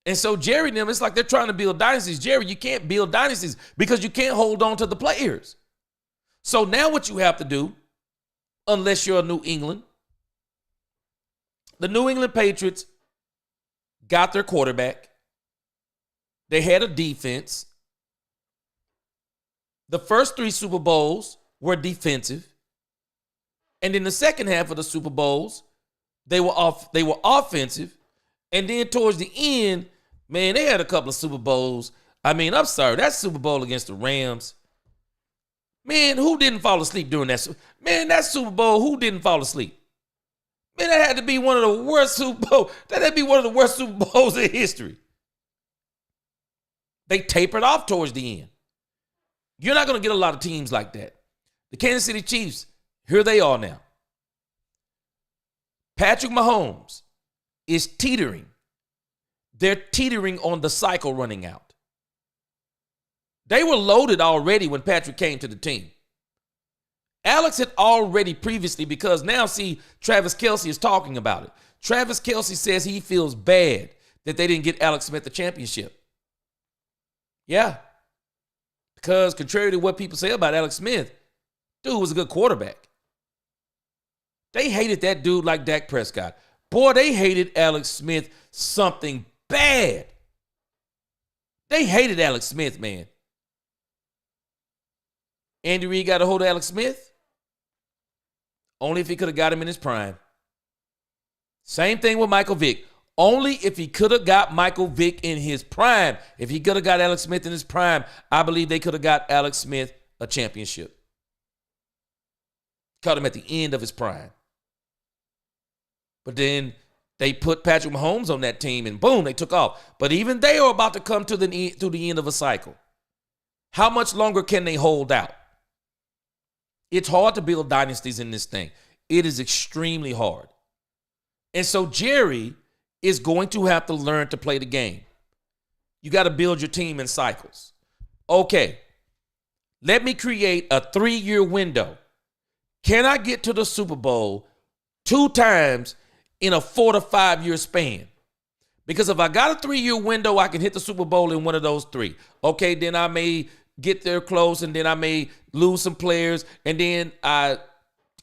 And so Jerry and them, it's like they're trying to build dynasties. Jerry, you can't build dynasties because you can't hold on to the players. So now what you have to do, unless you're a New England, the New England Patriots got their quarterback. They had a defense. The first 3 Super Bowls were defensive. And in the second half of the Super Bowls, they were offensive. And then towards the end, man, they had a couple of Super Bowls. I mean, I'm sorry, that Super Bowl against the Rams, man, who didn't fall asleep during that? Man, that Super Bowl, who didn't fall asleep? Man, that had to be one of the worst Super Bowls. That had to be one of the worst Super Bowls in history. They tapered off towards the end. You're not going to get a lot of teams like that. The Kansas City Chiefs, here they are now. Patrick Mahomes is teetering. They're teetering on the cycle running out. They were loaded already when Patrick came to the team. Alex had already previously, because now see, Travis Kelce is talking about it. Travis Kelce says he feels bad that they didn't get Alex Smith the championship. Yeah. Because contrary to what people say about Alex Smith, dude was a good quarterback. They hated that dude like Dak Prescott. Boy, they hated Alex Smith something bad. They hated Alex Smith, man. Andy Reid got a hold of Alex Smith? Only if he could have got him in his prime. Same thing with Michael Vick. Only if he could have got Michael Vick in his prime. If he could have got Alex Smith in his prime, I believe they could have got Alex Smith a championship. Caught him at the end of his prime. But then they put Patrick Mahomes on that team and boom, they took off. But even they are about to come to the end of a cycle. How much longer can they hold out? It's hard to build dynasties in this thing. It is extremely hard. And so Jerry is going to have to learn to play the game. You got to build your team in cycles. Okay, let me create a 3-year window. Can I get to the Super Bowl 2 times in a 4 to 5 year span? Because if I got a 3-year window, I can hit the Super Bowl in one of those 3. Okay, then I may get there close, and then I may lose some players, and then I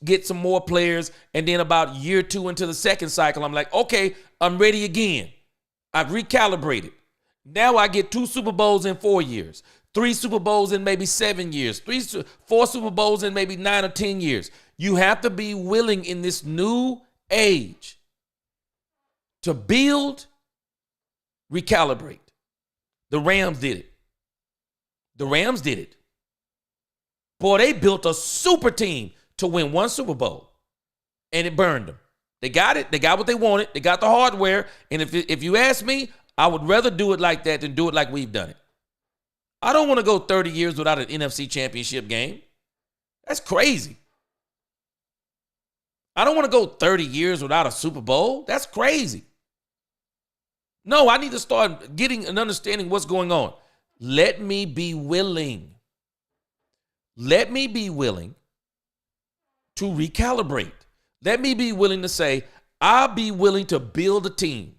get some more players, and then about year 2 into the second cycle, I'm like, okay, I'm ready again. I've recalibrated. Now I get 2 Super Bowls in 4 years, 3 Super Bowls in maybe 7 years, 4 Super Bowls in maybe 9 or 10 years. You have to be willing in this new age to build, recalibrate. The Rams did it. The Rams did it. Boy, they built a super team to win 1 Super Bowl, and it burned them. They got it. They got what they wanted. They got the hardware. And if you ask me, I would rather do it like that than do it like we've done it. I don't want to go 30 years without an NFC championship game. That's crazy. I don't want to go 30 years without a Super Bowl. That's crazy. No, I need to start getting and understanding what's going on. Let me be willing. Let me be willing to recalibrate. Let me be willing to say, I'll be willing to build a team,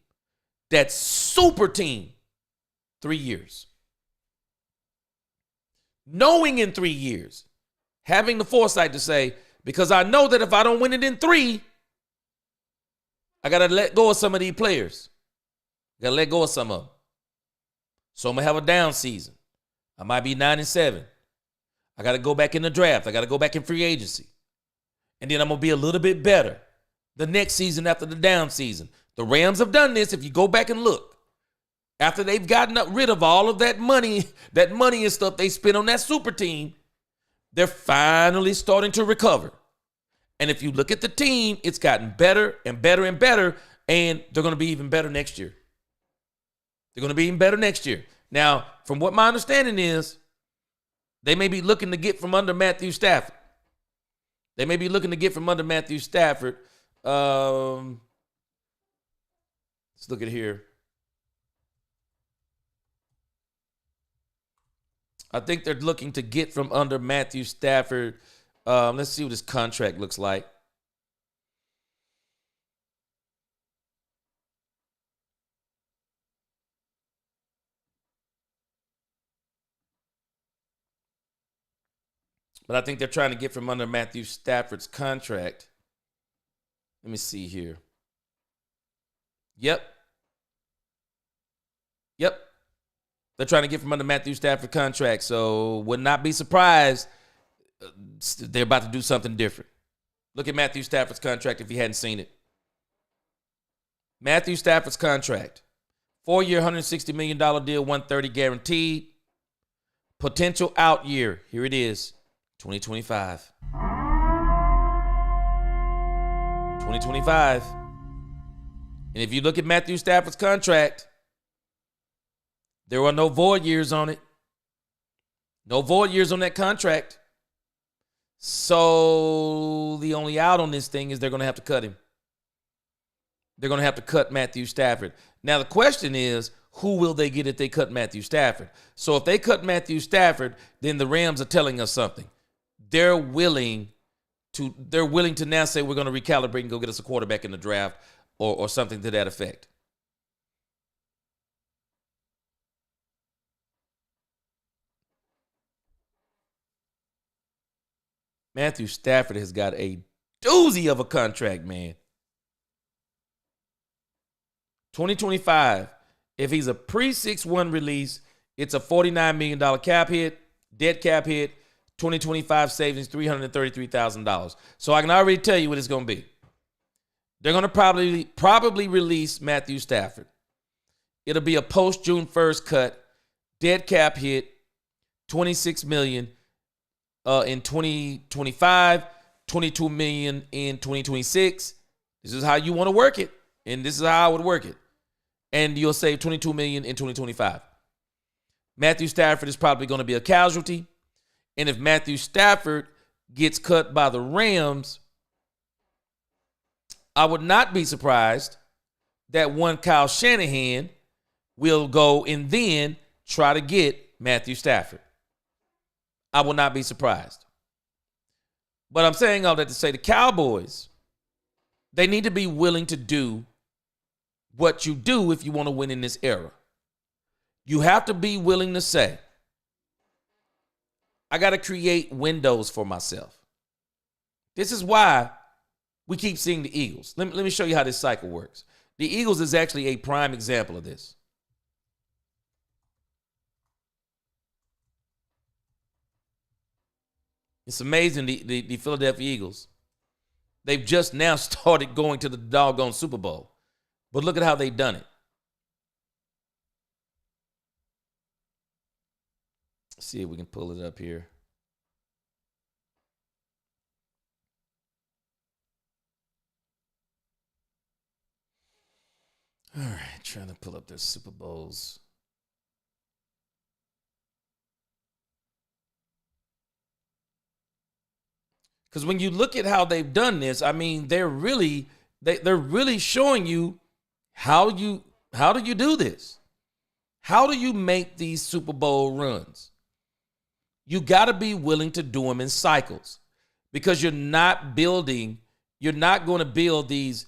that super team, 3 years. Knowing in 3 years, having the foresight to say, because I know that if I don't win it in 3, I got to let go of some of these players. I got to let go of some of them. So I'm going to have a down season. I might be 9-7. I got to go back in the draft. I got to go back in free agency. And then I'm going to be a little bit better the next season after the down season. The Rams have done this. If you go back and look, after they've gotten rid of all of that money and stuff they spent on that super team, they're finally starting to recover. And if you look at the team, it's gotten better and better and better, and they're going to be even better next year. They're going to be even better next year. Now, from what my understanding is, they may be looking to get from under Matthew Stafford. They may be looking to get from under Matthew Stafford. Let's look at here. I think they're looking to get from under Matthew Stafford. Let's see what his contract looks like. But I think they're trying to get from under Matthew Stafford's contract. Let me see here. Yep. They're trying to get from under Matthew Stafford contract. So would not be surprised they're about to do something different. Look at Matthew Stafford's contract if you hadn't seen it. Matthew Stafford's contract. 4-year, $160 million deal, $130 guaranteed. Potential out year. Here it is. 2025. 2025. And if you look at Matthew Stafford's contract, there are no void years on it. No void years on that contract. So the only out on this thing is they're going to have to cut him. They're going to have to cut Matthew Stafford. Now the question is, who will they get if they cut Matthew Stafford? So if they cut Matthew Stafford, then the Rams are telling us something. They're willing to now say we're going to recalibrate and go get us a quarterback in the draft or something to that effect. Matthew Stafford has got a doozy of a contract, man. 2025, if he's a pre-6-1 release, it's a $49 million cap hit, dead cap hit, 2025 savings, $333,000. So I can already tell you what it's going to be. They're going to probably release Matthew Stafford. It'll be a post-June 1st cut, dead cap hit, $26 million in 2025, $22 million in 2026. This is how you want to work it, and this is how I would work it. And you'll save $22 million in 2025. Matthew Stafford is probably going to be a casualty. And if Matthew Stafford gets cut by the Rams, I would not be surprised that one Kyle Shanahan will go and then try to get Matthew Stafford. I will not be surprised. But I'm saying all that to say the Cowboys, they need to be willing to do what you do if you want to win in this era. You have to be willing to say, I got to create windows for myself. This is why we keep seeing the Eagles. Let me show you how this cycle works. The Eagles is actually a prime example of this. It's amazing, the Philadelphia Eagles. They've just now started going to the doggone Super Bowl. But look at how they've done it. Let's see if we can pull it up here. All right, trying to pull up their Super Bowls. Because when you look at how they've done this, I mean, they're really showing you how do you do this? How do you make these Super Bowl runs? You got to be willing to do them in cycles, because you're not going to build these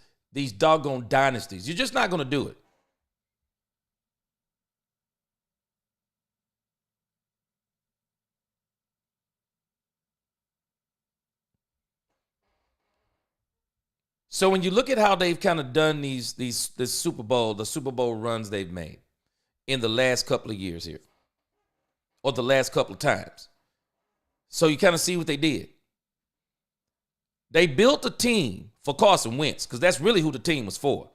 doggone dynasties. You're just not going to do it. So when you look at how they've kind of done the Super Bowl runs they've made in the last couple of years here, or the last couple of times. So you kind of see what they did. They built a team for Carson Wentz, because that's really who the team was for.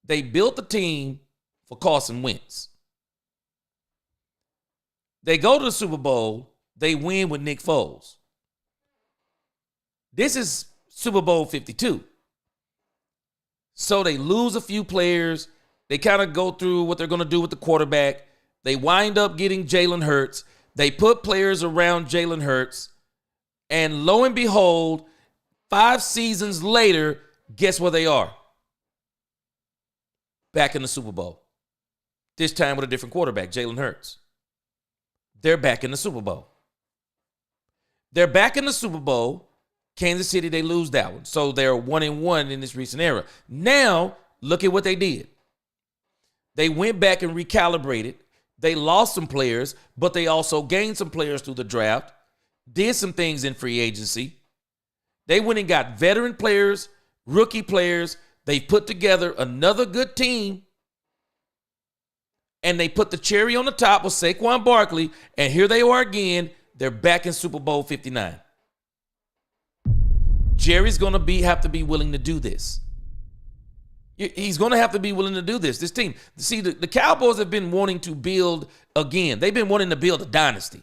They built a team for Carson Wentz. They go to the Super Bowl, they win with Nick Foles. This is Super Bowl 52. So they lose a few players. They kind of go through what they're going to do with the quarterback. They wind up getting Jalen Hurts. They put players around Jalen Hurts. And lo and behold, 5 seasons later, guess where they are? Back in the Super Bowl. This time with a different quarterback, Jalen Hurts. They're back in the Super Bowl. They're back in the Super Bowl. Kansas City, they lose that one. So they're 1-1 in this recent era. Now, look at what they did. They went back and recalibrated. They lost some players, but they also gained some players through the draft, did some things in free agency. They went and got veteran players, rookie players. They put together another good team, and they put the cherry on the top with Saquon Barkley, and here they are again. They're back in Super Bowl 59. Jerry's going to have to be willing to do this. He's going to have to be willing to do this. This team. See, the Cowboys have been wanting to build again. They've been wanting to build a dynasty.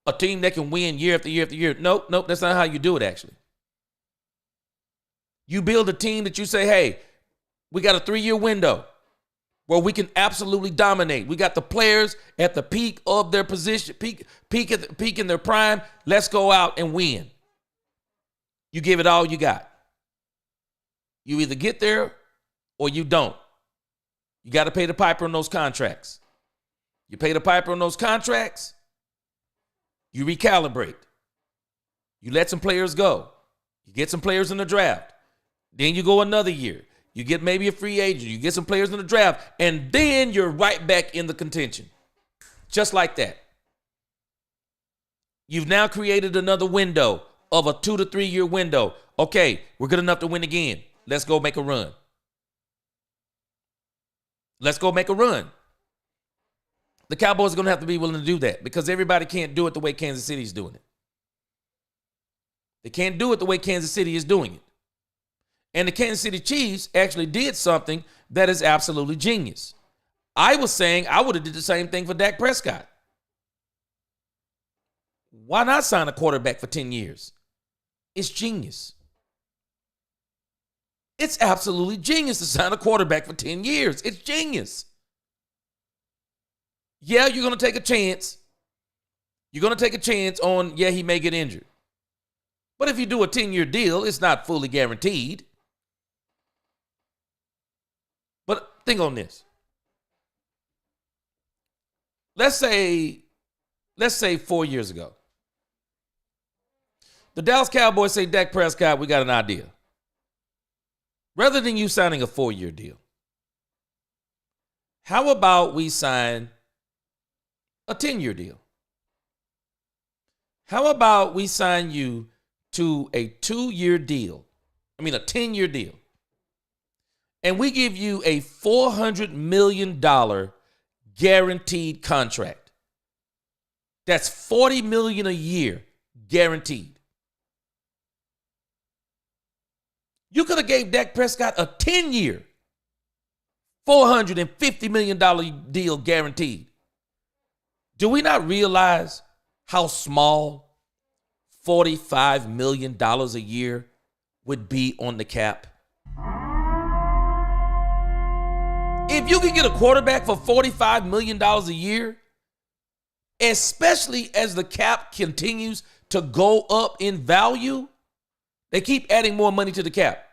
A team that can win year after year after year. Nope, that's not how you do it, actually. You build a team that you say, hey, we got a 3-year window where we can absolutely dominate. We got the players at the peak of their position, peak in their prime. Let's go out and win. You give it all you got. You either get there or you don't. You got to pay the piper on those contracts. You pay the piper on those contracts, you recalibrate. You let some players go. You get some players in the draft. Then you go another year. You get maybe a free agent. You get some players in the draft. And then you're right back in the contention. Just like that. You've now created another window of a 2 to 3 year window. Okay, we're good enough to win again. Let's go make a run. Let's go make a run. The Cowboys are going to have to be willing to do that because everybody can't do it the way Kansas City is doing it. They can't do it the way Kansas City is doing it. And the Kansas City Chiefs actually did something that is absolutely genius. I was saying I would have did the same thing for Dak Prescott. Why not sign a quarterback for 10 years? It's genius. It's absolutely genius to sign a quarterback for 10 years. It's genius. Yeah, you're going to take a chance. You're going to take a chance on, he may get injured. But if you do a 10-year deal, it's not fully guaranteed. But think on this. Let's say 4 years ago. The Dallas Cowboys say, Dak Prescott, we got an idea. Rather than you signing a 4-year deal, how about we sign a 10-year deal? How about we sign you to a 2-year deal? A 10-year deal. And we give you a $400 million guaranteed contract. That's $40 million a year guaranteed. You could have gave Dak Prescott a 10-year, $450 million deal guaranteed. Do we not realize how small $45 million a year would be on the cap? If you can get a quarterback for $45 million a year, especially as the cap continues to go up in value, they keep adding more money to the cap.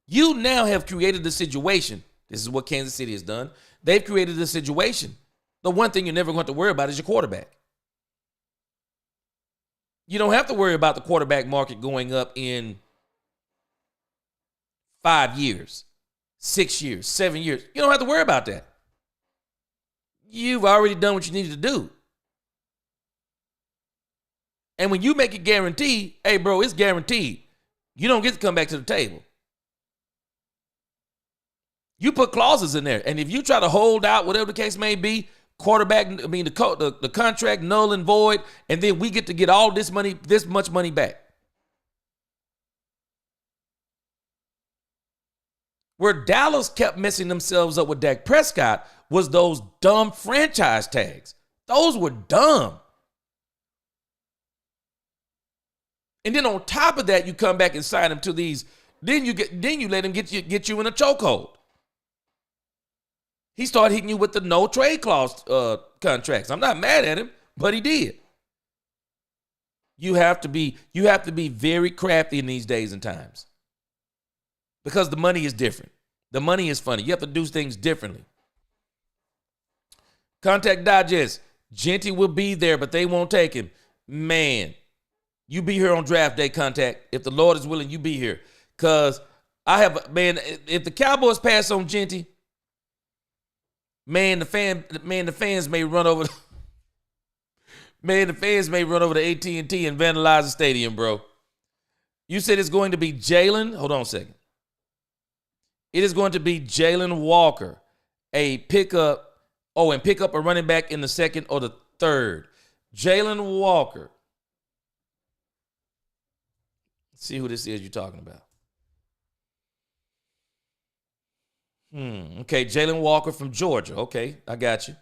You now have created the situation. This is what Kansas City has done. They've created the situation. The one thing you're never going to worry about is your quarterback. You don't have to worry about the quarterback market going up in 5 years, 6 years, 7 years. You don't have to worry about that. You've already done what you needed to do. And when you make it guaranteed, hey, bro, it's guaranteed. You don't get to come back to the table. You put clauses in there. And if you try to hold out, whatever the case may be, the contract null and void, and then we get to get all this money, this much money back. Where Dallas kept messing themselves up with Dak Prescott was those dumb franchise tags. Those were dumb. And then on top of that, you come back and sign him to these. Then you let him get you in a chokehold. He started hitting you with the no trade clause contracts. I'm not mad at him, but he did. You have to be very crafty in these days and times. Because the money is different. The money is funny. You have to do things differently. Contact Digest. Genty will be there, but they won't take him. Man, you be here on draft day, Contact. If the Lord is willing, you be here. Because if the Cowboys pass on Genty, the fans may run over to AT&T and vandalize the stadium, bro. You said it's going to be Jalen. Hold on a second. It is going to be Jalen Walker, and pick up a running back in the second or the third. Jalen Walker. Let's see who this is you're talking about. Okay, Jalen Walker from Georgia. Okay, I got you.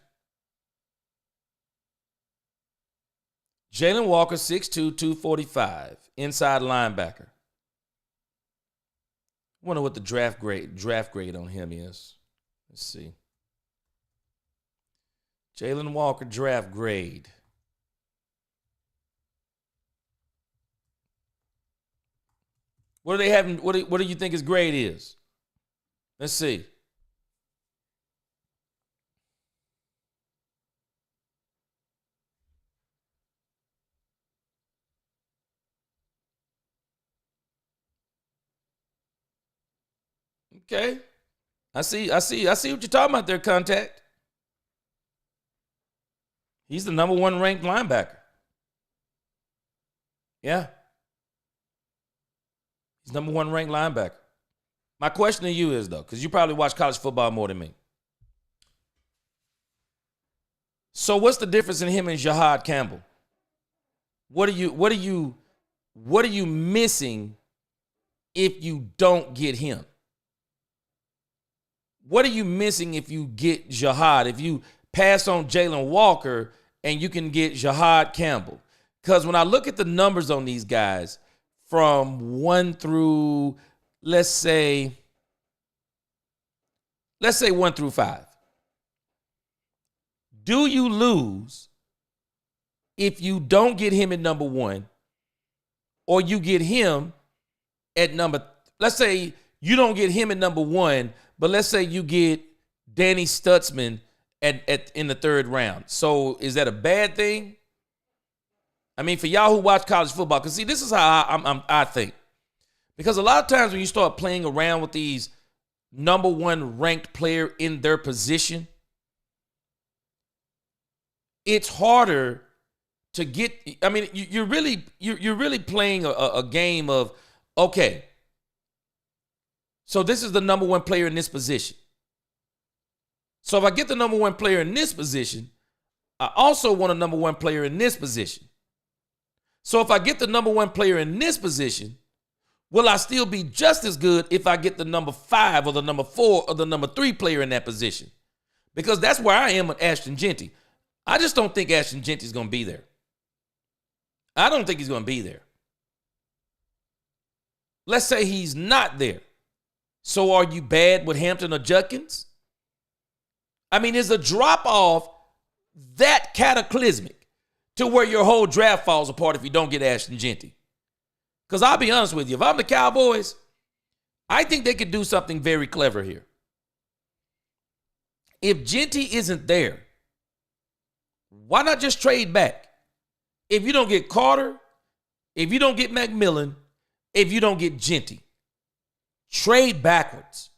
Jalen Walker, 6'2", 245, inside linebacker. Wonder what the draft grade on him is. Let's see. Jalen Walker draft grade. What do they have? What do you think his grade is? Let's see. Okay. I see what you're talking about there, Contact. He's the number 1 ranked linebacker. Yeah. He's number 1 ranked linebacker. My question to you is, though, because you probably watch college football more than me. So what's the difference in him and Jahad Campbell? What are you missing if you don't get him? What are you missing if you get Jahad? If you pass on Jalen Walker and you can get Jahad Campbell? Because when I look at the numbers on these guys from 1 through, let's say 1 through 5. Do you lose if you don't get him at number 1 or you get him at let's say you don't get him at number 1, but let's say you get Danny Stutzman in the 3rd round. So is that a bad thing? I mean, for y'all who watch college football, because see, this is how I think. Because a lot of times when you start playing around with these number 1 ranked player in their position, it's harder to get. I mean, you're really playing a game of, okay, so this is the number 1 player in this position. So if I get the number 1 player in this position, I also want a number 1 player in this position. So if I get the number 1 player in this position, will I still be just as good if I get the number 5 or the number 4 or the number 3 player in that position? Because that's where I am with Ashton Genty. I just don't think Ashton Genty is going to be there. I don't think he's going to be there. Let's say he's not there. So are you bad with Hampton or Judkins? I mean, is a drop-off that cataclysmic to where your whole draft falls apart if you don't get Ashton Genty? Because I'll be honest with you, if I'm the Cowboys, I think they could do something very clever here. If Genty isn't there, why not just trade back? If you don't get Carter, if you don't get McMillan, if you don't get Genty, trade backwards.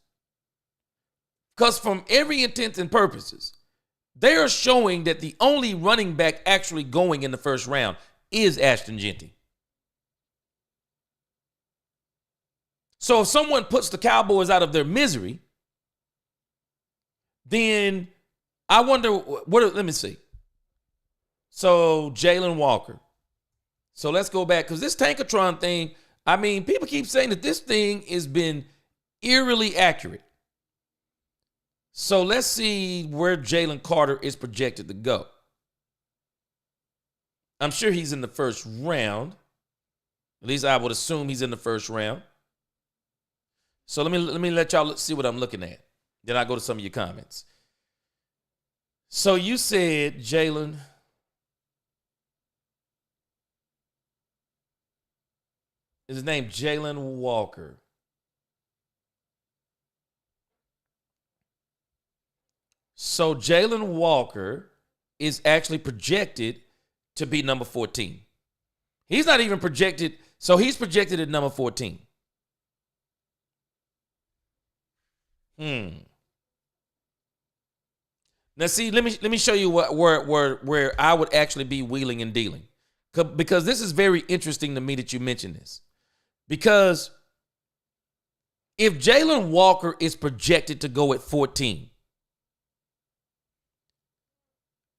Because from every intent and purposes, they are showing that the only running back actually going in the 1st round is Ashton Genty. So if someone puts the Cowboys out of their misery, then I wonder, let me see. So Jalen Walker. So let's go back, because this Tankatron thing, I mean, people keep saying that this thing has been eerily accurate. So let's see where Jalen Carter is projected to go. I'm sure he's in the 1st round. At least I would assume he's in the 1st round. So let me let y'all see what I'm looking at. Then I go to some of your comments. So you said Jalen. Is his name Jalen Walker? So Jalen Walker is actually projected to be number 14. He's not even projected. So he's projected at number 14. Now see, let me show you where I would actually be wheeling and dealing. Because this is very interesting to me that you mentioned this. Because if Jalen Walker is projected to go at 14,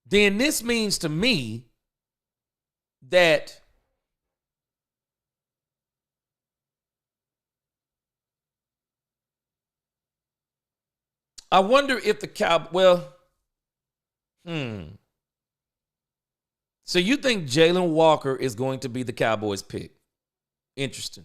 then this means to me that I wonder if the So you think Jalen Walker is going to be the Cowboys pick? Interesting.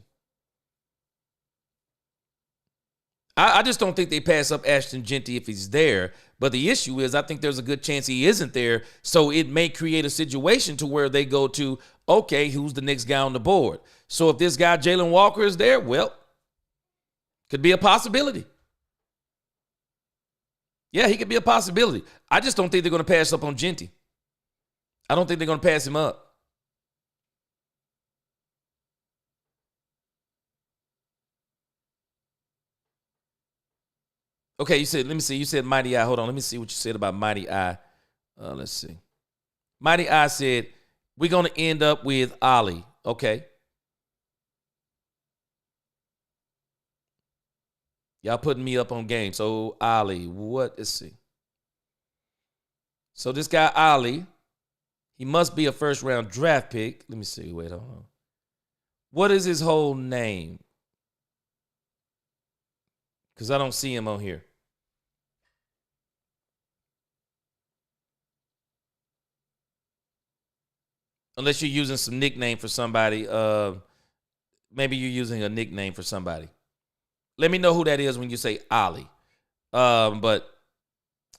I just don't think they pass up Ashton Jeanty if he's there. But the issue is I think there's a good chance he isn't there. So it may create a situation to where they go to, okay, who's the next guy on the board? So if this guy, Jalen Walker, is there, well, could be a possibility. Yeah, he could be a possibility. I just don't think they're going to pass up on Jeanty. I don't think they're going to pass him up. Okay, let me see. You said Mighty Eye. Hold on. Let me see what you said about Mighty Eye. Let's see. Mighty Eye said, we're going to end up with Ali. Okay. Y'all putting me up on game. So, Ali, let's see. So, this guy, Ali, he must be a first-round draft pick. Let me see. Wait, hold on. What is his whole name? Because I don't see him on here. Unless you're using some nickname for somebody. Maybe you're using a nickname for somebody. Let me know who that is when you say Ali. But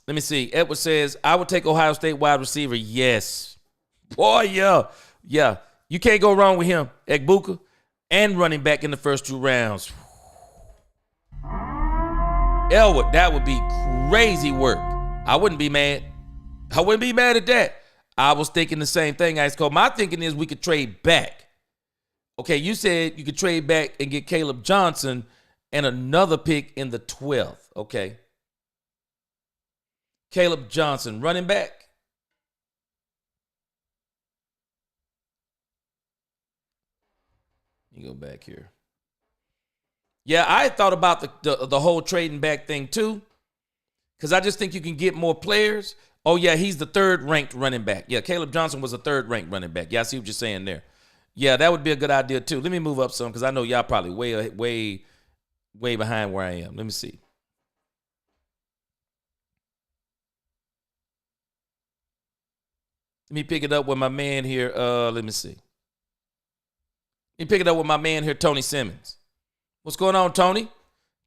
let me see. Edward says, I would take Ohio State wide receiver. Yes. Boy, yeah. Yeah. You can't go wrong with him. Egbuka and running back in the first 2 rounds. Elwood, that would be crazy work. I wouldn't be mad. I wouldn't be mad at that. I was thinking the same thing, Ice Cold. My thinking is we could trade back. Okay, you said you could trade back and get Caleb Johnson and another pick in the 12th. Okay. Caleb Johnson, running back. You go back here. Yeah, I thought about the whole trading back thing too, because I just think you can get more players. Oh, yeah, he's the 3rd ranked running back. Yeah, Caleb Johnson was a 3rd ranked running back. Yeah, I see what you're saying there. Yeah, that would be a good idea too. Let me move up some because I know y'all probably way behind where I am. Let me see. Let me pick it up with my man here. Let me see. Let me pick it up with my man here, Tony Simmons. What's going on, Tony?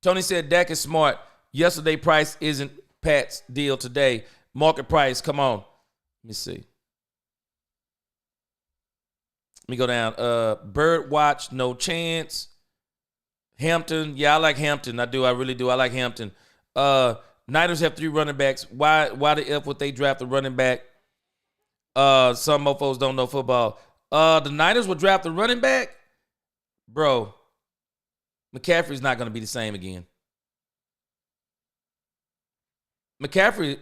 Tony said Dak is smart. Yesterday price isn't Pat's deal today. Market price, come on. Let me see. Let me go down. Birdwatch, no chance. Hampton, yeah, I like Hampton. I do. I really do. I like Hampton. Niners have 3 running backs. Why the F would they draft a running back? Some mofos don't know football. The Niners will draft a running back? Bro, McCaffrey's not going to be the same again. McCaffrey,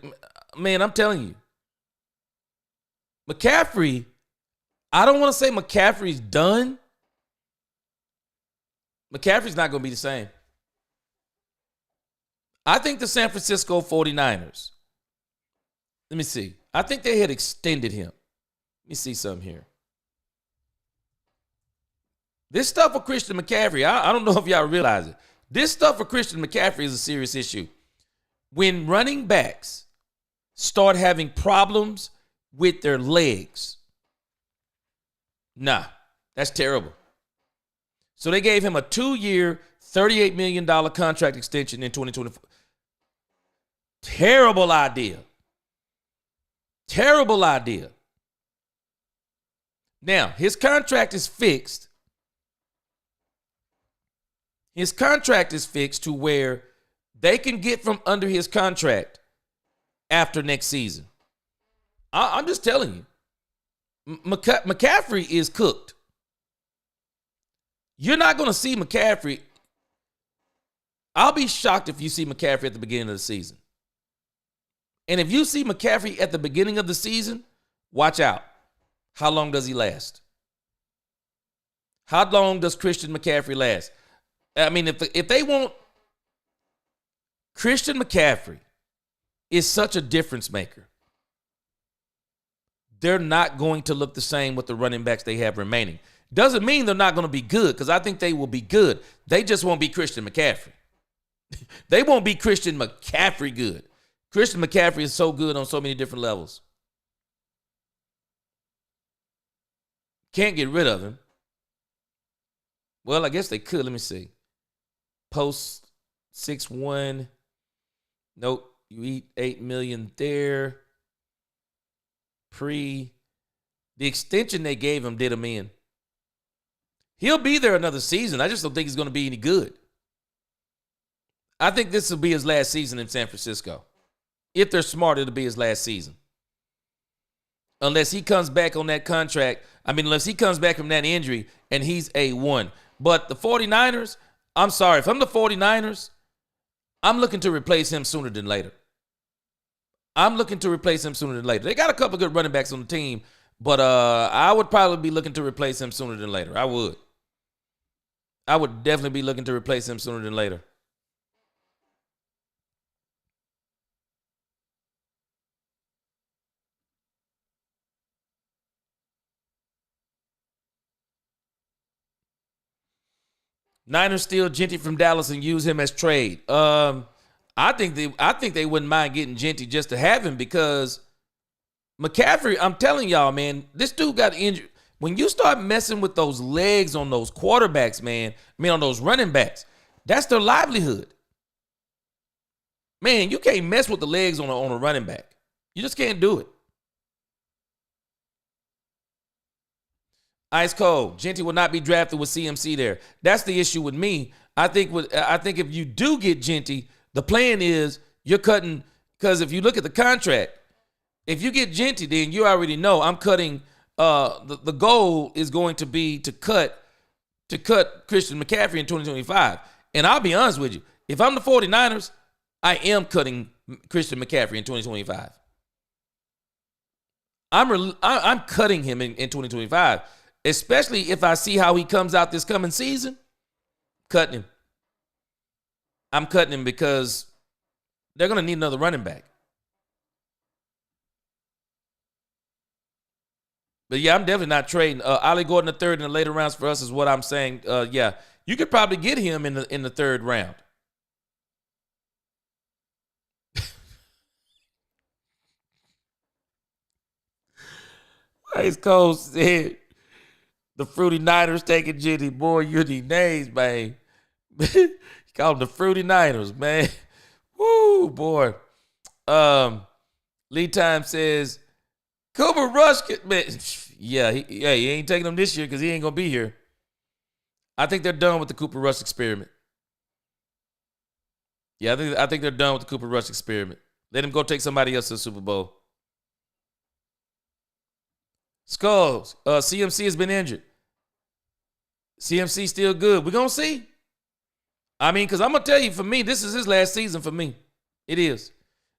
man, I'm telling you. McCaffrey, I don't want to say McCaffrey's done. McCaffrey's not going to be the same. I think the San Francisco 49ers, let me see. I think they had extended him. Let me see something here. This stuff for Christian McCaffrey, I don't know if y'all realize it. This stuff for Christian McCaffrey is a serious issue. When running backs start having problems with their legs, nah, that's terrible. So they gave him a 2-year, $38 million contract extension in 2024. Terrible idea. Terrible idea. Now, his contract is fixed. His contract is fixed to where they can get from under his contract after next season. I'm just telling you, McCaffrey is cooked. You're not going to see McCaffrey. I'll be shocked if you see McCaffrey at the beginning of the season. And if you see McCaffrey at the beginning of the season, watch out. How long does he last? How long does Christian McCaffrey last? I mean, if they want, Christian McCaffrey is such a difference maker. They're not going to look the same with the running backs they have remaining. Doesn't mean they're not going to be good, because I think they will be good. They just won't be Christian McCaffrey. They won't be Christian McCaffrey good. Christian McCaffrey is so good on so many different levels. Can't get rid of him. Well, I guess they could. Let me see. Post 6-1. Nope. You eat $8 million there. The extension they gave him did him in. He'll be there another season. I just don't think he's going to be any good. I think this will be his last season in San Francisco. If they're smart, it'll be his last season. Unless he comes back on that contract. Unless he comes back from that injury and he's A1. But the 49ers, I'm sorry. If I'm the 49ers, I'm looking to replace him sooner than later. They got a couple of good running backs on the team, but I would probably be looking to replace him sooner than later. I would definitely be looking to replace him sooner than later. Niners steal Genty from Dallas and use him as trade. I think they wouldn't mind getting Genty just to have him, because McCaffrey, I'm telling y'all, man, this dude got injured. When you start messing with those legs on those quarterbacks, man, on those running backs, that's their livelihood. Man, you can't mess with the legs on a running back. You just can't do it. Ice cold. Genty will not be drafted with CMC there. That's the issue with me. I think if you do get Genty, the plan is you're cutting, because if you look at the contract, if you get Genty, then you already know I'm cutting. The goal is going to be to cut Christian McCaffrey in 2025. And I'll be honest with you, if I'm the 49ers, I am cutting Christian McCaffrey in 2025. I'm cutting him in 2025. Especially if I see how he comes out this coming season, cutting him. I'm cutting him because they're going to need another running back. But yeah, I'm definitely not trading. Ollie Gordon the third in the later rounds for us is what I'm saying. Yeah, you could probably get him in the third round. Ice Cold said, the Fruity Niners taking Genty. Boy, you need names, man. You call them the Fruity Niners, man. Woo, boy. Lead Time says, Cooper Rush, man. Yeah, he ain't taking them this year because he ain't going to be here. I think they're done with the Cooper Rush experiment. Yeah, I think they're done with the Cooper Rush experiment. Let him go take somebody else to the Super Bowl. Skulls, CMC has been injured. CMC still good. We're going to see. Because I'm going to tell you, for me, this is his last season for me. It is.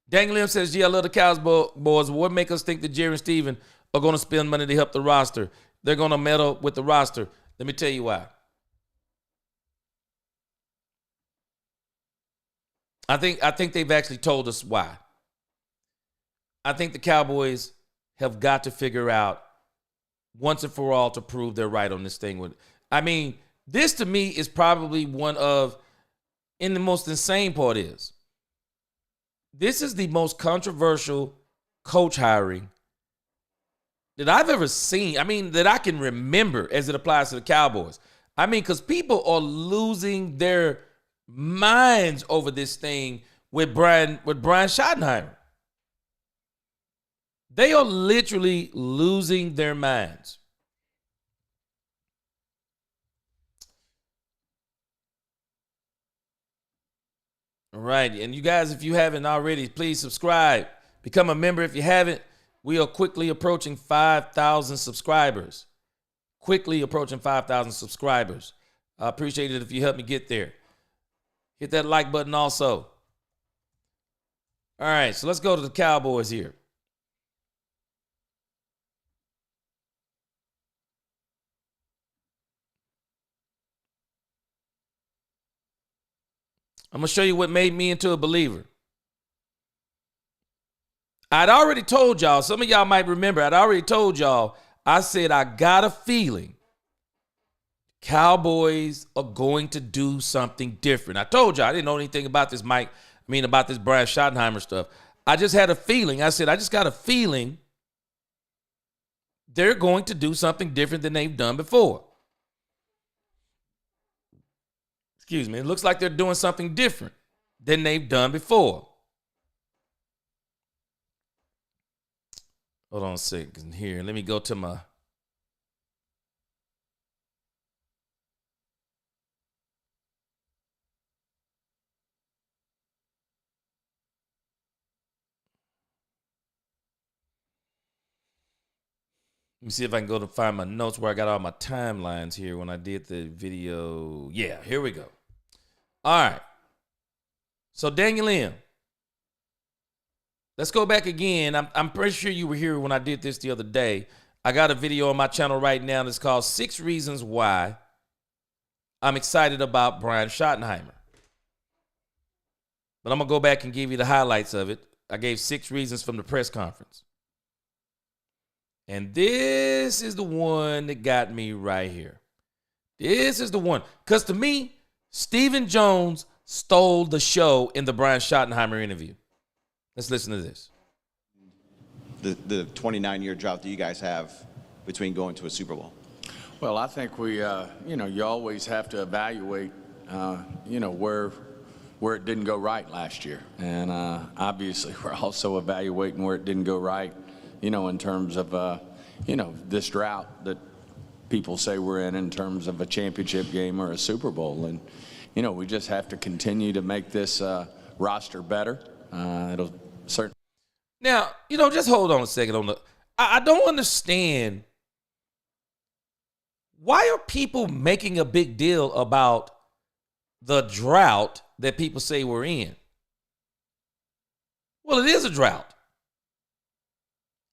Dang Lim says, I love the Cowboys. What make us think that Jerry and Steven are going to spend money to help the roster? They're going to meddle with the roster. Let me tell you why. I think they've actually told us why. I think the Cowboys have got to figure out once and for all to prove they're right on this thing. This to me is probably one of, and the most insane part is, this is the most controversial coach hiring that I've ever seen. That I can remember as it applies to the Cowboys. Because people are losing their minds over this thing with Brian Schottenheimer. They are literally losing their minds. All right. And you guys, if you haven't already, please subscribe. Become a member if you haven't. We are quickly approaching 5,000 subscribers. Quickly approaching 5,000 subscribers. I appreciate it if you help me get there. Hit that like button also. All right, so let's go to the Cowboys here. I'm going to show you what made me into a believer. I'd already told y'all, some of y'all might remember, I'd already told y'all, I said I got a feeling Cowboys are going to do something different. I told y'all I didn't know anything about this about this Brian Schottenheimer stuff. I just had a feeling. I said, I just got a feeling they're going to do something different than they've done before. Excuse me. It looks like they're doing something different than they've done before. Hold on a second here. Let me go to my... Let me see if I can go to find my notes where I got all my timelines here when I did the video. Yeah, here we go. All right. So Daniel M. Let's go back again. I'm pretty sure you were here when I did this the other day. I got a video on my channel right now that's called 6 Reasons Why I'm Excited About Brian Schottenheimer. But I'm going to go back and give you the highlights of it. I gave 6 reasons from the press conference. And this is the one that got me right here. This is the one. Because to me, Stephen Jones stole the show in the Brian Schottenheimer interview. Let's listen to this.
The 29-year drought that you guys have between going to a Super Bowl.
Well, I think we, you always have to evaluate, where it didn't go right last year. And obviously we're also evaluating where it didn't go right, in terms of, this drought that people say we're in terms of a championship game or a Super Bowl. And, we just have to continue to make this roster better. It'll certainly.
Now, just hold on a second. I don't understand. Why are people making a big deal about the drought that people say we're in? Well, it is a drought.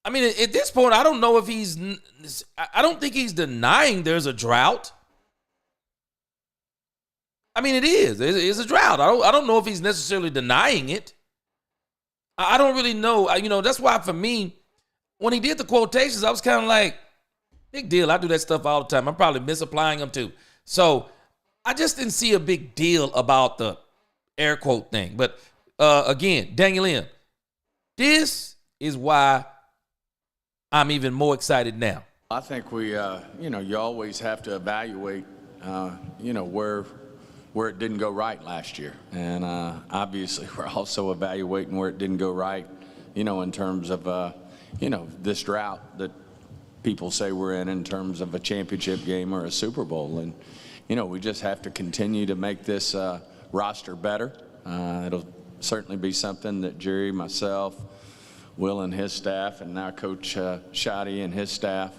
I mean, at this point, I don't know if I don't think he's denying there's a drought. I mean, it is. It's a drought. I don't know if he's necessarily denying it. I don't really know. That's why for me, when he did the quotations, I was kind of like, big deal. I do that stuff all the time. I'm probably misapplying them too. So I just didn't see a big deal about the air quote thing. But again, Daniel M., this is why I'm even more excited now.
I think we, you always have to evaluate, where it didn't go right last year. And obviously we're also evaluating where it didn't go right, in terms of, this drought that people say we're in terms of a championship game or a Super Bowl. And, we just have to continue to make this roster better. It'll certainly be something that Jerry, myself, Will and his staff, and now Coach Schotty and his staff,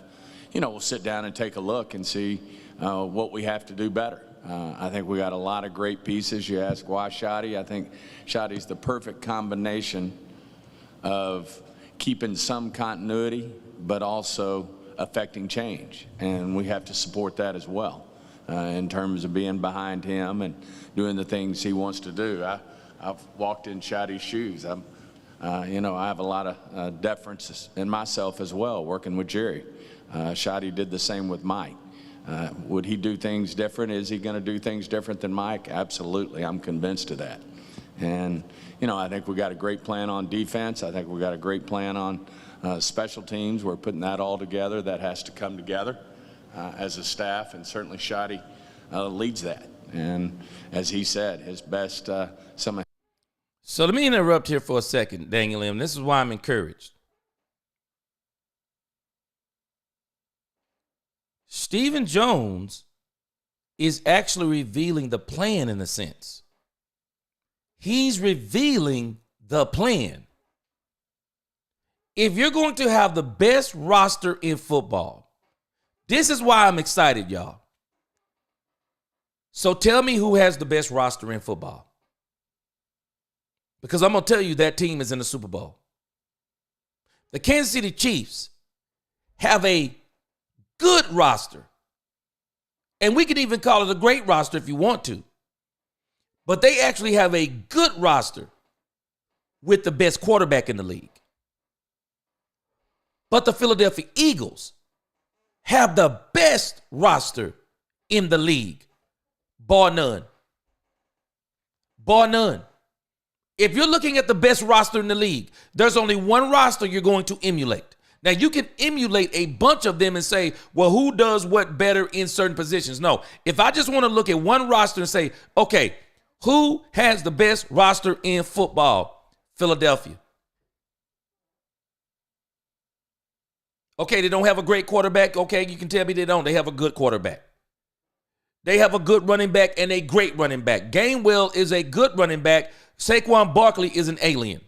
we'll sit down and take a look and see what we have to do better. I think we got a lot of great pieces. You ask why Schotty? I think Schotty's the perfect combination of keeping some continuity, but also affecting change. And we have to support that as well in terms of being behind him and doing the things he wants to do. I've walked in Schotty's shoes. I have a lot of deference in myself as well, working with Jerry. Schotty did the same with Mike. Would he do things different? Is he going to do things different than Mike? Absolutely. I'm convinced of that. And, I think we got a great plan on defense. I think we got a great plan on special teams. We're putting that all together. That has to come together as a staff, and certainly Schotty leads that. And as he said, his best
So let me interrupt here for a second, Daniel M. This is why I'm encouraged. Stephen Jones is actually revealing the plan in a sense. He's revealing the plan. If you're going to have the best roster in football, this is why I'm excited, y'all. So tell me who has the best roster in football. Because I'm going to tell you that team is in the Super Bowl. The Kansas City Chiefs have a good roster. And we can even call it a great roster if you want to. But they actually have a good roster with the best quarterback in the league. But the Philadelphia Eagles have the best roster in the league, bar none. Bar none. If you're looking at the best roster in the league, there's only one roster you're going to emulate. Now, you can emulate a bunch of them and say, well, who does what better in certain positions? No. If I just want to look at one roster and say, okay, who has the best roster in football? Philadelphia. Okay, they don't have a great quarterback. Okay, you can tell me they don't. They have a good quarterback. They have a good running back and a great running back. Gainwell is a good running back. Saquon Barkley is an alien.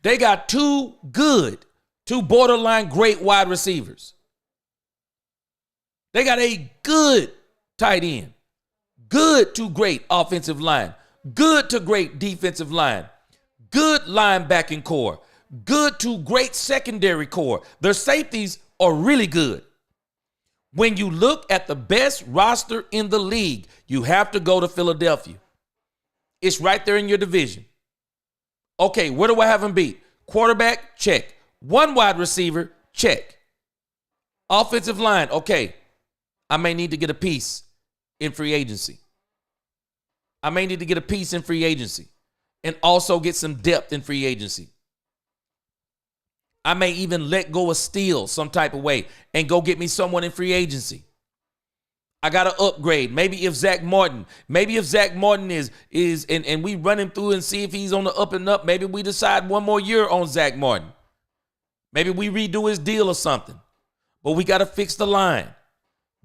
They got two borderline great wide receivers. They got a good tight end. Good to great offensive line. Good to great defensive line. Good linebacking core. Good to great secondary core. Their safeties are really good. When you look at the best roster in the league, you have to go to Philadelphia. It's right there in your division. Okay, where do I have them beat? Quarterback, check. One wide receiver, check. Offensive line, okay. I may need to get a piece in free agency. I may need to get a piece in free agency and also get some depth in free agency. I may even let go of Steele some type of way and go get me someone in free agency. I got to upgrade. Maybe if Zach Martin is and we run him through and see if he's on the up and up, maybe we decide one more year on Zach Martin. Maybe we redo his deal or something. But we got to fix the line.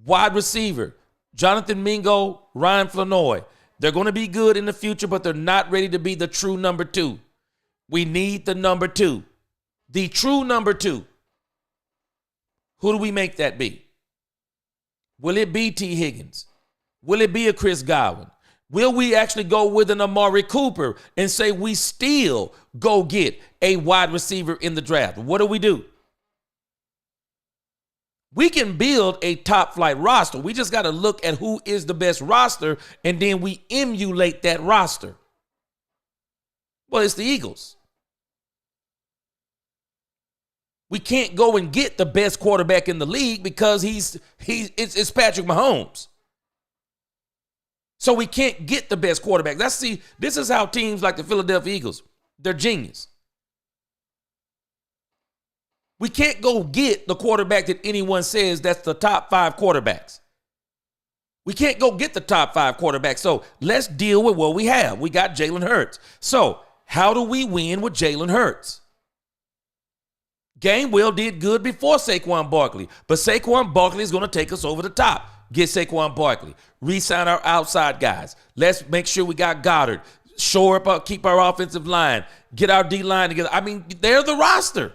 Wide receiver, Jonathan Mingo, Ryan Flanoy. They're going to be good in the future, but they're not ready to be the true number two. We need the number two. The true number two. Who do we make that be? Will it be T. Higgins? Will it be a Chris Godwin? Will we actually go with an Amari Cooper and say we still go get a wide receiver in the draft? What do? We can build a top flight roster. We just got to look at who is the best roster, and then we emulate that roster. Well, it's the Eagles. We can't go and get the best quarterback in the league because it's Patrick Mahomes. So we can't get the best quarterback. This is how teams like the Philadelphia Eagles, they're genius. We can't go get the quarterback that anyone says that's the top 5 quarterbacks. We can't go get the top 5 quarterbacks. So let's deal with what we have. We got Jalen Hurts. So how do we win with Jalen Hurts? Gainwell did good before Saquon Barkley, but Saquon Barkley is going to take us over the top. Get Saquon Barkley. Re-sign our outside guys. Let's make sure we got Goddard. Shore up, keep our offensive line. Get our D-line together. I mean, they're the roster.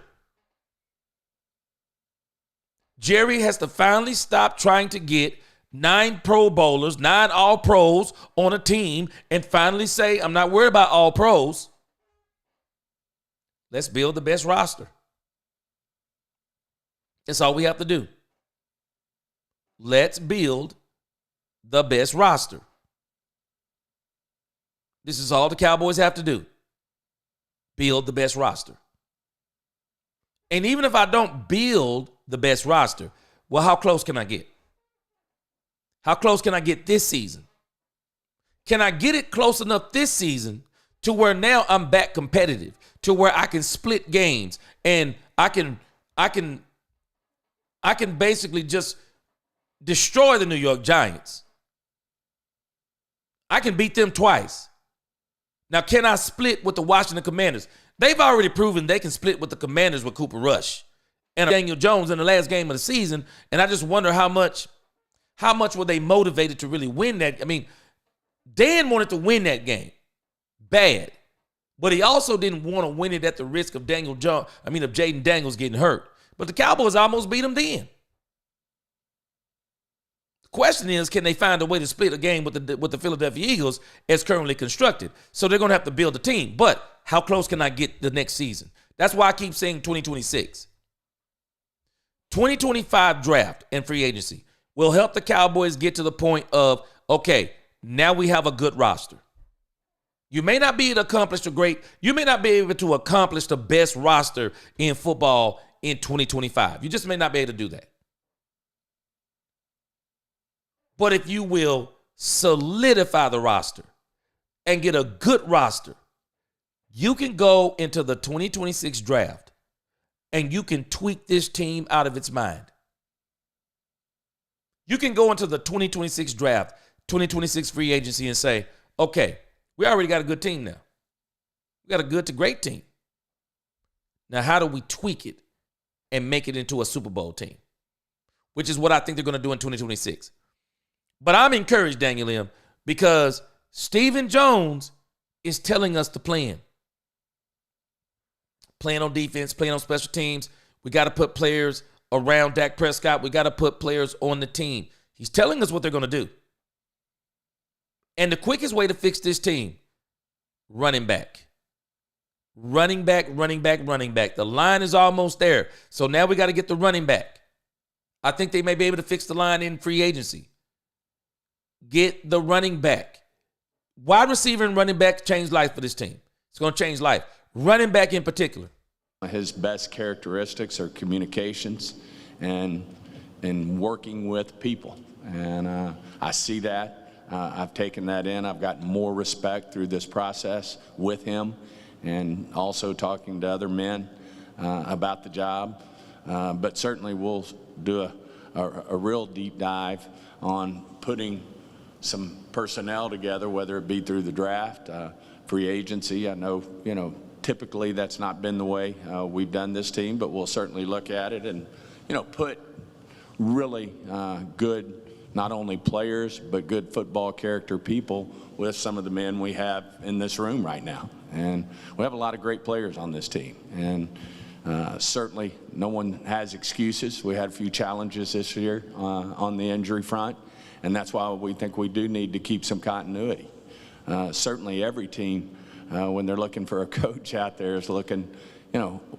Jerry has to finally stop trying to get 9 Pro Bowlers, 9 All-Pros on a team and finally say, I'm not worried about All-Pros. Let's build the best roster. That's all we have to do. Let's build the best roster. This is all the Cowboys have to do. Build the best roster. And even if I don't build the best roster, well, how close can I get? How close can I get this season? Can I get it close enough this season to where now I'm back competitive, to where I can split games and I can basically just destroy the New York Giants. I can beat them twice. Now, can I split with the Washington Commanders? They've already proven they can split with the Commanders with Cooper Rush and Daniel Jones in the last game of the season. And I just wonder how much were they motivated to really win that? I mean, Dan wanted to win that game. Bad. But he also didn't want to win it at the risk of Jaden Daniels getting hurt. But the Cowboys almost beat him then. The question is, can they find a way to split a game with the Philadelphia Eagles as currently constructed? So they're going to have to build a team. But how close can I get the next season? That's why I keep saying 2026. 2025 draft and free agency will help the Cowboys get to the point of, okay, now we have a good roster. You may not be able to accomplish you may not be able to accomplish the best roster in football in 2025. You just may not be able to do that. But if you will solidify the roster and get a good roster, you can go into the 2026 draft and you can tweak this team out of its mind. You can go into the 2026 draft, 2026 free agency and say, okay, we already got a good team now. We got a good to great team. Now, how do we tweak it and make it into a Super Bowl team? Which is what I think they're going to do in 2026. But I'm encouraged, Daniel M., because Stephen Jones is telling us the plan. Playing on defense, playing on special teams. We got to put players around Dak Prescott. We got to put players on the team. He's telling us what they're going to do. And the quickest way to fix this team, running back. Running back, running back, running back. The line is almost there. So now we got to get the running back. I think they may be able to fix the line in free agency. Get the running back. Wide receiver and running back change life for this team. It's going to change life. Running back in particular.
His best characteristics are communications and working with people. And I see that. I've taken that in. I've gotten more respect through this process with him and also talking to other men about the job. But certainly we'll do a real deep dive on putting some personnel together, whether it be through the draft, free agency. I know, typically that's not been the way we've done this team, but we'll certainly look at it and, put really good, not only players, but good football character people with some of the men we have in this room right now. And we have a lot of great players on this team. And certainly no one has excuses. We had a few challenges this year on the injury front. And that's why we think we do need to keep some continuity. Certainly every team, when they're looking for a coach out there, is looking,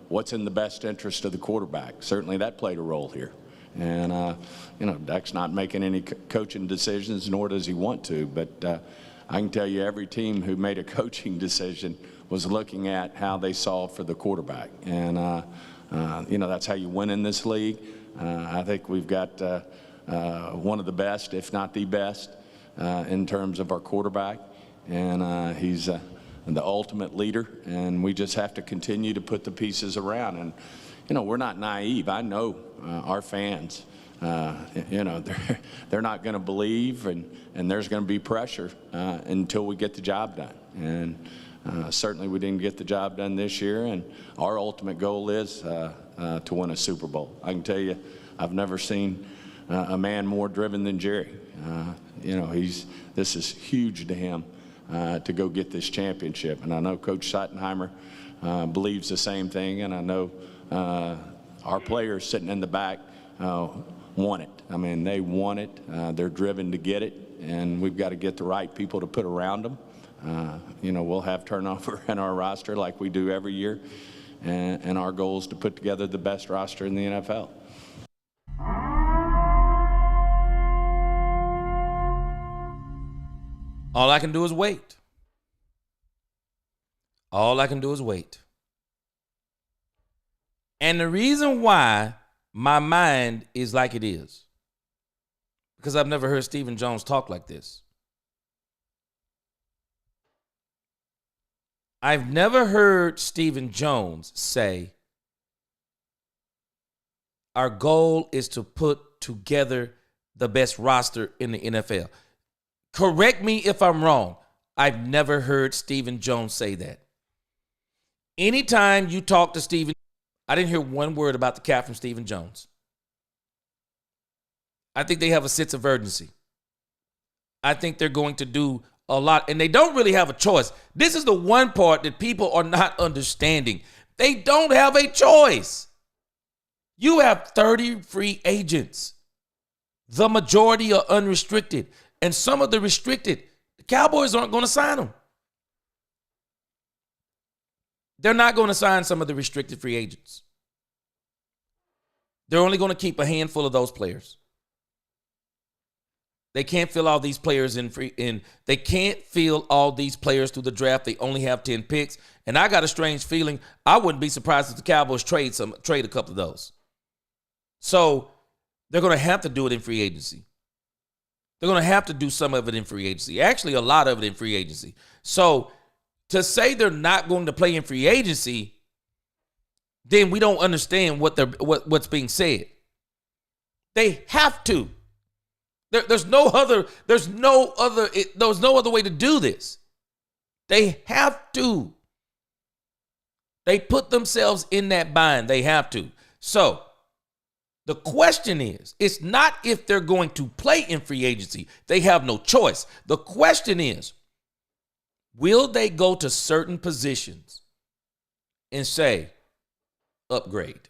what's in the best interest of the quarterback. Certainly that played a role here. And, Dak's not making any coaching decisions, nor does he want to. But I can tell you every team who made a coaching decision was looking at how they solved for the quarterback. And, that's how you win in this league. I think we've got one of the best, if not the best, in terms of our quarterback. And he's the ultimate leader. And we just have to continue to put the pieces around. And, we're not naive. I know our fans, they're not going to believe, and there's going to be pressure until we get the job done. And certainly we didn't get the job done this year, and our ultimate goal is to win a Super Bowl. I can tell you, I've never seen a man more driven than Jerry. This is huge to him to go get this championship. And I know Coach Schottenheimer believes the same thing, and I know our players sitting in the back want it. I mean, they want it. They're driven to get it, and we've got to get the right people to put around them. We'll have turnover in our roster like we do every year, and our goal is to put together the best roster in the NFL.
All I can do is wait. All I can do is wait. And the reason why my mind is like it is, because I've never heard Stephen Jones talk like this. I've never heard Stephen Jones say, our goal is to put together the best roster in the NFL. Correct me if I'm wrong. I've never heard Stephen Jones say that. Anytime you talk to Stephen, I didn't hear one word about the cap from Stephen Jones. I think they have a sense of urgency. I think they're going to do a lot, and they don't really have a choice. This is the one part that people are not understanding. They don't have a choice. You have 30 free agents. The majority are unrestricted, and some of the restricted, the Cowboys aren't going to sign them. They're not going to sign some of the restricted free agents. They're only going to keep a handful of those players. They can't fill all these players they can't fill all these players through the draft. They only have 10 picks. And I got a strange feeling. I wouldn't be surprised if the Cowboys trade a couple of those. So they're going to have to do it in free agency. They're going to have to do some of it in free agency. Actually, a lot of it in free agency. So to say they're not going to play in free agency, then we don't understand what's being said. They have to. There's no other way to do this. They have to. They put themselves in that bind. They have to. So the question is, it's not if they're going to play in free agency. They have no choice. The question is, will they go to certain positions and say, upgrade?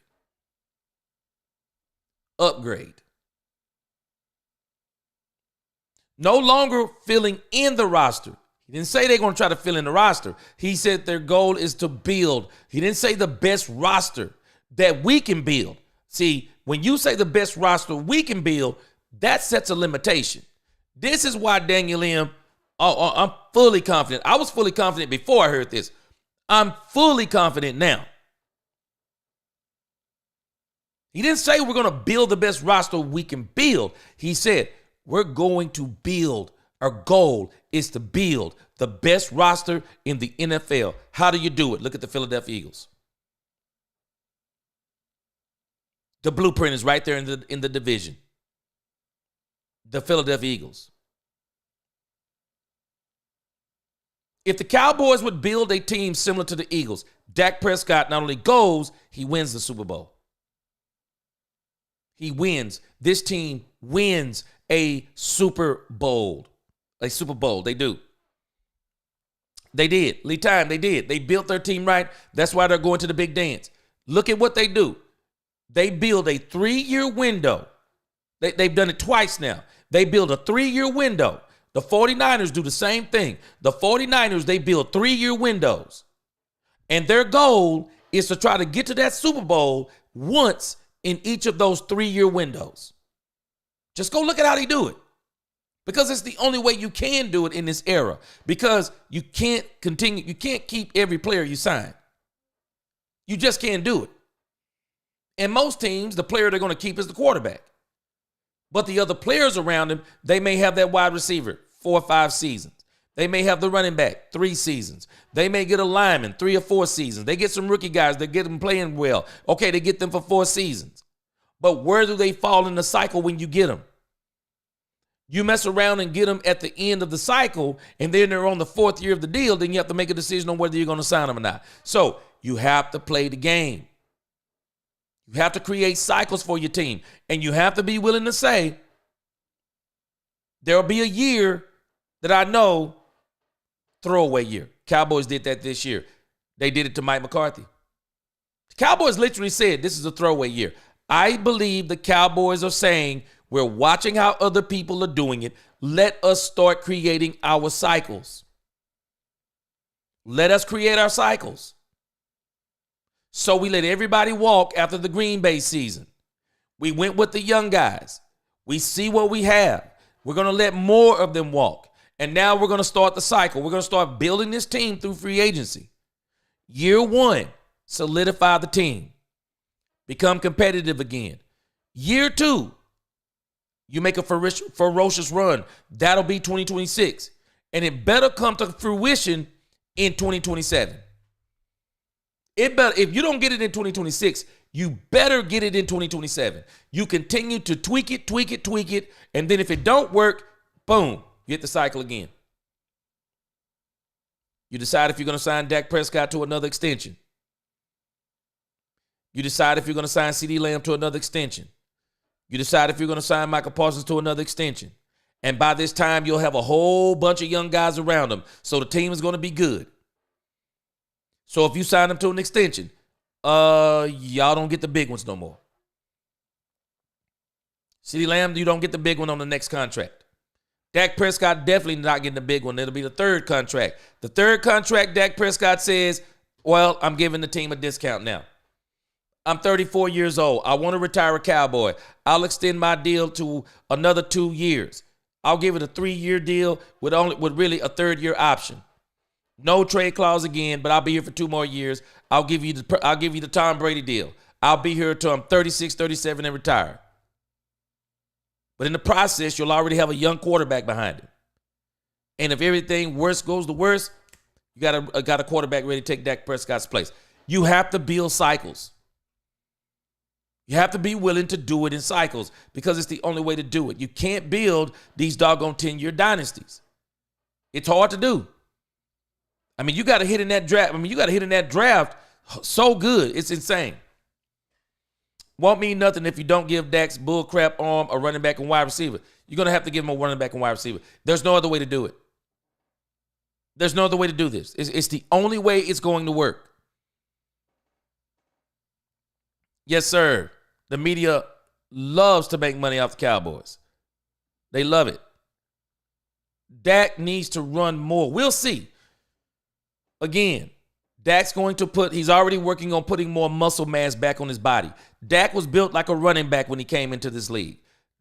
Upgrade. No longer filling in the roster. He didn't say they're going to try to fill in the roster. He said their goal is to build. He didn't say the best roster that we can build. See, when you say the best roster we can build, that sets a limitation. This is why Daniel M., I'm fully confident. I was fully confident before I heard this. I'm fully confident now. He didn't say we're going to build the best roster we can build. He said, we're going to build. Our goal is to build the best roster in the NFL. How do you do it? Look at the Philadelphia Eagles. The blueprint is right there in the division. The Philadelphia Eagles. If the Cowboys would build a team similar to the Eagles, Dak Prescott not only goes, he wins the Super Bowl. He wins. This team wins a Super Bowl. A Super Bowl. They do. They did. Lead time, they did. They built their team right. That's why they're going to the big dance. Look at what they do. They build a 3-year window. They've done it twice now. They build a 3-year window. The 49ers do the same thing. The 49ers, they build 3-year windows. And their goal is to try to get to that Super Bowl once in each of those 3-year windows. Just go look at how they do it. Because it's the only way you can do it in this era. Because you can't keep every player you sign. You just can't do it. And most teams, the player they're going to keep is the quarterback. But the other players around him, they may have that wide receiver 4 or 5 seasons. They may have the running back 3 seasons. They may get a lineman 3 or 4 seasons. They get some rookie guys that get them playing well. Okay, they get them for 4 seasons. But where do they fall in the cycle when you get them? You mess around and get them at the end of the cycle, and then they're on the 4th year of the deal, then you have to make a decision on whether you're going to sign them or not. So you have to play the game. You have to create cycles for your team. And you have to be willing to say, there'll be a year that I know, throwaway year. Cowboys did that this year. They did it to Mike McCarthy. The Cowboys literally said, this is a throwaway year. I believe the Cowboys are saying, we're watching how other people are doing it. Let us start creating our cycles. Let us create our cycles. So we let everybody walk after the Green Bay season. We went with the young guys. We see what we have. We're going to let more of them walk. And now we're going to start the cycle. We're going to start building this team through free agency. Year 1, solidify the team. Become competitive again. Year 2, you make a ferocious run. That'll be 2026. And it better come to fruition in 2027. If you don't get it in 2026, you better get it in 2027. You continue to tweak it, and then if it don't work, boom, you hit the cycle again. You decide if you're going to sign Dak Prescott to another extension. You decide if you're going to sign CeeDee Lamb to another extension. You decide if you're going to sign Michael Parsons to another extension. And by this time, you'll have a whole bunch of young guys around him. So the team is going to be good. So if you sign him to an extension, y'all don't get the big ones no more. CeeDee Lamb, you don't get the big one on the next contract. Dak Prescott definitely not getting the big one. It'll be the third contract. The third contract, Dak Prescott says, well, I'm giving the team a discount now. I'm 34 years old. I want to retire a Cowboy. I'll extend my deal to another 2 years. I'll give it a 3-year deal with really a third-year option. No trade clause again, but I'll be here for 2 more years. I'll give you the Tom Brady deal. I'll be here until I'm 36, 37 and retire. But in the process, you'll already have a young quarterback behind him. And if everything worse goes to worse, you got a quarterback ready to take Dak Prescott's place. You have to build cycles. You have to be willing to do it in cycles because it's the only way to do it. You can't build these doggone 10-year dynasties. It's hard to do. I mean, you got to hit in that draft. So good. It's insane. Won't mean nothing if you don't give Dak's bullcrap arm a running back and wide receiver. You're going to have to give him a running back and wide receiver. There's no other way to do it. There's no other way to do this. It's the only way it's going to work. Yes, sir. The media loves to make money off the Cowboys. They love it. Dak needs to run more. We'll see. Again, Dak's he's already working on putting more muscle mass back on his body. Dak was built like a running back when he came into this league.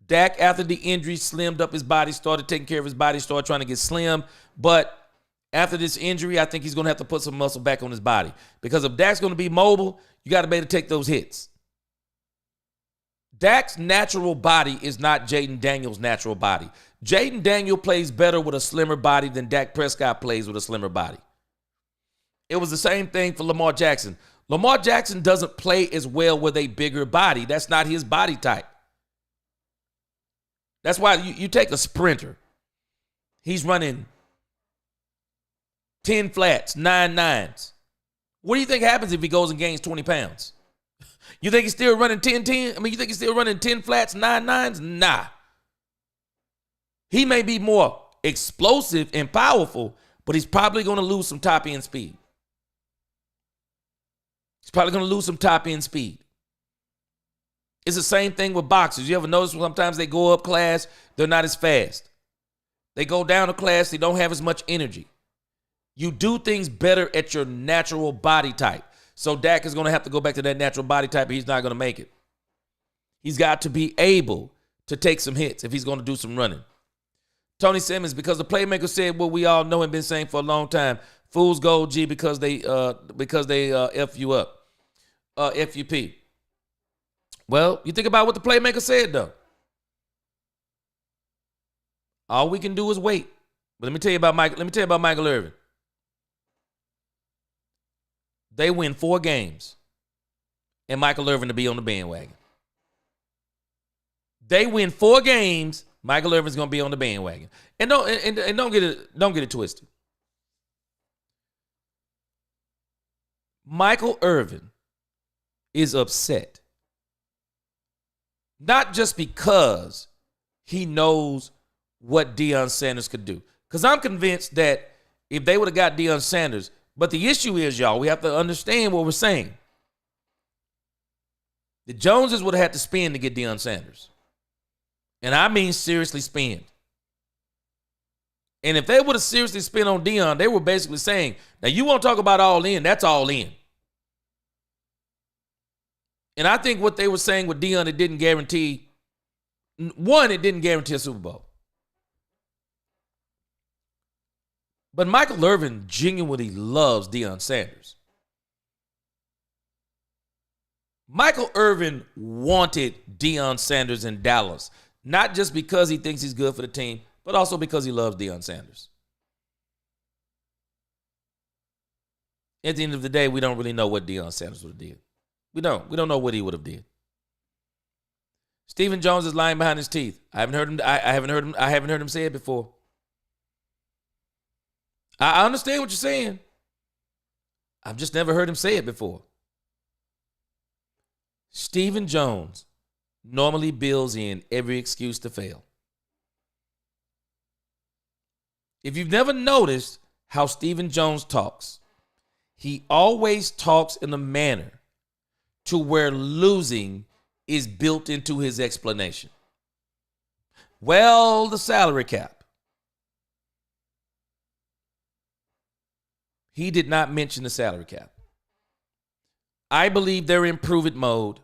Dak, after the injury, slimmed up his body, started taking care of his body, started trying to get slim. But after this injury, I think he's going to have to put some muscle back on his body. Because if Dak's going to be mobile, you got to be able to take those hits. Dak's natural body is not Jaden Daniels' natural body. Jaden Daniel plays better with a slimmer body than Dak Prescott plays with a slimmer body. It was the same thing for Lamar Jackson. Lamar Jackson doesn't play as well with a bigger body. That's not his body type. That's why you take a sprinter. He's running 10 flats, 9 nines. What do you think happens if he goes and gains 20 pounds? You think he's still running 10-10? I mean, you think he's still running 10 flats, 9 nines? Nah. He may be more explosive and powerful, but he's probably going to lose some top end speed. He's probably going to lose some top end speed. It's the same thing with boxers. You ever notice sometimes they go up class, they're not as fast. They go down a class, they don't have as much energy. You do things better at your natural body type. So Dak is going to have to go back to that natural body type, but he's not going to make it. He's got to be able to take some hits if he's going to do some running. Tony Simmons, because the playmaker said what we all know and been saying for a long time, fools gold G because they F you up. FUP. Well, you think about what the playmaker said, though. All we can do is wait. But let me tell you about Michael Irvin. They win 4 games, and Michael Irvin to be on the bandwagon. They win 4 games, Michael Irvin's going to be on the bandwagon. And don't get it twisted. Michael Irvin is upset. Not just because he knows what Deion Sanders could do. Because I'm convinced that if they would have got Deion Sanders, but the issue is, y'all, we have to understand what we're saying. The Joneses would have had to spend to get Deion Sanders. And I mean seriously spend. And if they would have seriously spent on Deion, they were basically saying, now you want to talk about all in, that's all in. And I think what they were saying with Deion, it didn't guarantee a Super Bowl. But Michael Irvin genuinely loves Deion Sanders. Michael Irvin wanted Deion Sanders in Dallas, not just because he thinks he's good for the team, but also because he loves Deion Sanders. At the end of the day, we don't really know what Deion Sanders would have did. We don't know what he would have did. Stephen Jones is lying behind his teeth. I haven't heard him say it before. I understand what you're saying. I've just never heard him say it before. Stephen Jones normally builds in every excuse to fail. If you've never noticed how Stephen Jones talks, he always talks in a manner to where losing is built into his explanation. Well, the salary cap. He did not mention the salary cap. I believe they're in prove-it mode.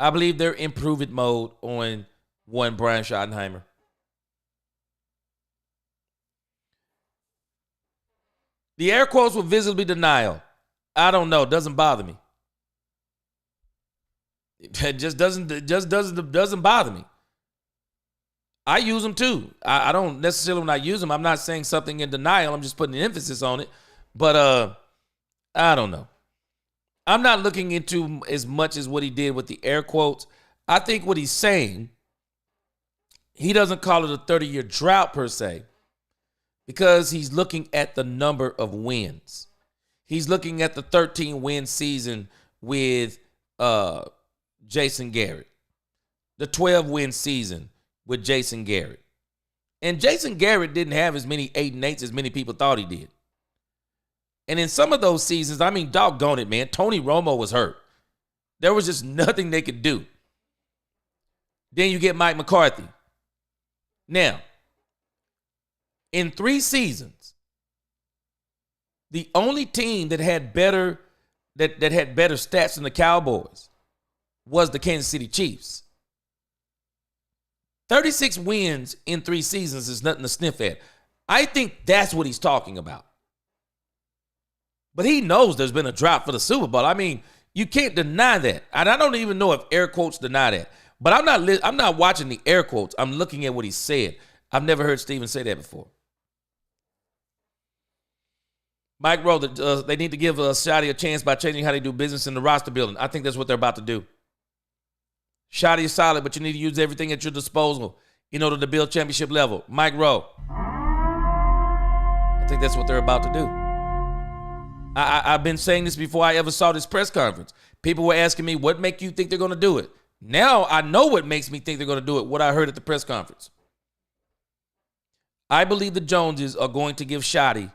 I believe they're in prove-it mode on one Brian Schottenheimer. The air quotes were visibly denial. I don't know. Doesn't bother me. It just doesn't bother me. I use them too. I don't necessarily, when I use them, I'm not saying something in denial. I'm just putting an emphasis on it. But I don't know. I'm not looking into as much as what he did with the air quotes. I think what he's saying, he doesn't call it a 30-year drought per se, because he's looking at the number of wins. He's looking at the 13-win season with Jason Garrett, the 12-win season with Jason Garrett. And Jason Garrett didn't have as many 8-8s as many people thought he did. And in some of those seasons, I mean, doggone it, man, Tony Romo was hurt. There was just nothing they could do. Then you get Mike McCarthy. Now, in 3 seasons, the only team that had better that had better stats than the Cowboys was the Kansas City Chiefs. 36 wins in 3 seasons is nothing to sniff at. I think that's what he's talking about. But he knows there's been a drought for the Super Bowl. I mean, you can't deny that. And I don't even know if air quotes deny that. But I'm not watching the air quotes. I'm looking at what he said. I've never heard Steven say that before. Mike Rowe, they need to give Schotty a chance by changing how they do business in the roster building. I think that's what they're about to do. Schotty is solid, but you need to use everything at your disposal in order to build championship level. Mike Rowe. I think that's what they're about to do. I've been saying this before I ever saw this press conference. People were asking me, what make you think they're going to do it? Now I know what makes me think they're going to do it, what I heard at the press conference. I believe the Joneses are going to give Schotty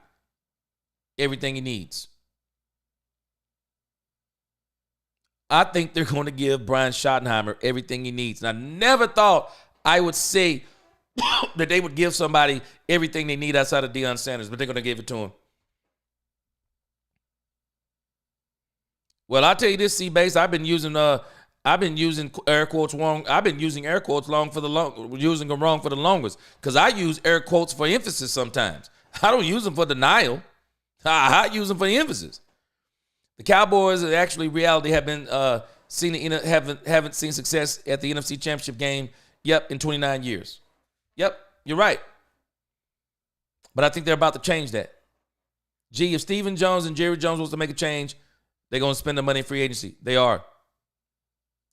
everything he needs. I think they're going to give Brian Schottenheimer everything he needs. And I never thought I would say that they would give somebody everything they need outside of Deion Sanders, but they're going to give it to him. Well, I'll tell you this, C-Base, I've been using air quotes wrong. I've been using air quotes using them wrong for the longest, because I use air quotes for emphasis sometimes. I don't use them for denial. I use them for emphasis. The Cowboys, actually, reality, have been haven't seen success at the NFC Championship game. Yep, in 29 years. Yep, you're right. But I think they're about to change that. If Stephen Jones and Jerry Jones wants to make a change, they're going to spend the money in free agency. They are.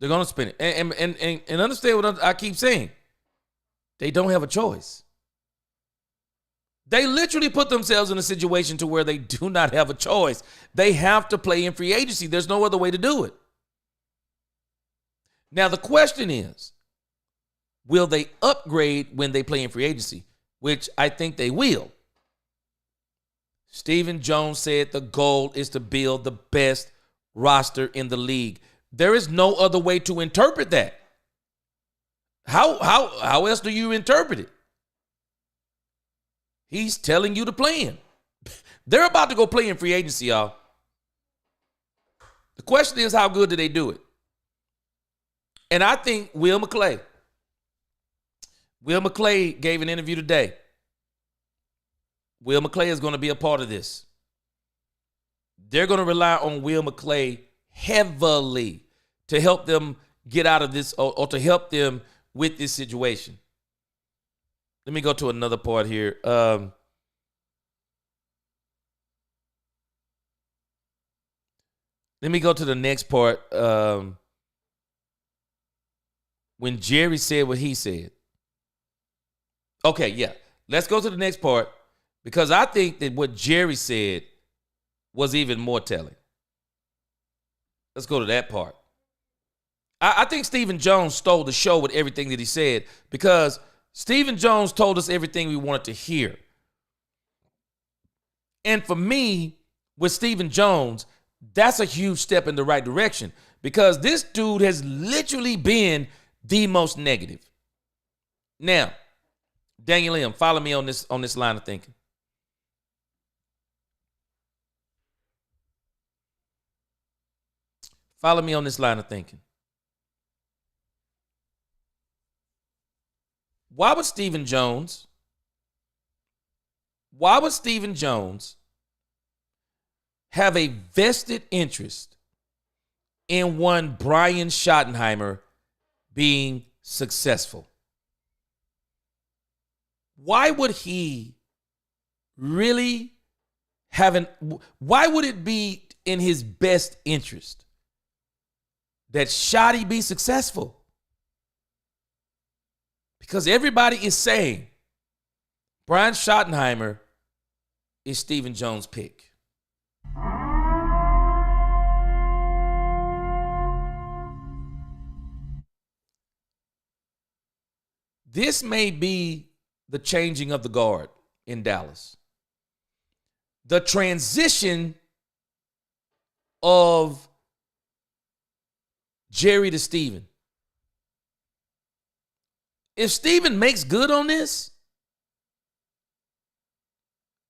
They're going to spend it. And understand what I keep saying. They don't have a choice. They literally put themselves in a situation to where they do not have a choice. They have to play in free agency. There's no other way to do it. Now, the question is, will they upgrade when they play in free agency? Which I think they will. Stephen Jones said the goal is to build the best roster in the league. There is no other way to interpret that. How else do you interpret it? He's telling you to plan. They're about to go play in free agency, y'all. The question is, how good do they do it? And I think Will McClay gave an interview today. Will McClay is going to be a part of this. They're going to rely on Will McClay heavily to help them get out of this, or to help them with this situation. Let me go to another part here. Let me go to the next part. When Jerry said what he said. Okay, yeah. Let's go to the next part, because I think that what Jerry said was even more telling. Let's go to that part. I think Stephen Jones stole the show with everything that he said, because Stephen Jones told us everything we wanted to hear. And for me, with Stephen Jones, that's a huge step in the right direction because this dude has literally been the most negative. Now, Daniel M., follow me on this line of thinking. Follow me on this line of thinking. Why would Stephen Jones have a vested interest in one Brian Schottenheimer being successful? Why would he really why would it be in his best interest that Schotty be successful? Because everybody is saying Brian Schottenheimer is Stephen Jones' pick. This may be the changing of the guard in Dallas. The transition of Jerry to Stephen. If Stephen makes good on this,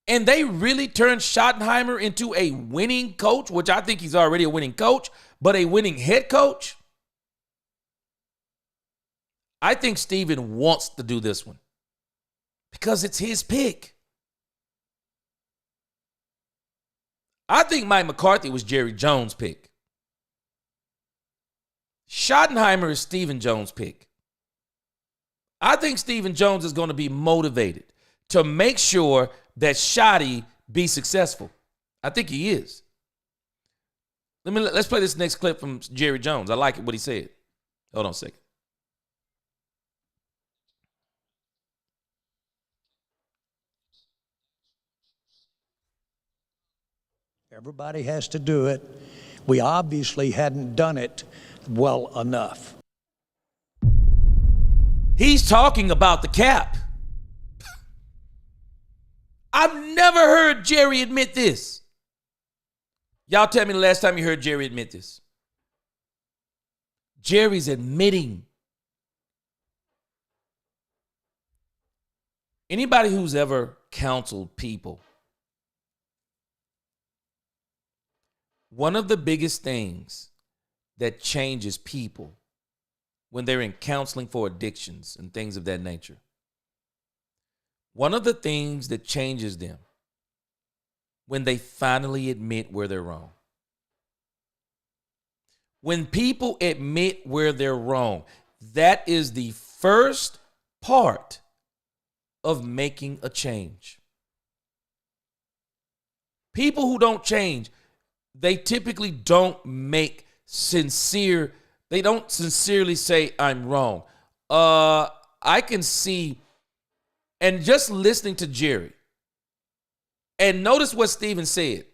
and they really turn Schottenheimer into a winning coach, which I think he's already a winning coach, but a winning head coach, I think Stephen wants to do this one because it's his pick. I think Mike McCarthy was Jerry Jones' pick. Schottenheimer is Stephen Jones' pick. I think Stephen Jones is going to be motivated to make sure that Schotty be successful. I think he is. Let's play this next clip from Jerry Jones. I like what he said. Hold on a second.
Everybody has to do it. We obviously hadn't done it well enough.
He's talking about the cap. I've never heard Jerry admit this. Y'all tell me the last time you heard Jerry admit this. Jerry's admitting. Anybody who's ever counseled people, one of the biggest things that changes people when they're in counseling for addictions and things of that nature, one of the things that changes them when they finally admit where they're wrong. When people admit where they're wrong, that is the first part of making a change. People who don't change, they typically don't they don't sincerely say, I'm wrong. I can see, and just listening to Jerry, and notice what Stephen said.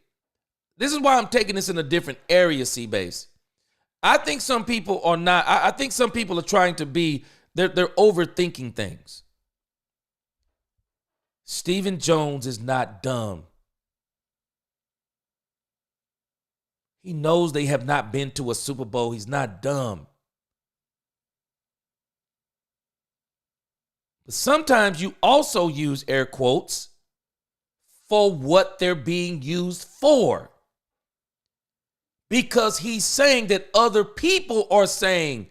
This is why I'm taking this in a different area, C-Base. I think some people are not, I think some people are trying to be, they're overthinking things. Stephen Jones is not dumb. He knows they have not been to a Super Bowl. He's not dumb. But sometimes you also use air quotes for what they're being used for. Because he's saying that other people are saying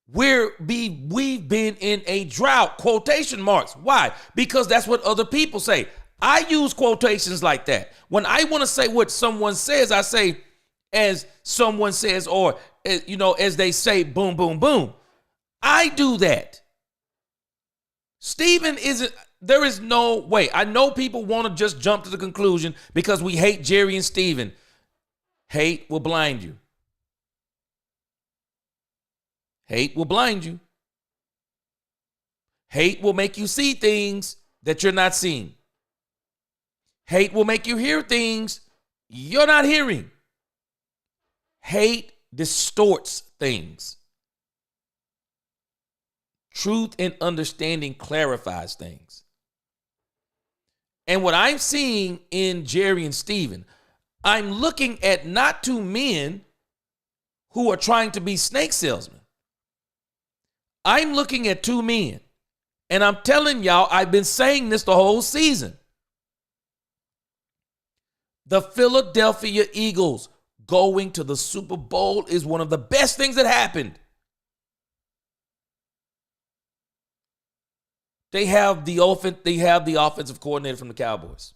we've been in a drought, quotation marks. Why? Because that's what other people say. I use quotations like that. When I want to say what someone says, I say, as someone says, or, as they say, boom, boom, boom. I do that. Stephen there is no way. I know people want to just jump to the conclusion because we hate Jerry and Stephen. Hate will blind you. Hate will blind you. Hate will make you see things that you're not seeing. Hate will make you hear things you're not hearing. Hate distorts things. Truth and understanding clarifies things. And what I'm seeing in Jerry and Steven, I'm looking at not two men who are trying to be snake salesmen. I'm looking at two men. And I'm telling y'all, I've been saying this the whole season. The Philadelphia Eagles going to the Super Bowl is one of the best things that happened. They have the offensive coordinator from the Cowboys.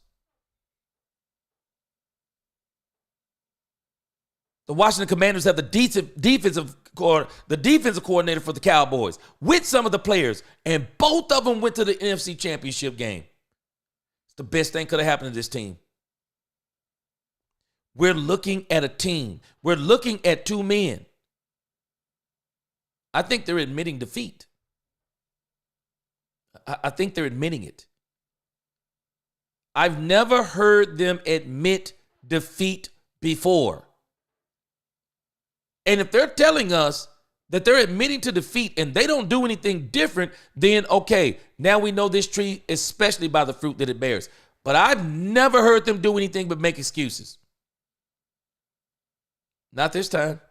The Washington Commanders have the defensive coordinator for the Cowboys with some of the players, and both of them went to the NFC Championship game. It's the best thing could have happened to this team. We're looking at a team. We're looking at two men. I think they're admitting defeat. I think they're admitting it. I've never heard them admit defeat before. And if they're telling us that they're admitting to defeat and they don't do anything different, then okay, now we know this tree, especially by the fruit that it bears. But I've never heard them do anything but make excuses. Not this time.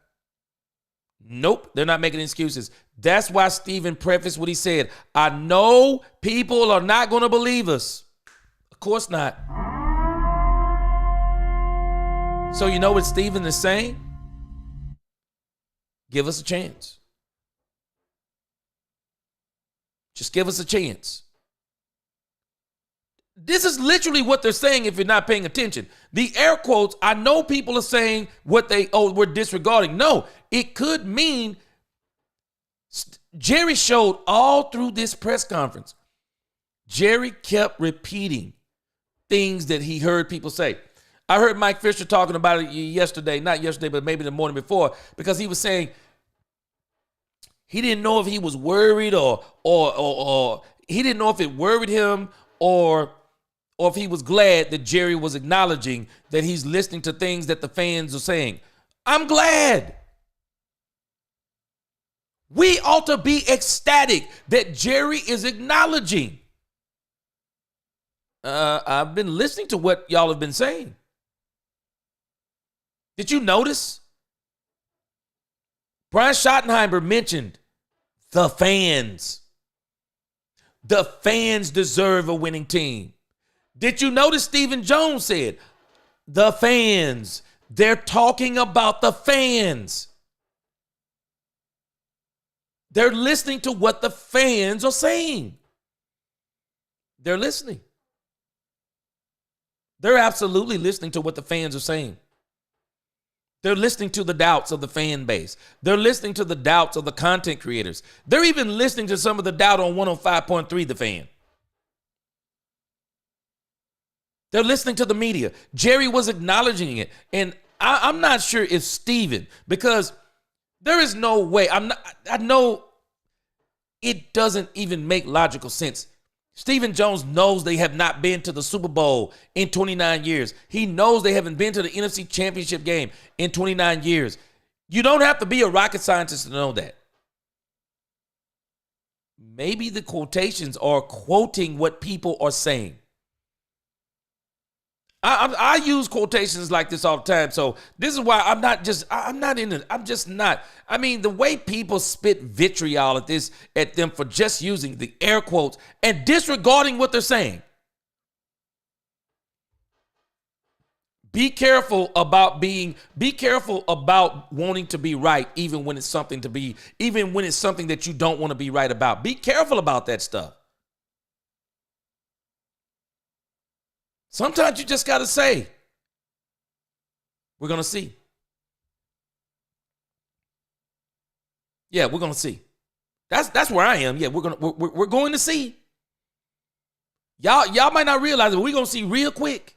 Nope, they're not making excuses. That's why Steven prefaced what he said. I know people are not going to believe us. Of course not. So you know what Steven is saying? Give us a chance. Just give us a chance. This is literally what they're saying if you're not paying attention. The air quotes, I know people are saying we're disregarding. No, it could mean Jerry showed all through this press conference. Jerry kept repeating things that he heard people say. I heard Mike Fisher talking about it yesterday, not yesterday, but maybe the morning before, because he was saying he didn't know if he was worried or he didn't know if it worried him or if he was glad that Jerry was acknowledging that he's listening to things that the fans are saying. I'm glad. We ought to be ecstatic that Jerry is acknowledging. I've been listening to what y'all have been saying. Did you notice? Brian Schottenheimer mentioned the fans. The fans deserve a winning team. Did you notice Stephen Jones said, the fans? They're talking about the fans. They're listening to what the fans are saying. They're listening. They're absolutely listening to what the fans are saying. They're listening to the doubts of the fan base. They're listening to the doubts of the content creators. They're even listening to some of the doubt on 105.3 The Fan. They're listening to the media. Jerry was acknowledging it. And I'm not sure if Steven, because there is no way. I know it doesn't even make logical sense. Stephen Jones knows they have not been to the Super Bowl in 29 years. He knows they haven't been to the NFC Championship game in 29 years. You don't have to be a rocket scientist to know that. Maybe the quotations are quoting what people are saying. I use quotations like this all the time. So this is why I'm just not. I mean, the way people spit vitriol at them for just using the air quotes and disregarding what they're saying. Be careful about wanting to be right, even when it's something that you don't want to be right about. Be careful about that stuff. Sometimes you just got to say, we're going to see. Yeah, we're going to see. That's where I am. Yeah, we're going to see. Y'all might not realize it, but we're going to see real quick.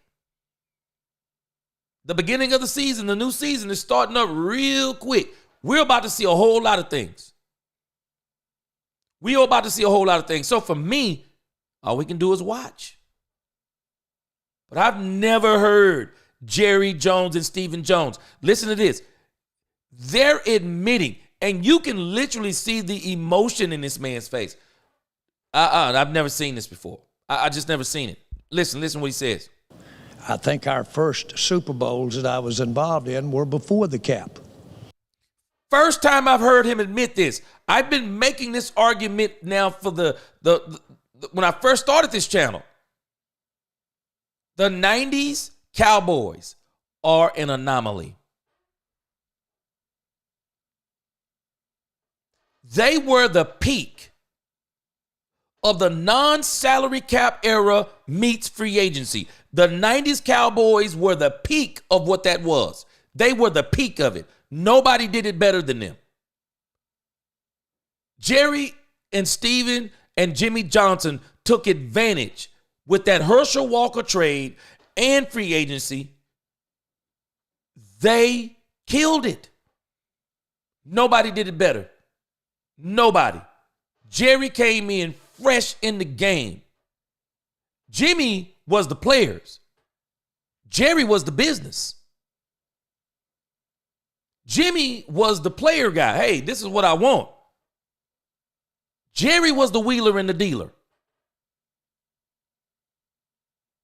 The beginning of the season, the new season is starting up real quick. We're about to see a whole lot of things. So for me, all we can do is watch. But I've never heard Jerry Jones and Stephen Jones. Listen to this. They're admitting, and you can literally see the emotion in this man's face. I've never seen this before. I just never seen it. Listen what he says.
I think our first Super Bowls that I was involved in were before the cap.
First time I've heard him admit this. I've been making this argument now for the when I first started this channel. The 90s Cowboys are an anomaly. They were the peak of the non-salary cap era meets free agency. The 90s Cowboys were the peak of what that was. They were the peak of it. Nobody did it better than them. Jerry and Steven and Jimmy Johnson took advantage with that Herschel Walker trade and free agency. They killed it. Nobody did it better. Nobody. Jerry came in fresh in the game. Jimmy was the players. Jerry was the business. Jimmy was the player guy. Hey, this is what I want. Jerry was the wheeler and the dealer.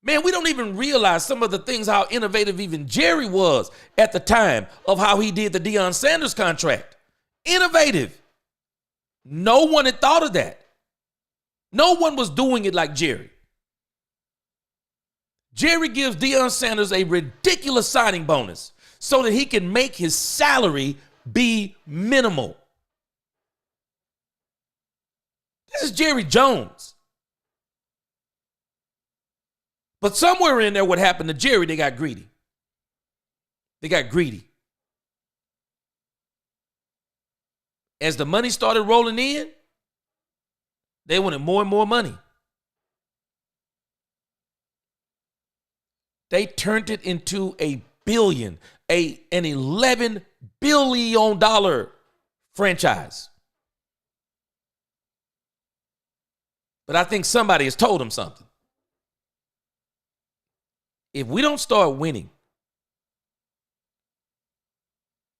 Man, we don't even realize some of the things, how innovative even Jerry was at the time of how he did the Deion Sanders contract. Innovative. No one had thought of that. No one was doing it like Jerry. Jerry gives Deion Sanders a ridiculous signing bonus so that he can make his salary be minimal. This is Jerry Jones. But somewhere in there, what happened to Jerry, they got greedy. They got greedy. As the money started rolling in, they wanted more and more money. They turned it into an $11 billion franchise. But I think somebody has told them something. If we don't start winning,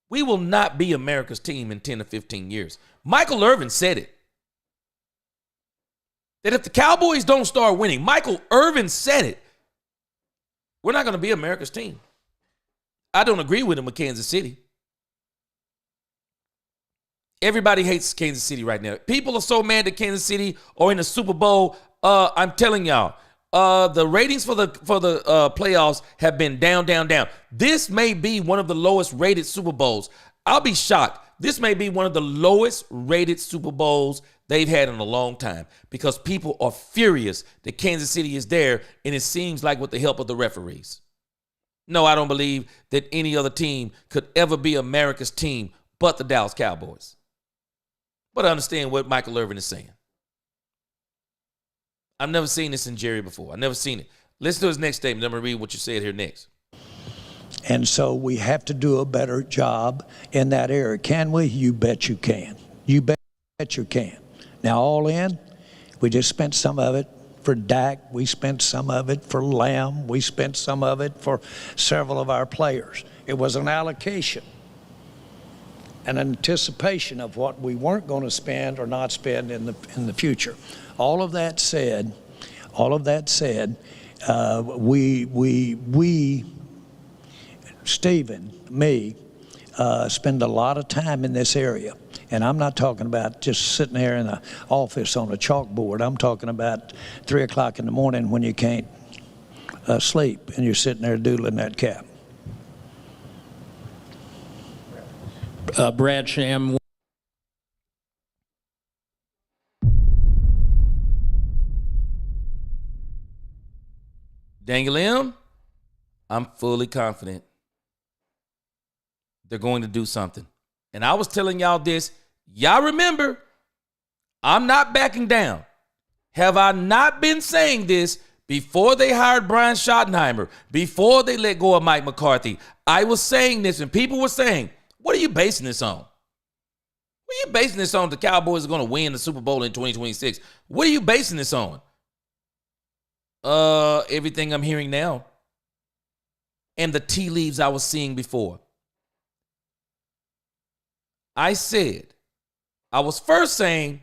we will not be America's team in 10 to 15 years. Michael Irvin said it. That if the Cowboys don't start winning, Michael Irvin said it, we're not going to be America's team. I don't agree with him with Kansas City. Everybody hates Kansas City right now. People are so mad that Kansas City are in the Super Bowl. I'm telling y'all, the ratings for the playoffs have been down. This may be one of the lowest rated Super Bowls. I'll be shocked. This may be one of the lowest rated Super Bowls they've had in a long time because people are furious that Kansas City is there, and it seems like with the help of the referees. No, I don't believe that any other team could ever be America's team but the Dallas Cowboys. But I understand what Michael Irvin is saying. I've never seen this in Jerry before. I've never seen it. Listen to his next statement. I'm going to read what you said here next.
And so we have to do a better job in that area. Can we? You bet you can. You bet you can. Now, all in, we just spent some of it for Dak. We spent some of it for Lamb. We spent some of it for several of our players. It was an allocation, an anticipation of what we weren't going to spend or not spend in the future. All of that said, we, Stephen, me, spend a lot of time in this area. And I'm not talking about just sitting there in the office on a chalkboard. I'm talking about 3 o'clock in the morning when you can't sleep and you're sitting there doodling that cap.
Brad Sham.
Daniel M., I'm fully confident they're going to do something. And I was telling y'all this. Y'all remember, I'm not backing down. Have I not been saying this before they hired Brian Schottenheimer, before they let go of Mike McCarthy? I was saying this, and people were saying, what are you basing this on? What are you basing this on? The Cowboys are going to win the Super Bowl in 2026. What are you basing this on? Everything I'm hearing now. And the tea leaves I was seeing before. I was first saying,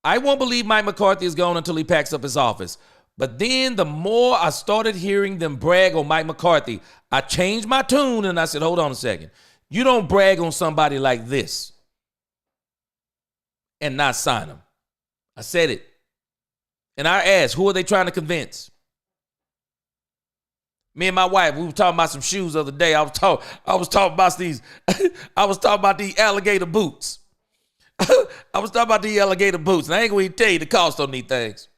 I won't believe Mike McCarthy is gone until he packs up his office. But then the more I started hearing them brag on Mike McCarthy, I changed my tune and I said, hold on a second. You don't brag on somebody like this and not sign him. I said it. And I asked, who are they trying to convince? Me and my wife, we were talking about some shoes the other day. I was talking about these, I was talking about these alligator boots. I was talking about these alligator boots. And I ain't going to tell you the cost on these things.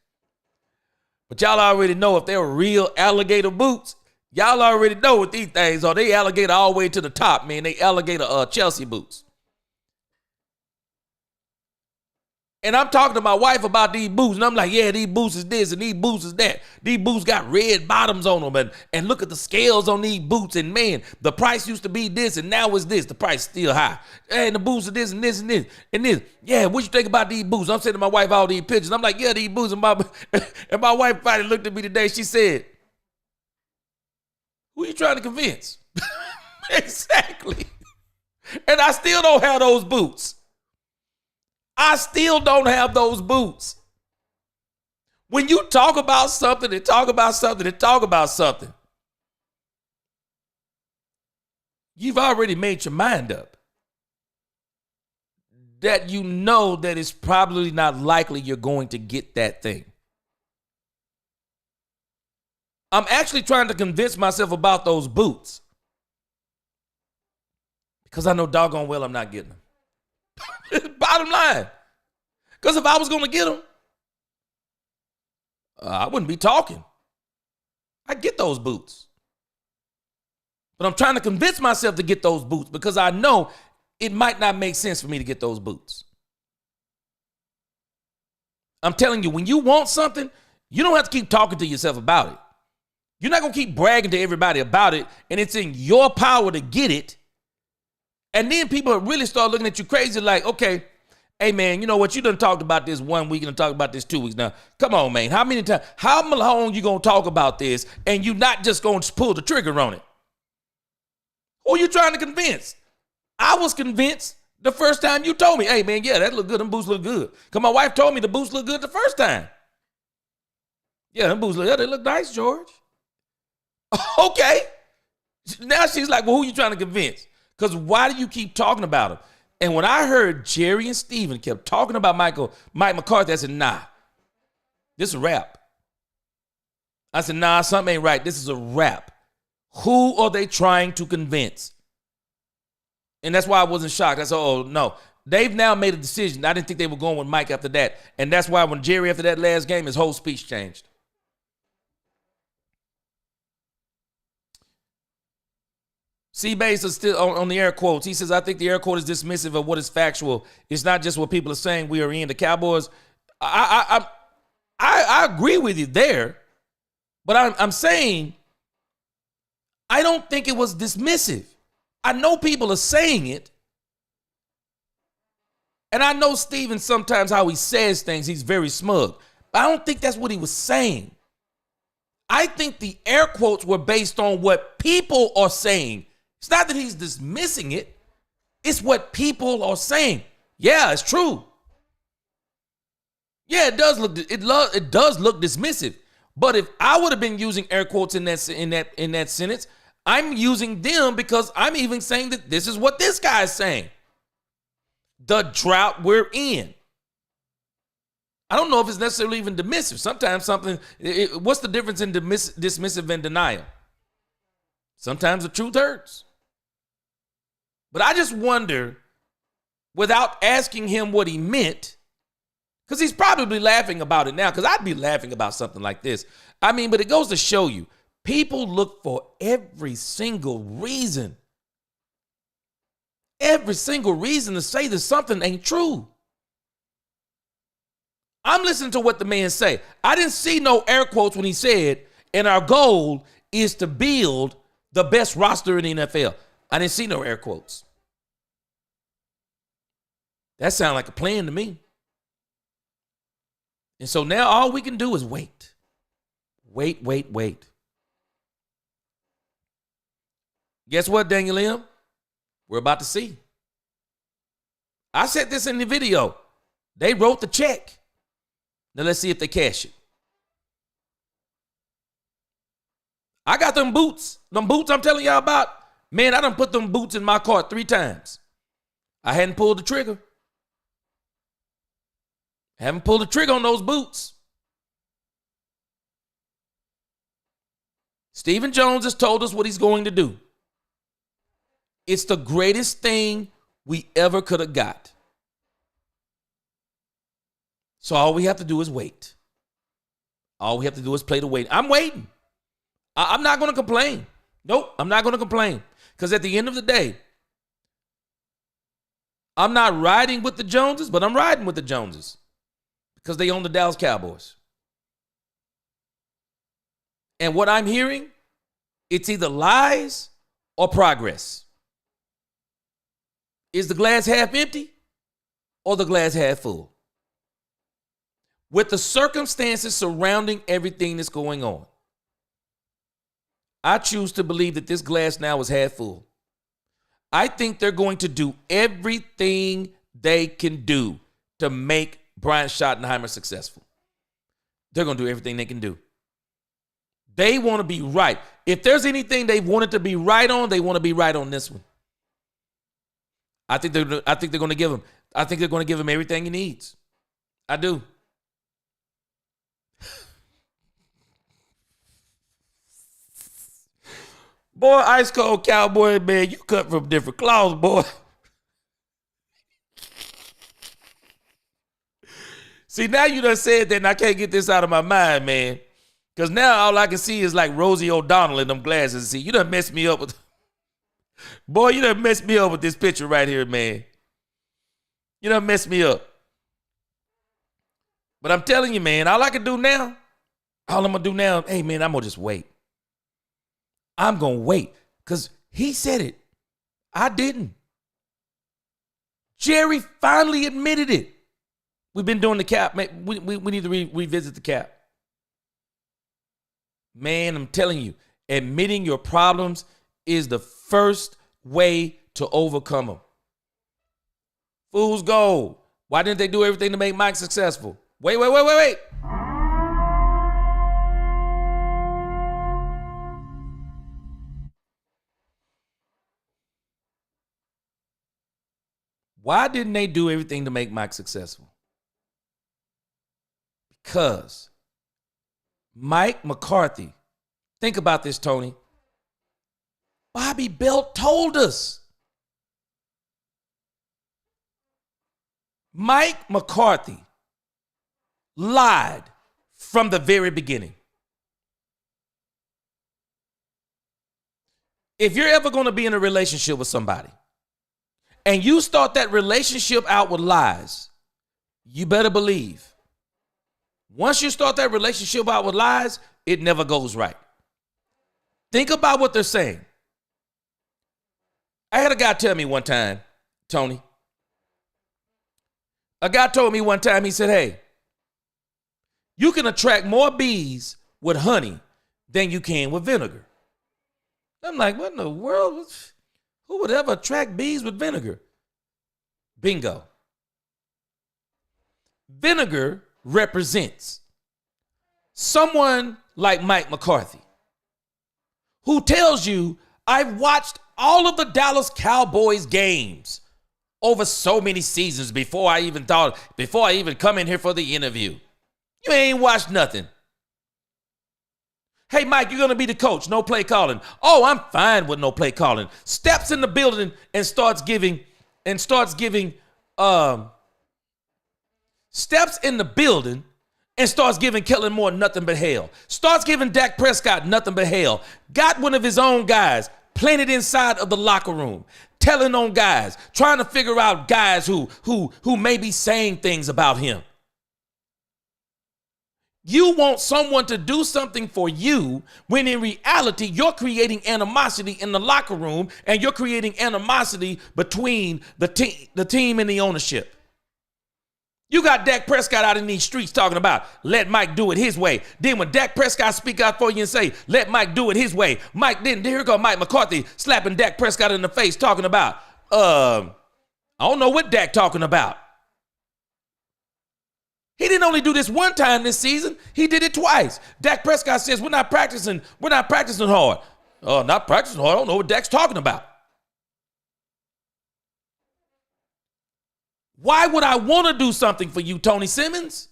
But y'all already know if they were real alligator boots, y'all already know what these things are. They alligator all the way to the top, man. They alligator Chelsea boots. And I'm talking to my wife about these boots, and I'm like, yeah, these boots is this and these boots is that. These boots got red bottoms on them, and look at the scales on these boots, and man, the price used to be this, and now it's this. The price is still high. And the boots are this and this and this and this. Yeah, what you think about these boots? I'm sending my wife all these pictures. I'm like, yeah, these boots. And my wife finally looked at me today. She said, who are you trying to convince? Exactly. And I still don't have those boots. I still don't have those boots. When you talk about something and talk about something and talk about something, you've already made your mind up that you know that it's probably not likely you're going to get that thing. I'm actually trying to convince myself about those boots because I know doggone well I'm not getting them. Bottom line. Because if I was going to get them, I wouldn't be talking. I'd get those boots. But I'm trying to convince myself to get those boots because I know it might not make sense for me to get those boots. I'm telling you, when you want something, you don't have to keep talking to yourself about it. You're not going to keep bragging to everybody about it, and it's in your power to get it. And then people really start looking at you crazy like, okay, hey, man, you know what? You done talked about this 1 week and done talked about this 2 weeks now. Come on, man. How many times? How long you going to talk about this and you not just going to pull the trigger on it? Who are you trying to convince? I was convinced the first time you told me, hey, man, yeah, that look good. Them boots look good. Because my wife told me the boots look good the first time. Yeah, them boots look good. They look nice, George. Okay. Now she's like, well, who are you trying to convince? Because why do you keep talking about him? And when I heard Jerry and Steven kept talking about Mike McCarthy, I said, nah, this is a wrap. I said, nah, something ain't right. This is a wrap. Who are they trying to convince? And that's why I wasn't shocked. I said, oh, no. They've now made a decision. I didn't think they were going with Mike after that. And that's why when Jerry, after that last game, his whole speech changed. C-Base is still on the air quotes. He says, I think the air quote is dismissive of what is factual. It's not just what people are saying. We are in the Cowboys. I agree with you there, but I'm saying I don't think it was dismissive. I know people are saying it, and I know Steven sometimes how he says things, he's very smug, but I don't think that's what he was saying. I think the air quotes were based on what people are saying. It's not that he's dismissing it. It's what people are saying. Yeah, it's true. Yeah, it does look dismissive. But if I would have been using air quotes in that sentence, I'm using them because I'm even saying that this is what this guy is saying. The drought we're in. I don't know if it's necessarily even dismissive. Sometimes what's the difference in dismissive and denial? Sometimes the truth hurts. But I just wonder, without asking him what he meant, because he's probably laughing about it now, because I'd be laughing about something like this. I mean, but it goes to show you, people look for every single reason to say that something ain't true. I'm listening to what the man say. I didn't see no air quotes when he said, and our goal is to build the best roster in the NFL. I didn't see no air quotes. That sounded like a plan to me. And so now all we can do is wait. Wait. Guess what, Daniel M? We're about to see. I said this in the video. They wrote the check. Now let's see if they cash it. I got them boots. Them boots I'm telling y'all about. Man, I done put them boots in my car 3 times. I hadn't pulled the trigger. Haven't pulled the trigger on those boots. Stephen Jones has told us what he's going to do. It's the greatest thing we ever could have got. So all we have to do is wait. All we have to do is play the wait. I'm waiting. I'm not going to complain. Nope, I'm not going to complain. Because at the end of the day, I'm not riding with the Joneses, but I'm riding with the Joneses. Because they own the Dallas Cowboys. And what I'm hearing, it's either lies or progress. Is the glass half empty or the glass half full? With the circumstances surrounding everything that's going on, I choose to believe that this glass now is half full. I think they're going to do everything they can do to make Brian Schottenheimer successful. They're going to do everything they can do. They want to be right. If there's anything they wanted to be right on, they want to be right on this one. I think they're going to give him. I think they're going to give him everything he needs. I do. Boy, ice cold Cowboy, man, you cut from different cloths, boy. See, now you done said that and I can't get this out of my mind, man. Because now all I can see is like Rosie O'Donnell in them glasses. See, you done messed me up with... Boy, you done messed me up with this picture right here, man. You done messed me up. But I'm telling you, man, all I'm going to do now, hey, man, I'm going to just wait. I'm going to wait. Because he said it. I didn't. Jerry finally admitted it. We've been doing the cap. Man, we need to revisit the cap. Man, I'm telling you, admitting your problems is the first way to overcome them. Fool's gold. Why didn't they do everything to make Mike successful? Wait. Why didn't they do everything to make Mike successful? Because Mike McCarthy, think about this, Tony. Bobby Belt told us. Mike McCarthy lied from the very beginning. If you're ever going to be in a relationship with somebody and you start that relationship out with lies, you better believe once you start that relationship out with lies, it never goes right. Think about what they're saying. I had a guy tell me one time, Tony. A guy told me one time, he said, hey, you can attract more bees with honey than you can with vinegar. I'm like, what in the world? Who would ever attract bees with vinegar? Bingo. Vinegar represents someone like Mike McCarthy, who tells you, I've watched all of the Dallas Cowboys games over so many seasons before I even come in here for the interview. You ain't watched nothing. Hey, Mike, you're going to be the coach. No play calling. Oh, I'm fine with no play calling. Steps in the building and starts giving Kellen Moore nothing but hell. Starts giving Dak Prescott nothing but hell. Got one of his own guys planted inside of the locker room, telling on guys, trying to figure out guys who may be saying things about him. You want someone to do something for you when in reality you're creating animosity in the locker room and you're creating animosity between the team and the ownership. You got Dak Prescott out in these streets talking about, let Mike do it his way. Then when Dak Prescott speak out for you and say, let Mike do it his way, here go Mike McCarthy slapping Dak Prescott in the face talking about, I don't know what Dak talking about. He didn't only do this one time this season. He did it twice. Dak Prescott says, we're not practicing hard. Oh, not practicing hard. I don't know what Dak's talking about. Why would I want to do something for you, Tony Simmons?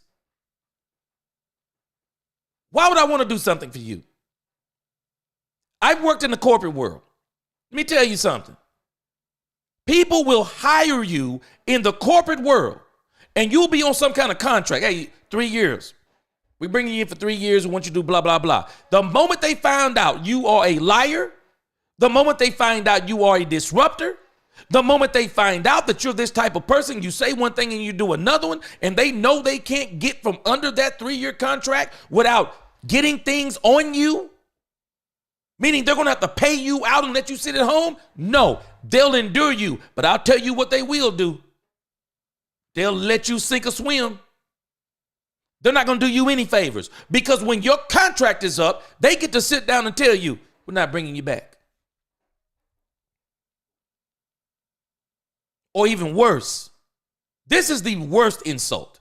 Why would I want to do something for you? I've worked in the corporate world. Let me tell you something. People will hire you in the corporate world, and you'll be on some kind of contract. Hey, 3 years. We're bringing you in for 3 years. We want you to do blah, blah, blah. The moment they find out you are a liar, the moment they find out you are a disruptor, the moment they find out that you're this type of person, you say one thing and you do another one, and they know they can't get from under that 3-year contract without getting things on you, meaning they're going to have to pay you out and let you sit at home? No, they'll endure you. But I'll tell you what they will do. They'll let you sink or swim. They're not going to do you any favors, because when your contract is up, they get to sit down and tell you, we're not bringing you back. Or even worse, this is the worst insult.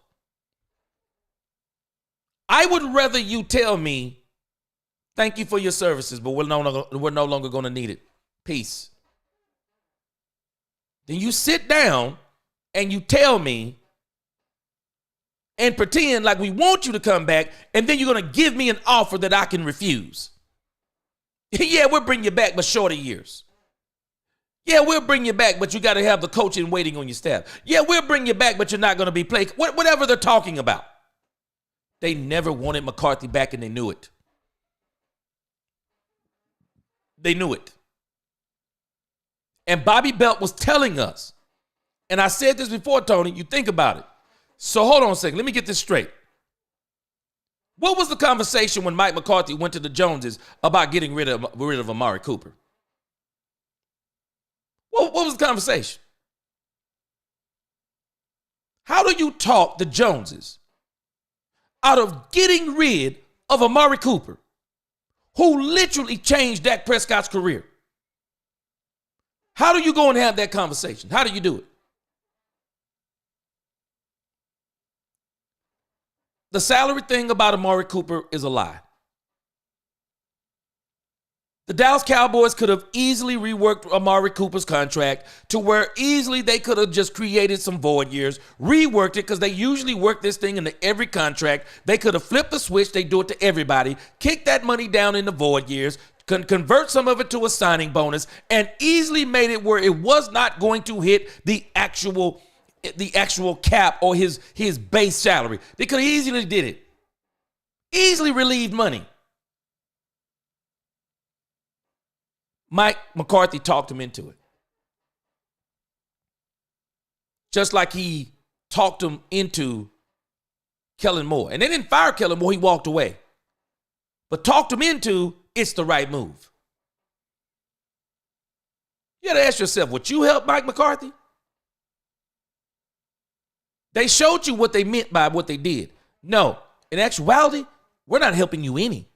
I would rather you tell me, thank you for your services, but we're no longer going to need it. Peace. Then you sit down and you tell me and pretend like we want you to come back, and then you're going to give me an offer that I can refuse. Yeah, we'll bring you back, but shorter years. Yeah, we'll bring you back, but you got to have the coaching waiting on your staff. Yeah, we'll bring you back, but you're not going to be playing. Whatever they're talking about. They never wanted McCarthy back, and they knew it. They knew it. And Bobby Belt was telling us, and I said this before, Tony, you think about it. So hold on a second. Let me get this straight. What was the conversation when Mike McCarthy went to the Joneses about getting rid of Amari Cooper? What was the conversation? How do you talk the Joneses out of getting rid of Amari Cooper, who literally changed Dak Prescott's career? How do you go and have that conversation? How do you do it? The salary thing about Amari Cooper is a lie. The Dallas Cowboys could have easily reworked Amari Cooper's contract to where easily they could have just created some void years, reworked it, because they usually work this thing into every contract. They could have flipped the switch. They do it to everybody, kick that money down into void years, convert some of it to a signing bonus, and easily made it where it was not going to hit the actual cap or his base salary. They could have easily did it. Easily relieved money. Mike McCarthy talked him into it. Just like he talked him into Kellen Moore. And they didn't fire Kellen Moore, he walked away. But talked him into, it's the right move. You got to ask yourself, would you help Mike McCarthy? They showed you what they meant by what they did. No, in actuality, we're not helping you any.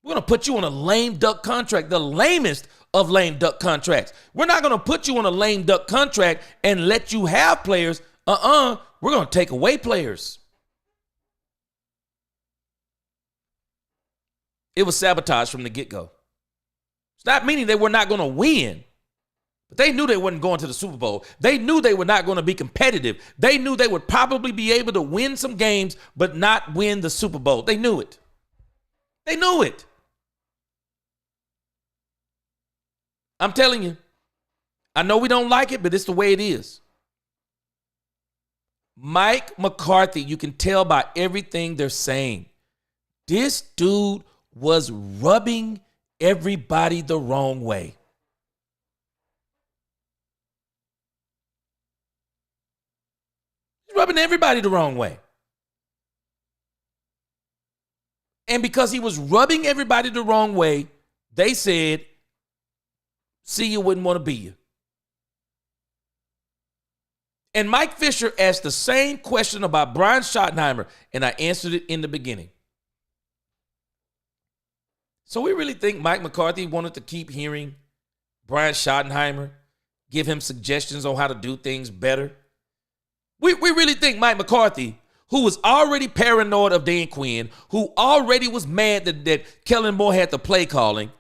We're going to put you on a lame duck contract, the lamest of lame duck contracts. We're not going to put you on a lame duck contract and let you have players. We're going to take away players. It was sabotage from the get-go. It's not meaning they were not going to win, but they knew they weren't going to the Super Bowl. They knew they were not going to be competitive. They knew they would probably be able to win some games, but not win the Super Bowl. They knew it. They knew it. I'm telling you, I know we don't like it, but it's the way it is. Mike McCarthy, you can tell by everything they're saying, this dude was rubbing everybody the wrong way. He's rubbing everybody the wrong way. And because he was rubbing everybody the wrong way, they said, see, you wouldn't want to be you. And Mike Fisher asked the same question about Brian Schottenheimer, and I answered it in the beginning. So we really think Mike McCarthy wanted to keep hearing Brian Schottenheimer give him suggestions on how to do things better? We really think Mike McCarthy, who was already paranoid of Dan Quinn, who already was mad that Kellen Moore had the play calling,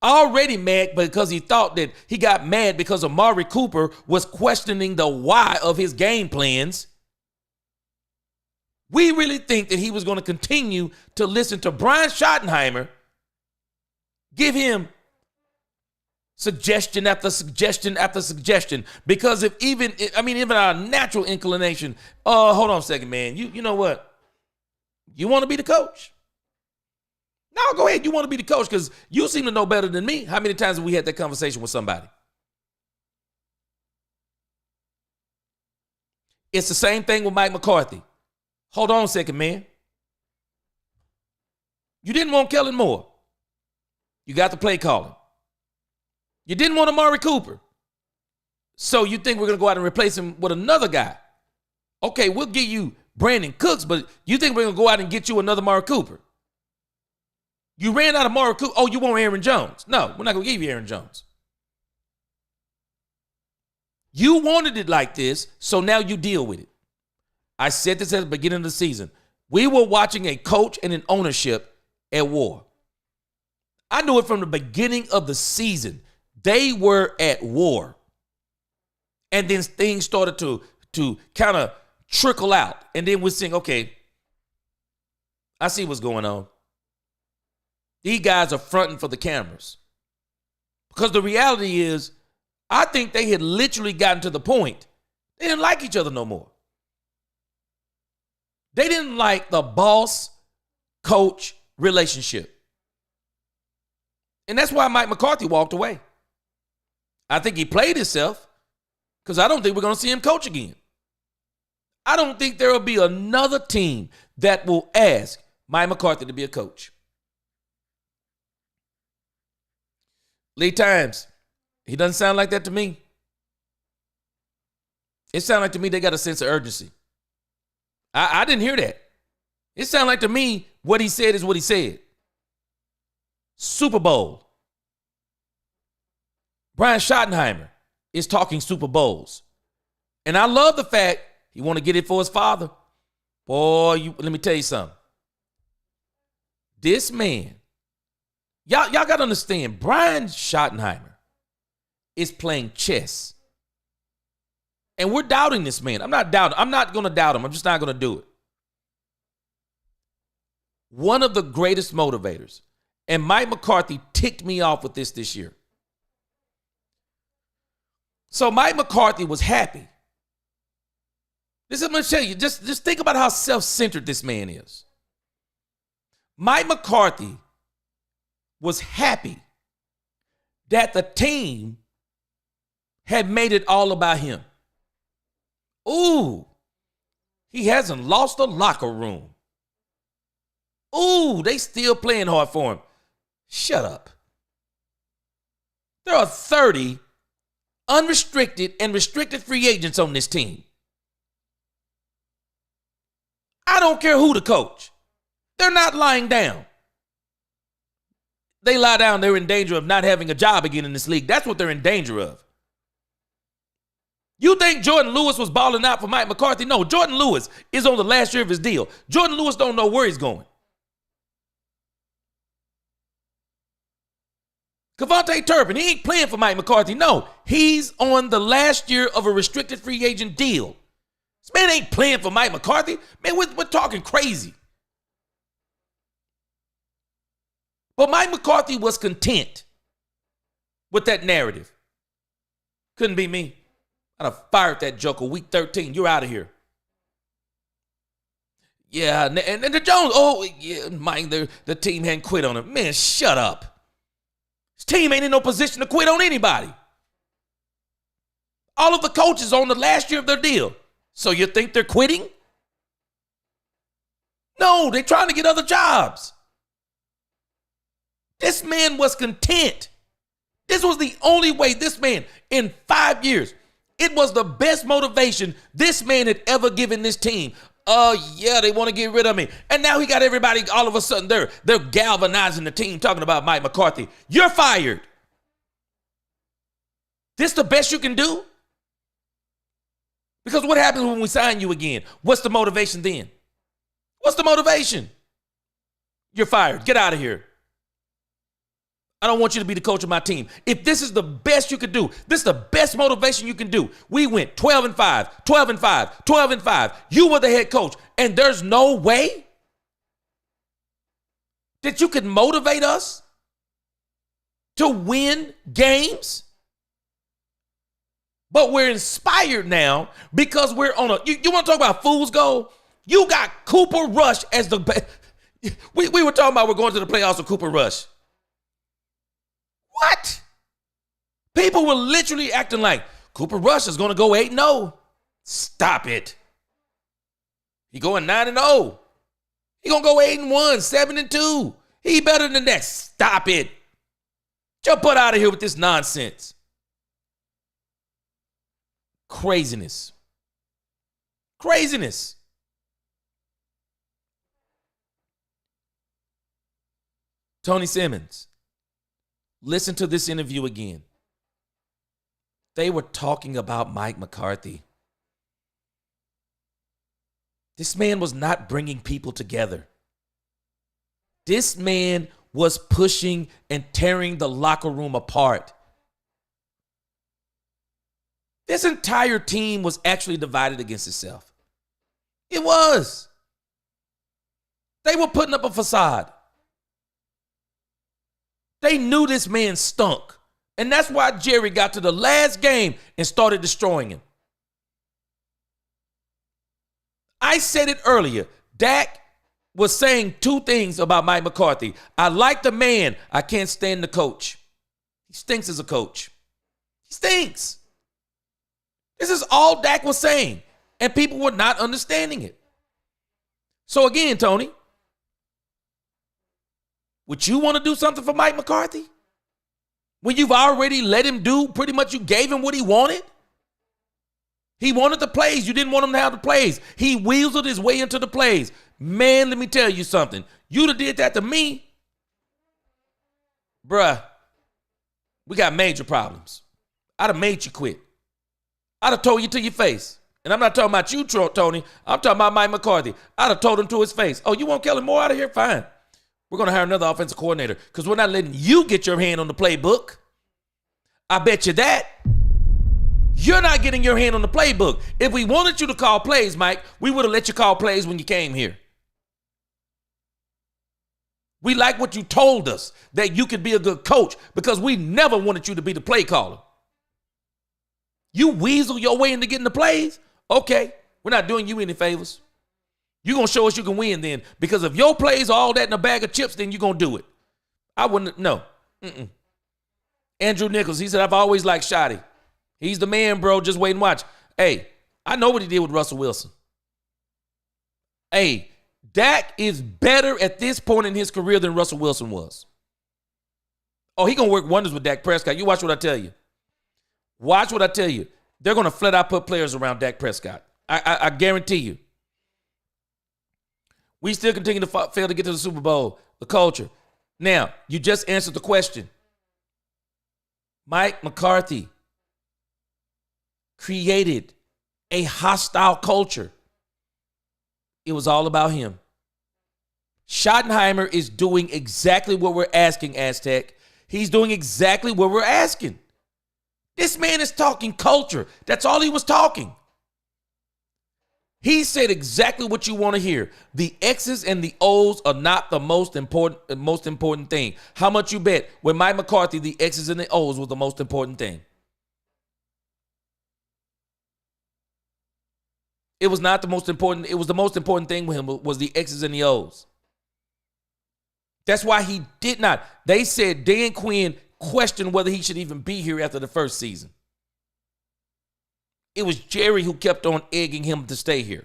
already mad because he thought that he got mad because Amari Cooper was questioning the why of his game plans. We really think that he was going to continue to listen to Brian Schottenheimer, give suggestion after suggestion after suggestion, because even our natural inclination, hold on a second, man. You know what? You want to be the coach? No, go ahead. You want to be the coach because you seem to know better than me. How many times have we had that conversation with somebody? It's the same thing with Mike McCarthy. Hold on a second, man. You didn't want Kellen Moore. You got the play calling. You didn't want Amari Cooper. So you think we're going to go out and replace him with another guy. Okay, we'll give you Brandon Cooks, but you think we're going to go out and get you another Amari Cooper? You ran out of Amari Cooper. Oh, you want Aaron Jones? No, we're not going to give you Aaron Jones. You wanted it like this, so now you deal with it. I said this at the beginning of the season. We were watching a coach and an ownership at war. I knew it from the beginning of the season. They were at war. And then things started to kind of trickle out. And then we're saying, okay, I see what's going on. These guys are fronting for the cameras. Because the reality is, I think they had literally gotten to the point they didn't like each other no more. They didn't like the boss-coach relationship. And that's why Mike McCarthy walked away. I think he played himself because I don't think we're going to see him coach again. I don't think there will be another team that will ask Mike McCarthy to be a coach. Lee Times, he doesn't sound like that to me. It sounds like to me they got a sense of urgency. I didn't hear that. It sounded like to me what he said is what he said. Super Bowl. Brian Schottenheimer is talking Super Bowls. And I love the fact he want to get it for his father. Boy, let me tell you something. This man, y'all got to understand, Brian Schottenheimer is playing chess. And we're doubting this man. I'm not going to doubt him. I'm just not going to do it. One of the greatest motivators. And Mike McCarthy ticked me off with this year. So Mike McCarthy was happy. This is I'm going to tell you. Just think about how self-centered this man is. Mike McCarthy was happy that the team had made it all about him. Ooh, he hasn't lost a locker room. Ooh, they still playing hard for him. Shut up. There are 30 unrestricted and restricted free agents on this team. I don't care who the coach. They're not lying down. They lie down, they're in danger of not having a job again in this league. That's what they're in danger of. You think Jordan Lewis was balling out for Mike McCarthy? No, Jordan Lewis is on the last year of his deal. Jordan Lewis don't know where he's going. Kevontae Turpin, he ain't playing for Mike McCarthy. No, he's on the last year of a restricted free agent deal. This man ain't playing for Mike McCarthy. Man, we're talking crazy. But Mike McCarthy was content with that narrative. Couldn't be me. I'd have fired that joker week 13. You're out of here. Yeah, and the Jones, oh, yeah, Mike, the team hadn't quit on him. Man, shut up. This team ain't in no position to quit on anybody. All of the coaches on the last year of their deal. So you think they're quitting? No, they're trying to get other jobs. This man was content. This was the only way this man, in 5 years, it was the best motivation this man had ever given this team. Yeah, they want to get rid of me. And now he got everybody, all of a sudden, they're galvanizing the team, talking about Mike McCarthy. You're fired. This the best you can do? Because what happens when we sign you again? What's the motivation then? What's the motivation? You're fired. Get out of here. I don't want you to be the coach of my team. If this is the best you could do, this is the best motivation you can do. We went 12-5, 12-5, 12-5. You were the head coach, and there's no way that you could motivate us to win games. But we're inspired now because we're on a, you want to talk about fool's gold? You got Cooper Rush as the best. We were talking about we're going to the playoffs with Cooper Rush. What? People were literally acting like Cooper Rush is going to go 8-0. Stop it. He going 9-0. He going to go 8-1, 7-2. He better than that. Stop it. Get your butt out of here with this nonsense. Craziness. Craziness. Tony Simmons. Listen to this interview again. They were talking about Mike McCarthy. This man was not bringing people together. This man was pushing and tearing the locker room apart. This entire team was actually divided against itself. It was. They were putting up a facade. They knew this man stunk. And that's why Jerry got to the last game and started destroying him. I said it earlier. Dak was saying two things about Mike McCarthy. I like the man. I can't stand the coach. He stinks as a coach. He stinks. This is all Dak was saying. And people were not understanding it. So again, Tony, would you want to do something for Mike McCarthy? When you've already let him do pretty much, you gave him what he wanted? He wanted the plays. You didn't want him to have the plays. He weaseled his way into the plays. Man, let me tell you something. You'd have did that to me, bruh, we got major problems. I'd have made you quit. I'd have told you to your face. And I'm not talking about you, Tony. I'm talking about Mike McCarthy. I'd have told him to his face. Oh, you want Kellen Moore out of here? Fine. We're going to hire another offensive coordinator because we're not letting you get your hand on the playbook. I bet you that. You're not getting your hand on the playbook. If we wanted you to call plays, Mike, we would have let you call plays when you came here. We like what you told us, that you could be a good coach, because we never wanted you to be the play caller. You weasel your way into getting the plays? Okay, we're not doing you any favors. You're going to show us you can win then, because if your plays are all that in a bag of chips, then you're going to do it. I wouldn't, no. Andrew Nichols, he said, I've always liked Schotty. He's the man, bro. Just wait and watch. Hey, I know what he did with Russell Wilson. Hey, Dak is better at this point in his career than Russell Wilson was. Oh, he going to work wonders with Dak Prescott. You watch what I tell you. Watch what I tell you. They're going to flat out put players around Dak Prescott. I guarantee you. We still continue to fail to get to the Super Bowl, the culture. Now, you just answered the question. Mike McCarthy created a hostile culture. It was all about him. Schottenheimer is doing exactly what we're asking, Aztec. He's doing exactly what we're asking. This man is talking culture. That's all he was talking. He said exactly what you want to hear. The X's and the O's are not the most important thing. How much you bet? With Mike McCarthy, the X's and the O's was the most important thing. It was not the most important. It was the most important thing with him was the X's and the O's. That's why he did not. They said Dan Quinn questioned whether he should even be here after the first season. It was Jerry who kept on egging him to stay here.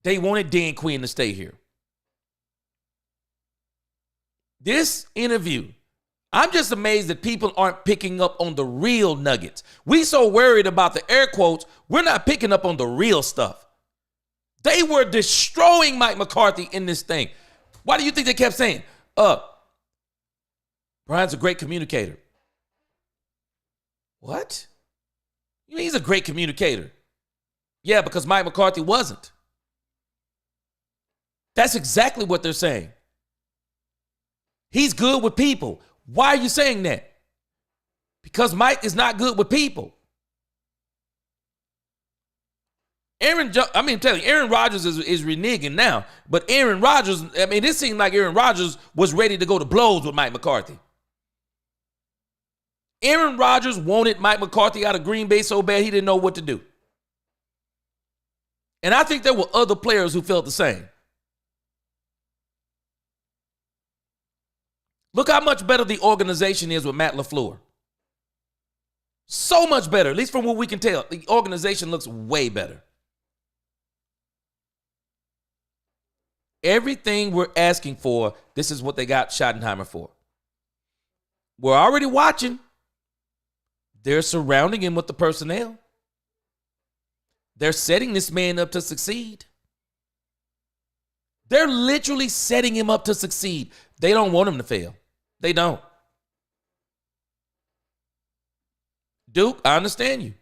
They wanted Dan Quinn to stay here. This interview, I'm just amazed that people aren't picking up on the real nuggets. We so worried about the air quotes, we're not picking up on the real stuff. They were destroying Mike McCarthy in this thing. Why do you think they kept saying, Brian's a great communicator? What? You mean he's a great communicator? Yeah, because Mike McCarthy wasn't. That's exactly what they're saying. He's good with people. Why are you saying that? Because Mike is not good with people. I'm telling you, Aaron Rodgers is reneging now. But Aaron Rodgers, it seemed like Aaron Rodgers was ready to go to blows with Mike McCarthy. Aaron Rodgers wanted Mike McCarthy out of Green Bay so bad he didn't know what to do. And I think there were other players who felt the same. Look how much better the organization is with Matt LaFleur. So much better, at least from what we can tell. The organization looks way better. Everything we're asking for, this is what they got Schottenheimer for. We're already watching. They're surrounding him with the personnel. They're setting this man up to succeed. They're literally setting him up to succeed. They don't want him to fail. They don't. Duke, I understand you.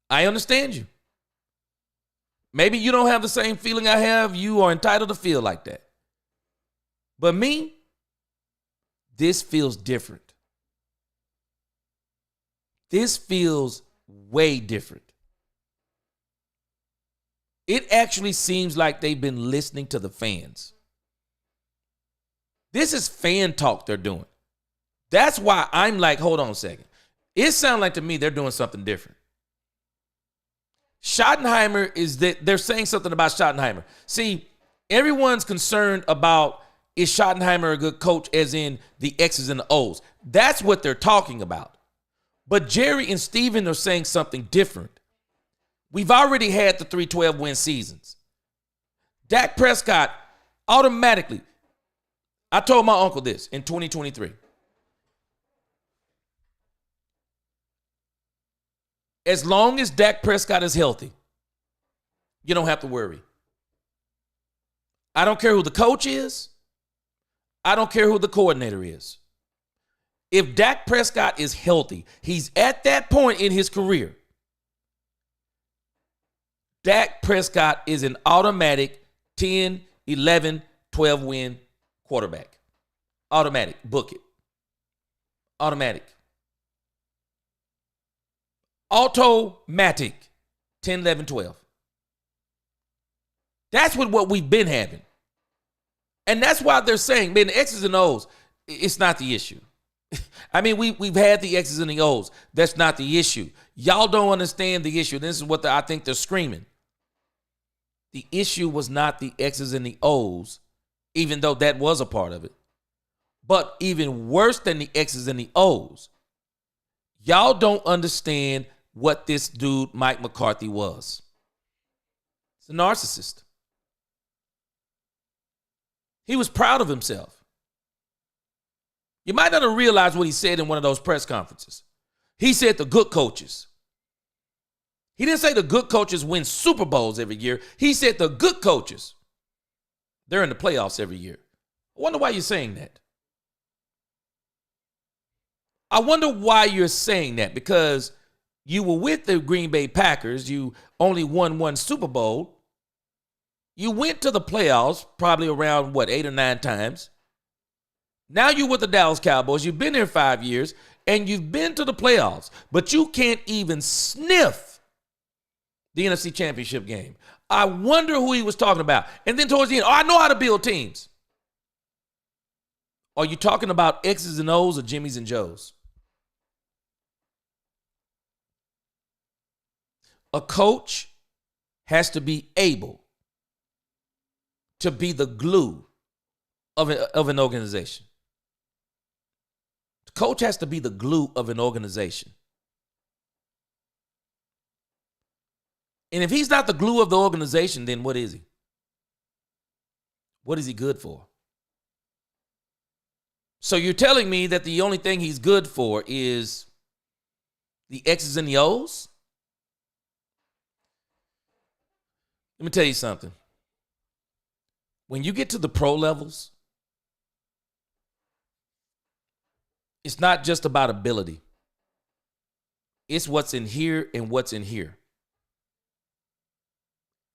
I understand you. Maybe you don't have the same feeling I have. You are entitled to feel like that. But me, this feels different. This feels way different. It actually seems like they've been listening to the fans. This is fan talk they're doing. That's why I'm like, hold on a second. It sounds like to me they're doing something different. Schottenheimer they're saying something about Schottenheimer. See, everyone's concerned about, is Schottenheimer a good coach, as in the X's and the O's. That's what they're talking about. But Jerry and Steven are saying something different. We've already had the 3 12-win seasons. Dak Prescott automatically, I told my uncle this in 2023. As long as Dak Prescott is healthy, you don't have to worry. I don't care who the coach is. I don't care who the coordinator is. If Dak Prescott is healthy, he's at that point in his career. Dak Prescott is an automatic 10, 11, 12-win quarterback. Automatic. Book it. Automatic. Automatic. 10, 11, 12. That's what we've been having. And that's why they're saying, man, the X's and O's, it's not the issue. We've had the X's and the O's. That's not the issue. Y'all don't understand the issue. This is what I think they're screaming. The issue was not the X's and the O's, even though that was a part of it. But even worse than the X's and the O's, y'all don't understand what this dude, Mike McCarthy, was. He's a narcissist. He was proud of himself. You might not have realized what he said in one of those press conferences. He said the good coaches. He didn't say the good coaches win Super Bowls every year. He said the good coaches, they're in the playoffs every year. I wonder why you're saying that. I wonder why you're saying that, because you were with the Green Bay Packers. You only won one Super Bowl. You went to the playoffs probably around, 8 or 9 times. Now you're with the Dallas Cowboys. You've been there 5 years, and you've been to the playoffs, but you can't even sniff the NFC Championship game. I wonder who he was talking about. And then towards the end, I know how to build teams. Are you talking about X's and O's or Jimmy's and Joe's? A coach has to be able to be the glue of an organization. The coach has to be the glue of an organization. And if he's not the glue of the organization, then what is he? What is he good for? So you're telling me that the only thing he's good for is the X's and the O's? Let me tell you something. When you get to the pro levels, it's not just about ability. It's what's in here and what's in here.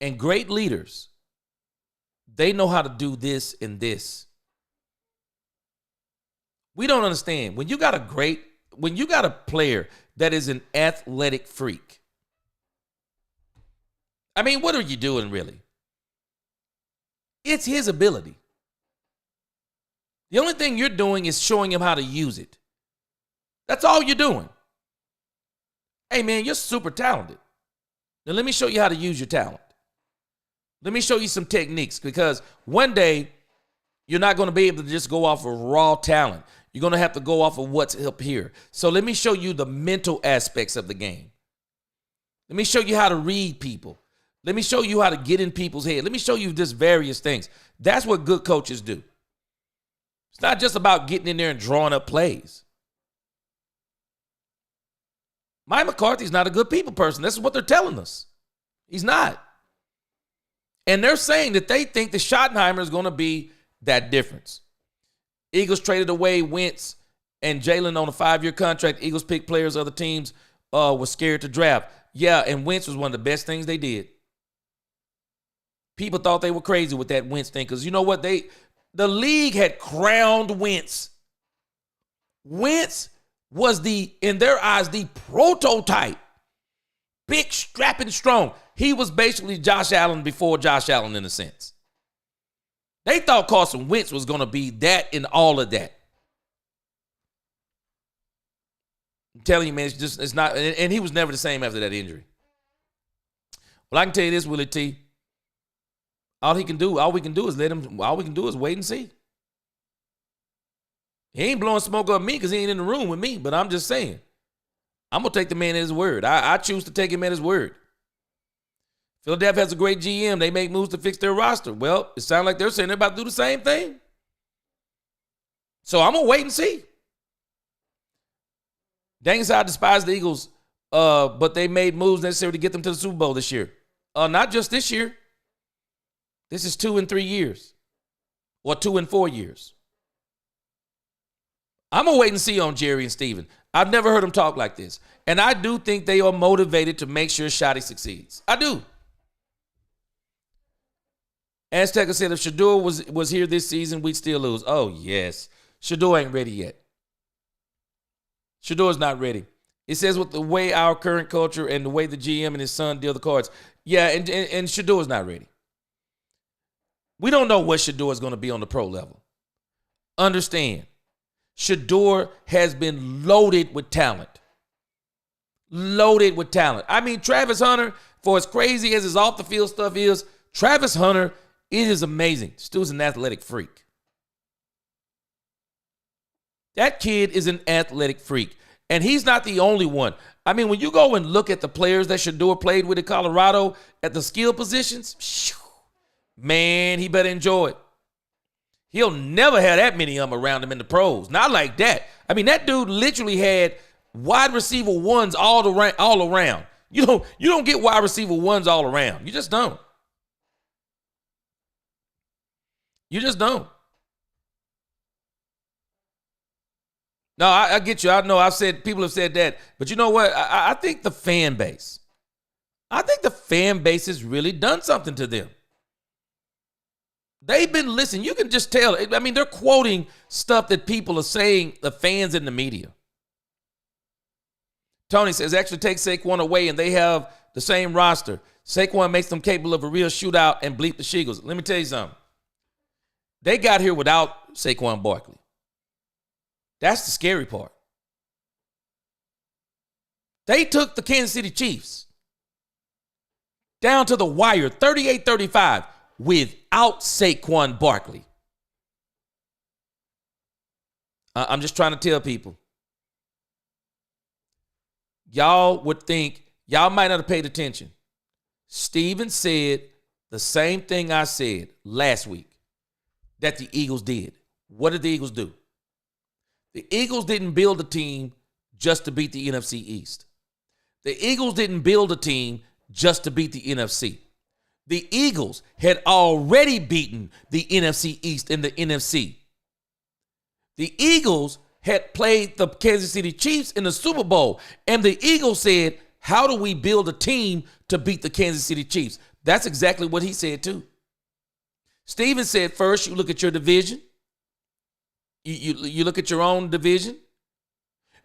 And great leaders, they know how to do this and this. We don't understand. When you got a player that is an athletic freak, I mean, what are you doing really? It's his ability. The only thing you're doing is showing him how to use it. That's all you're doing. Hey, man, you're super talented. Now, let me show you how to use your talent. Let me show you some techniques, because one day you're not going to be able to just go off of raw talent. You're going to have to go off of what's up here. So let me show you the mental aspects of the game. Let me show you how to read people. Let me show you how to get in people's head. Let me show you just various things. That's what good coaches do. It's not just about getting in there and drawing up plays. Mike McCarthy's not a good people person. This is what they're telling us. He's not. And they're saying that they think that Schottenheimer is going to be that difference. Eagles traded away Wentz and Jalen on a 5-year contract. Eagles picked players other teams were scared to draft. Yeah, and Wentz was one of the best things they did. People thought they were crazy with that Wentz thing, because you know what? The league had crowned Wentz. Wentz was in their eyes, the prototype. Big, strapping, strong. He was basically Josh Allen before Josh Allen, in a sense. They thought Carson Wentz was going to be that and all of that. I'm telling you, man, it's not. And he was never the same after that injury. Well, I can tell you this, Willie T. All we can do is wait and see. He ain't blowing smoke up me because he ain't in the room with me, but I'm just saying. I'm going to take the man at his word. I choose to take him at his word. Philadelphia has a great GM. They make moves to fix their roster. Well, it sounds like they're saying they're about to do the same thing. So I'm going to wait and see. Dang, I despise the Eagles, but they made moves necessary to get them to the Super Bowl this year. Not just this year. This is 2 and 3 years. Or 2 and 4 years. I'm going to wait and see on Jerry and Steven. I've never heard them talk like this. And I do think they are motivated to make sure Schotty succeeds. I do. Azteca said if Shador was here this season, we'd still lose. Oh, yes. Shador ain't ready yet. Shador's not ready. It says with the way our current culture and the way the GM and his son deal the cards. Yeah, and Shador's not ready. We don't know what Shador is going to be on the pro level. Understand, Shador has been loaded with talent. Loaded with talent. I mean, Travis Hunter, for as crazy as his off-the-field stuff is, Travis Hunter, it is amazing. Stu's an athletic freak. That kid is an athletic freak. And he's not the only one. I mean, when you go and look at the players that Shador played with in Colorado at the skill positions, man, he better enjoy it. He'll never have that many of them around him in the pros. Not like that. I mean, that dude literally had wide receiver ones all around. You don't get wide receiver ones all around. You just don't. You just don't. No, I get you. I know people have said that. But you know what? I think the fan base has really done something to them. They've been listening. You can just tell. I mean, they're quoting stuff that people are saying, the fans in the media. Tony says, actually take Saquon away and they have the same roster. Saquon makes them capable of a real shootout and bleep the Shigos. Let me tell you something. They got here without Saquon Barkley. That's the scary part. They took the Kansas City Chiefs down to the wire, 38-35, without Saquon Barkley. I'm just trying to tell people. Y'all would think, y'all might not have paid attention. Steven said the same thing I said last week that the Eagles did. What did the Eagles do? The Eagles didn't build a team just to beat the NFC East. The Eagles didn't build a team just to beat the NFC. The Eagles had already beaten the NFC East and the NFC. The Eagles had played the Kansas City Chiefs in the Super Bowl. And the Eagles said, how do we build a team to beat the Kansas City Chiefs? That's exactly what he said too. Steven said, first, you look at your division. You look at your own division.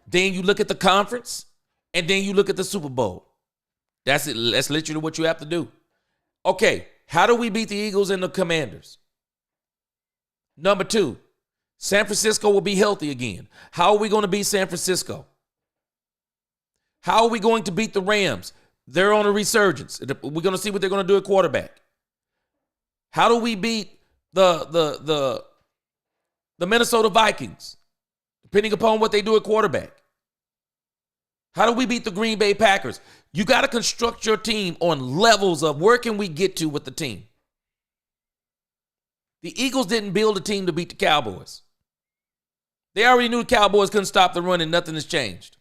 Then you look at the conference. And then you look at the Super Bowl. That's it. That's literally what you have to do. Okay, how do we beat the Eagles and the Commanders? Number 2, San Francisco will be healthy again. How are we going to beat San Francisco? How are we going to beat the Rams? They're on a resurgence. We're going to see what they're going to do at quarterback. How do we beat the Minnesota Vikings? Depending upon what they do at quarterback. How do we beat the Green Bay Packers? You got to construct your team on levels of where can we get to with the team. The Eagles didn't build a team to beat the Cowboys. They already knew the Cowboys couldn't stop the run and nothing has changed.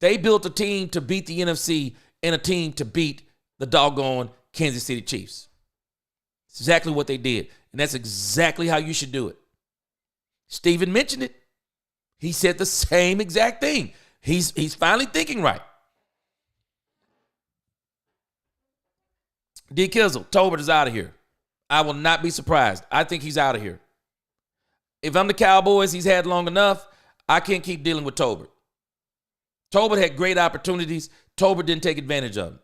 They built a team to beat the NFC and a team to beat the doggone Kansas City Chiefs. It's exactly what they did. And that's exactly how you should do it. Steven mentioned it. He said the same exact thing. He's finally thinking right. D. Kizzle, Tolbert is out of here. I will not be surprised. I think he's out of here. If I'm the Cowboys, he's had long enough. I can't keep dealing with Tolbert. Tolbert had great opportunities. Tolbert didn't take advantage of them.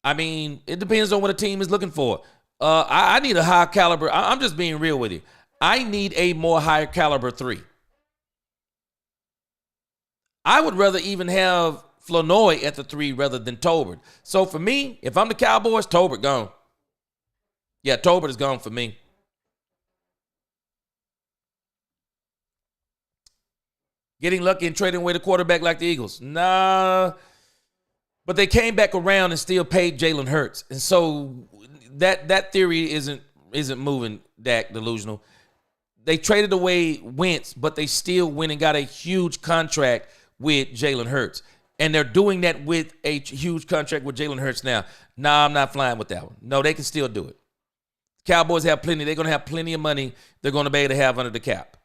I mean, it depends on what a team is looking for. I need a high caliber. I'm just being real with you. I need a more higher caliber 3. I would rather even have Flournoy at the 3 rather than Tolbert. So for me, if I'm the Cowboys, Tolbert gone. Yeah, Tolbert is gone for me. Getting lucky and trading away the quarterback like the Eagles. Nah. But they came back around and still paid Jalen Hurts. And so that theory isn't moving, Dak, delusional. They traded away Wentz, but they still went and got a huge contract with Jalen Hurts. And they're doing that with a huge contract with Jalen Hurts now. Nah, I'm not flying with that one. No, they can still do it. Cowboys have plenty. They're going to have plenty of money they're going to be able to have under the cap.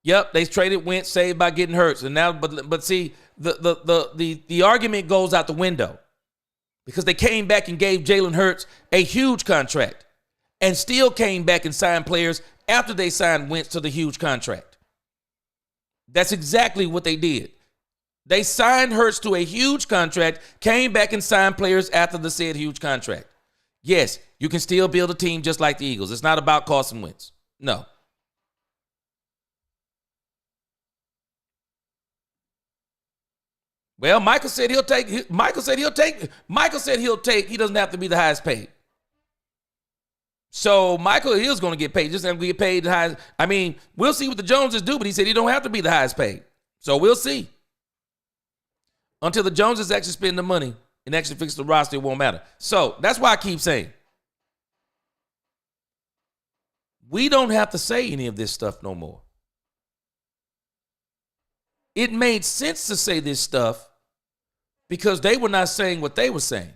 Yep, they traded Wentz, saved by getting Hurts. And now, but see, the argument goes out the window because they came back and gave Jalen Hurts a huge contract and still came back and signed players after they signed Wentz to the huge contract. That's exactly what they did. They signed Hurts to a huge contract, came back and signed players after the said huge contract. Yes, you can still build a team just like the Eagles. It's not about Carson Wentz. No. Well, Michael said he'll take, he doesn't have to be the highest paid. So Michael is going to get paid. Just going to get paid the highest. I mean, we'll see what the Joneses do, but he said he don't have to be the highest paid. So we'll see. Until the Joneses actually spend the money and actually fix the roster, it won't matter. So that's why I keep saying, we don't have to say any of this stuff no more. It made sense to say this stuff because they were not saying what they were saying.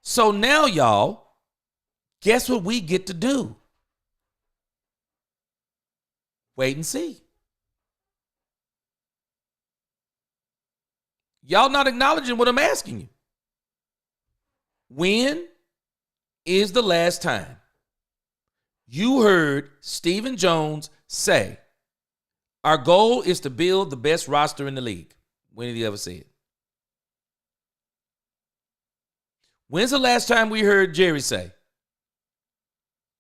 So now, y'all, guess what we get to do? Wait and see. Y'all not acknowledging what I'm asking you. When is the last time you heard Stephen Jones say, our goal is to build the best roster in the league? When did he ever say it? When's the last time we heard Jerry say,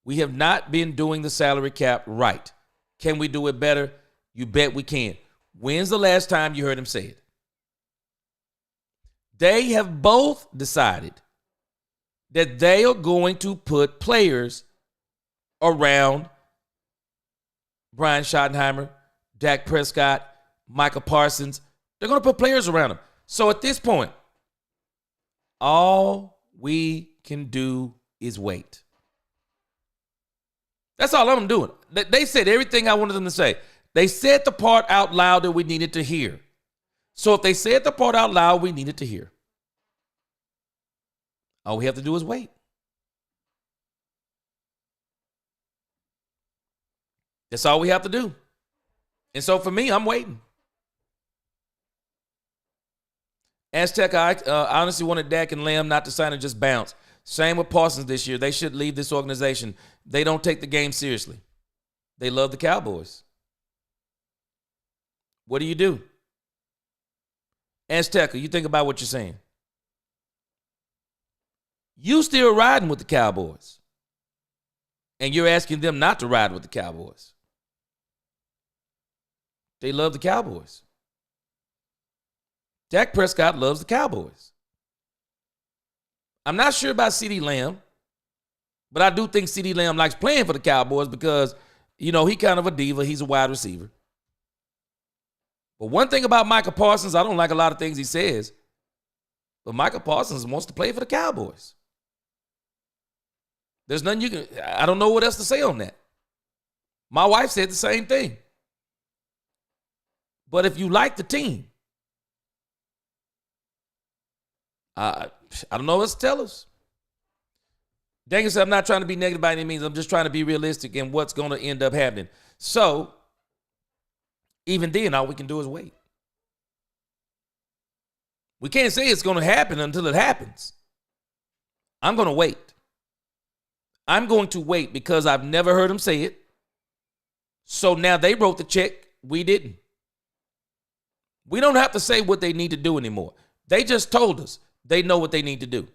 we have not been doing the salary cap right? Can we do it better? You bet we can. When's the last time you heard him say it? They have both decided that they are going to put players around Brian Schottenheimer, Dak Prescott, Micah Parsons. They're going to put players around them. So at this point, all we can do is wait. That's all I'm doing. They said everything I wanted them to say. They said the part out loud that we needed to hear. So if they said the part out loud we needed to hear, All we have to do is wait. That's all we have to do. And so for me, I'm waiting. Aztec, I honestly wanted Dak and Lamb not to sign and just bounce. Same with Parsons this year. They should leave this organization. They don't take the game seriously. They love the Cowboys. What do you do? Azteca, you think about what you're saying. You still riding with the Cowboys. And you're asking them not to ride with the Cowboys. They love the Cowboys. Dak Prescott loves the Cowboys. I'm not sure about CeeDee Lamb, but I do think CeeDee Lamb likes playing for the Cowboys because, he kind of a diva. He's a wide receiver. But one thing about Micah Parsons, I don't like a lot of things he says, but Micah Parsons wants to play for the Cowboys. There's nothing I don't know what else to say on that. My wife said the same thing. But if you like the team, I don't know what else to tell us. Dang it, I'm not trying to be negative by any means. I'm just trying to be realistic in what's going to end up happening. So, even then, all we can do is wait. We can't say it's going to happen until it happens. I'm going to wait. I'm going to wait because I've never heard him say it. So now they wrote the check. We didn't. We don't have to say what they need to do anymore. They just told us they know what they need to do.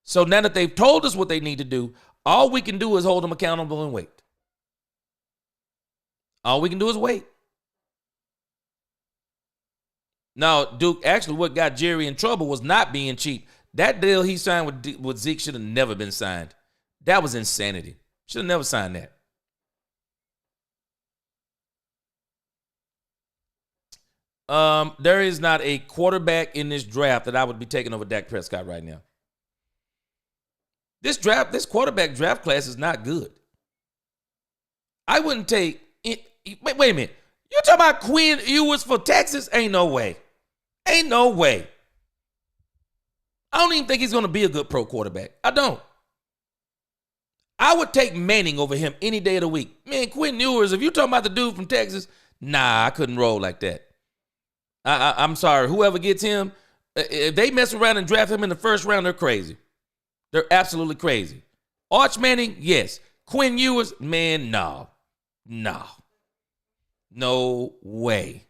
So now that they've told us what they need to do, all we can do is hold them accountable and wait. All we can do is wait. Now, Duke, actually what got Jerry in trouble was not being cheap. That deal he signed with Zeke should have never been signed. That was insanity. Should have never signed that. There is not a quarterback in this draft that I would be taking over Dak Prescott right now. This quarterback draft class is not good. I wouldn't take it. Wait a minute. You talking about Quinn Ewers for Texas? Ain't no way. Ain't no way. I don't even think he's going to be a good pro quarterback. I don't. I would take Manning over him any day of the week. Man, Quinn Ewers, if you're talking about the dude from Texas, nah, I couldn't roll like that. I'm sorry. Whoever gets him, if they mess around and draft him in the first round, they're crazy. They're absolutely crazy. Arch Manning, yes. Quinn Ewers, man, no. No. No way.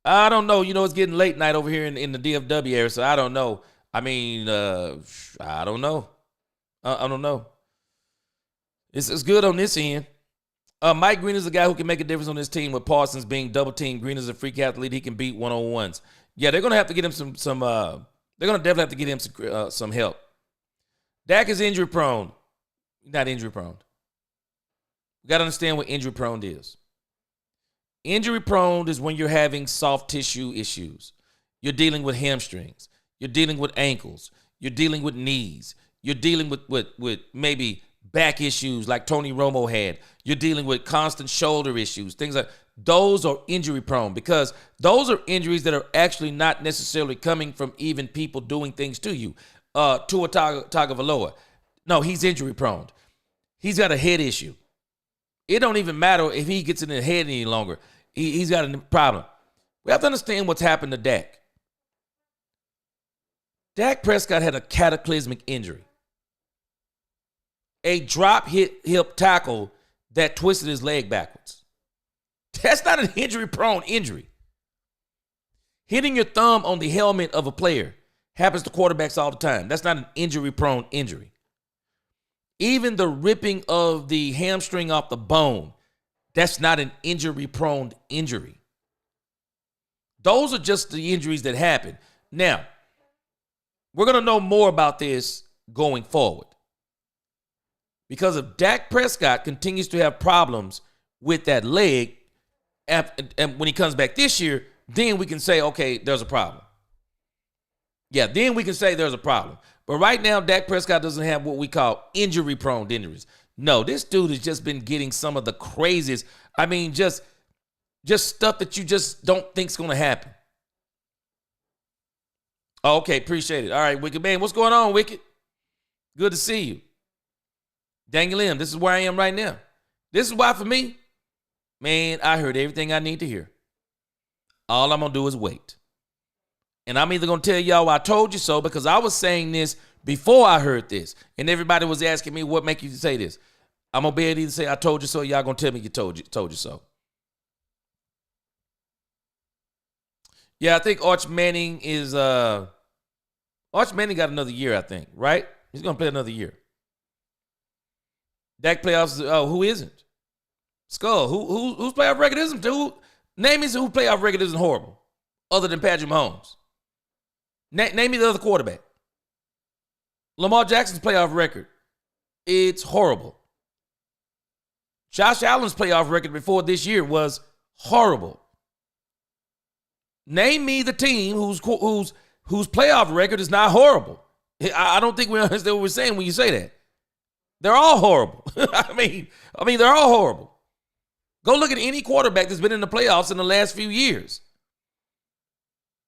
I don't know. It's getting late night over here in the DFW area, so I don't know. I mean, I don't know. I don't know. It's good on this end. Mike Green is a guy who can make a difference on this team with Parsons being double teamed. Green is a freak athlete. He can beat one-on-ones. Yeah, they're going to have to get him some they're going to definitely have to get him some help. Dak is injury prone. Not injury prone. You got to understand what injury prone is. Injury prone is when you're having soft tissue issues. You're dealing with hamstrings. You're dealing with ankles. You're dealing with knees. You're dealing with maybe back issues like Tony Romo had. You're dealing with constant shoulder issues. Things like those are injury prone because those are injuries that are actually not necessarily coming from even people doing things to you. Tua Tagovailoa. No, he's injury prone. He's got a head issue. It don't even matter if he gets in the head any longer. He's got a problem. We have to understand what's happened to Dak. Dak Prescott had a cataclysmic injury. A drop hip tackle that twisted his leg backwards. That's not an injury-prone injury. Hitting your thumb on the helmet of a player happens to quarterbacks all the time. That's not an injury-prone injury. Even the ripping of the hamstring off the bone, that's not an injury-prone injury. Those are just the injuries that happen. Now, we're going to know more about this going forward. Because if Dak Prescott continues to have problems with that leg, and when he comes back this year, then we can say, okay, there's a problem. Yeah, then we can say there's a problem. But right now, Dak Prescott doesn't have what we call injury-prone injuries. No, this dude has just been getting some of the craziest, I mean, just stuff that you just don't think is going to happen. Oh, okay, appreciate it. All right, Wicked Man, what's going on, Wicked? Good to see you. Daniel M., this is where I am right now. This is why, for me, man, I heard everything I need to hear. All I'm going to do is wait. And I'm either going to tell y'all I told you so, because I was saying this before I heard this. And everybody was asking me, what make you say this? I'm going to be able to either say, I told you so, y'all going to tell me you told you so. Yeah, I think Arch Manning is, Arch Manning got another year, I think, right? He's going to play another year. Dak playoffs, who isn't? Skull, whose playoff record isn't? Name me who playoff record isn't horrible, other than Patrick Mahomes. Name me the other quarterback. Lamar Jackson's playoff record, it's horrible. Josh Allen's playoff record before this year was horrible. Name me the team whose playoff record is not horrible. I don't think we understand what we're saying when you say that. They're all horrible. I mean, they're all horrible. Go look at any quarterback that's been in the playoffs in the last few years.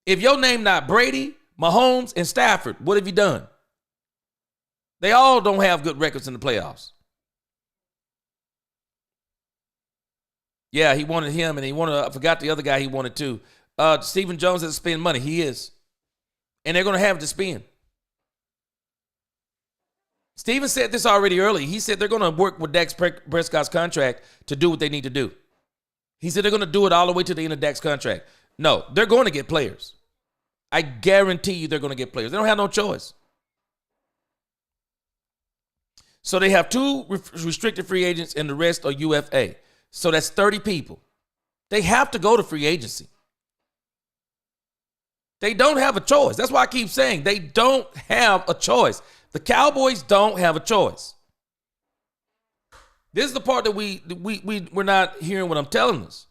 If your name not Brady, Mahomes, and Stafford, what have you done? They all don't have good records in the playoffs. Yeah, he wanted him, and I forgot the other guy he wanted too. Stephen Jones has to spend money. He is. And they're going to have to spend. Steven said this already early. He said they're going to work with Dak Prescott's contract to do what they need to do. He said they're going to do it all the way to the end of Dak's contract. No, they're going to get players. I guarantee you they're going to get players. They don't have no choice. So they have 2 restricted free agents and the rest are UFA. So that's 30 people. They have to go to free agency. They don't have a choice. That's why I keep saying they don't have a choice. The Cowboys don't have a choice. This is the part that we're not hearing what I'm telling us.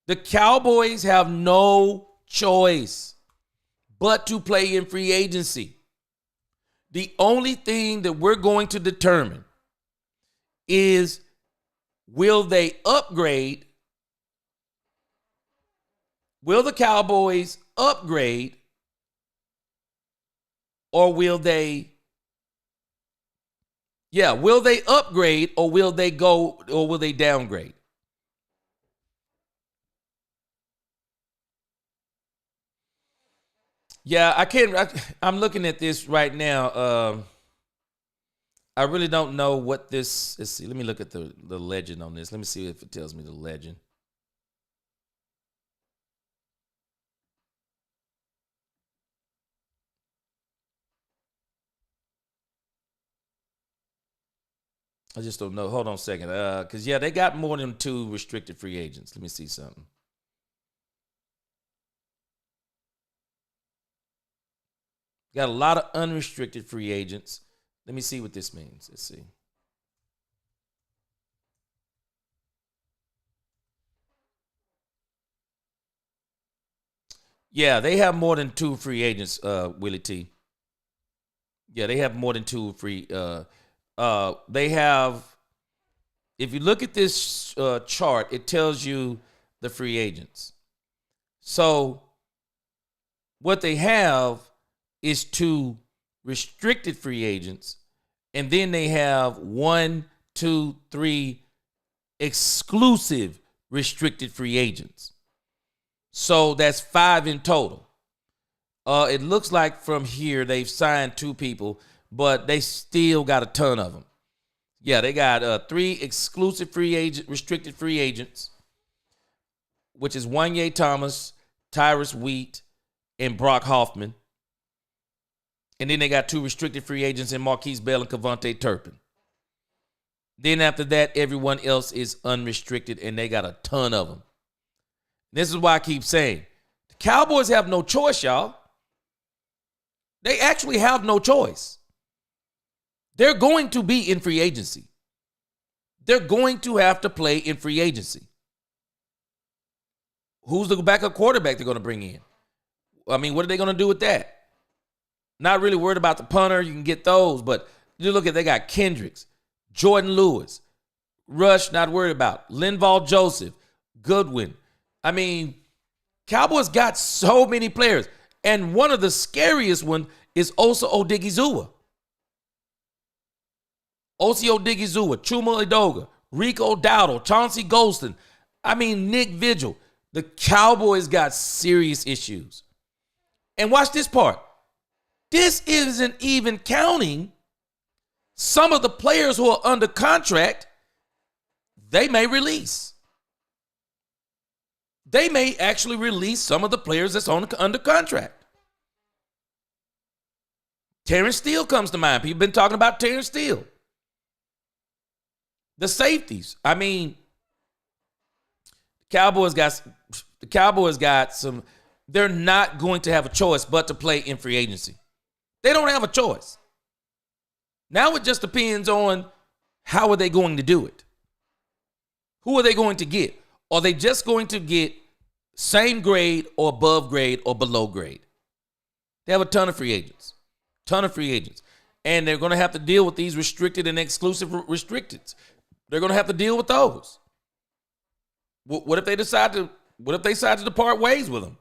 The Cowboys have no choice but to play in free agency. The only thing that we're going to determine is, will they upgrade? Will the Cowboys upgrade, or will they upgrade, or will they downgrade? Yeah, I'm looking at this right now. I really don't know what this, let's see, let me look at the legend on this. Let me see if it tells me the legend. I just don't know. Hold on a second. Because, they got more than 2 restricted free agents. Let me see something. Got a lot of unrestricted free agents. Let me see what this means. Let's see. Yeah, they have more than 2 free agents, Willie T. Yeah, they have more than 2 free. They have, if you look at this chart, it tells you the free agents. So what they have is 2 restricted free agents, and then they have 1, 2, 3 exclusive restricted free agents. So that's 5 in total. It looks like from here they've signed 2 people, but they still got a ton of them. Yeah, they got 3 exclusive restricted free agents, which is Wanye Thomas, Tyrus Wheat, and Brock Hoffman. And then they got 2 restricted free agents in Marquise Bell and Kevontae Turpin. Then after that, everyone else is unrestricted, and they got a ton of them. This is why I keep saying, the Cowboys have no choice, y'all. They actually have no choice. They're going to be in free agency. They're going to have to play in free agency. Who's the backup quarterback they're going to bring in? I mean, what are they going to do with that? Not really worried about the punter. You can get those. But you look at, they got Kendricks, Jordan Lewis, Rush, not worried about. Linval Joseph, Goodwin. I mean, Cowboys got so many players. And one of the scariest one is Osa Odigizua. Osi Odigizua, Chuma Edoga, Rico Dowdle, Chauncey Golston. I mean, Nick Vigil. The Cowboys got serious issues. And watch this part. This isn't even counting some of the players who are under contract they may release. They may actually release some of the players that's under contract. Terrence Steele comes to mind. People have been talking about Terrence Steele. The safeties. I mean, the Cowboys got some. They're not going to have a choice but to play in free agency. They don't have a choice. Now it just depends on how are they going to do it. Who are they going to get? Are they just going to get same grade or above grade or below grade? They have a ton of free agents. And they're going to have to deal with these restricted and exclusive restricteds. They're going to have to deal with those. What if they decide to depart ways with them?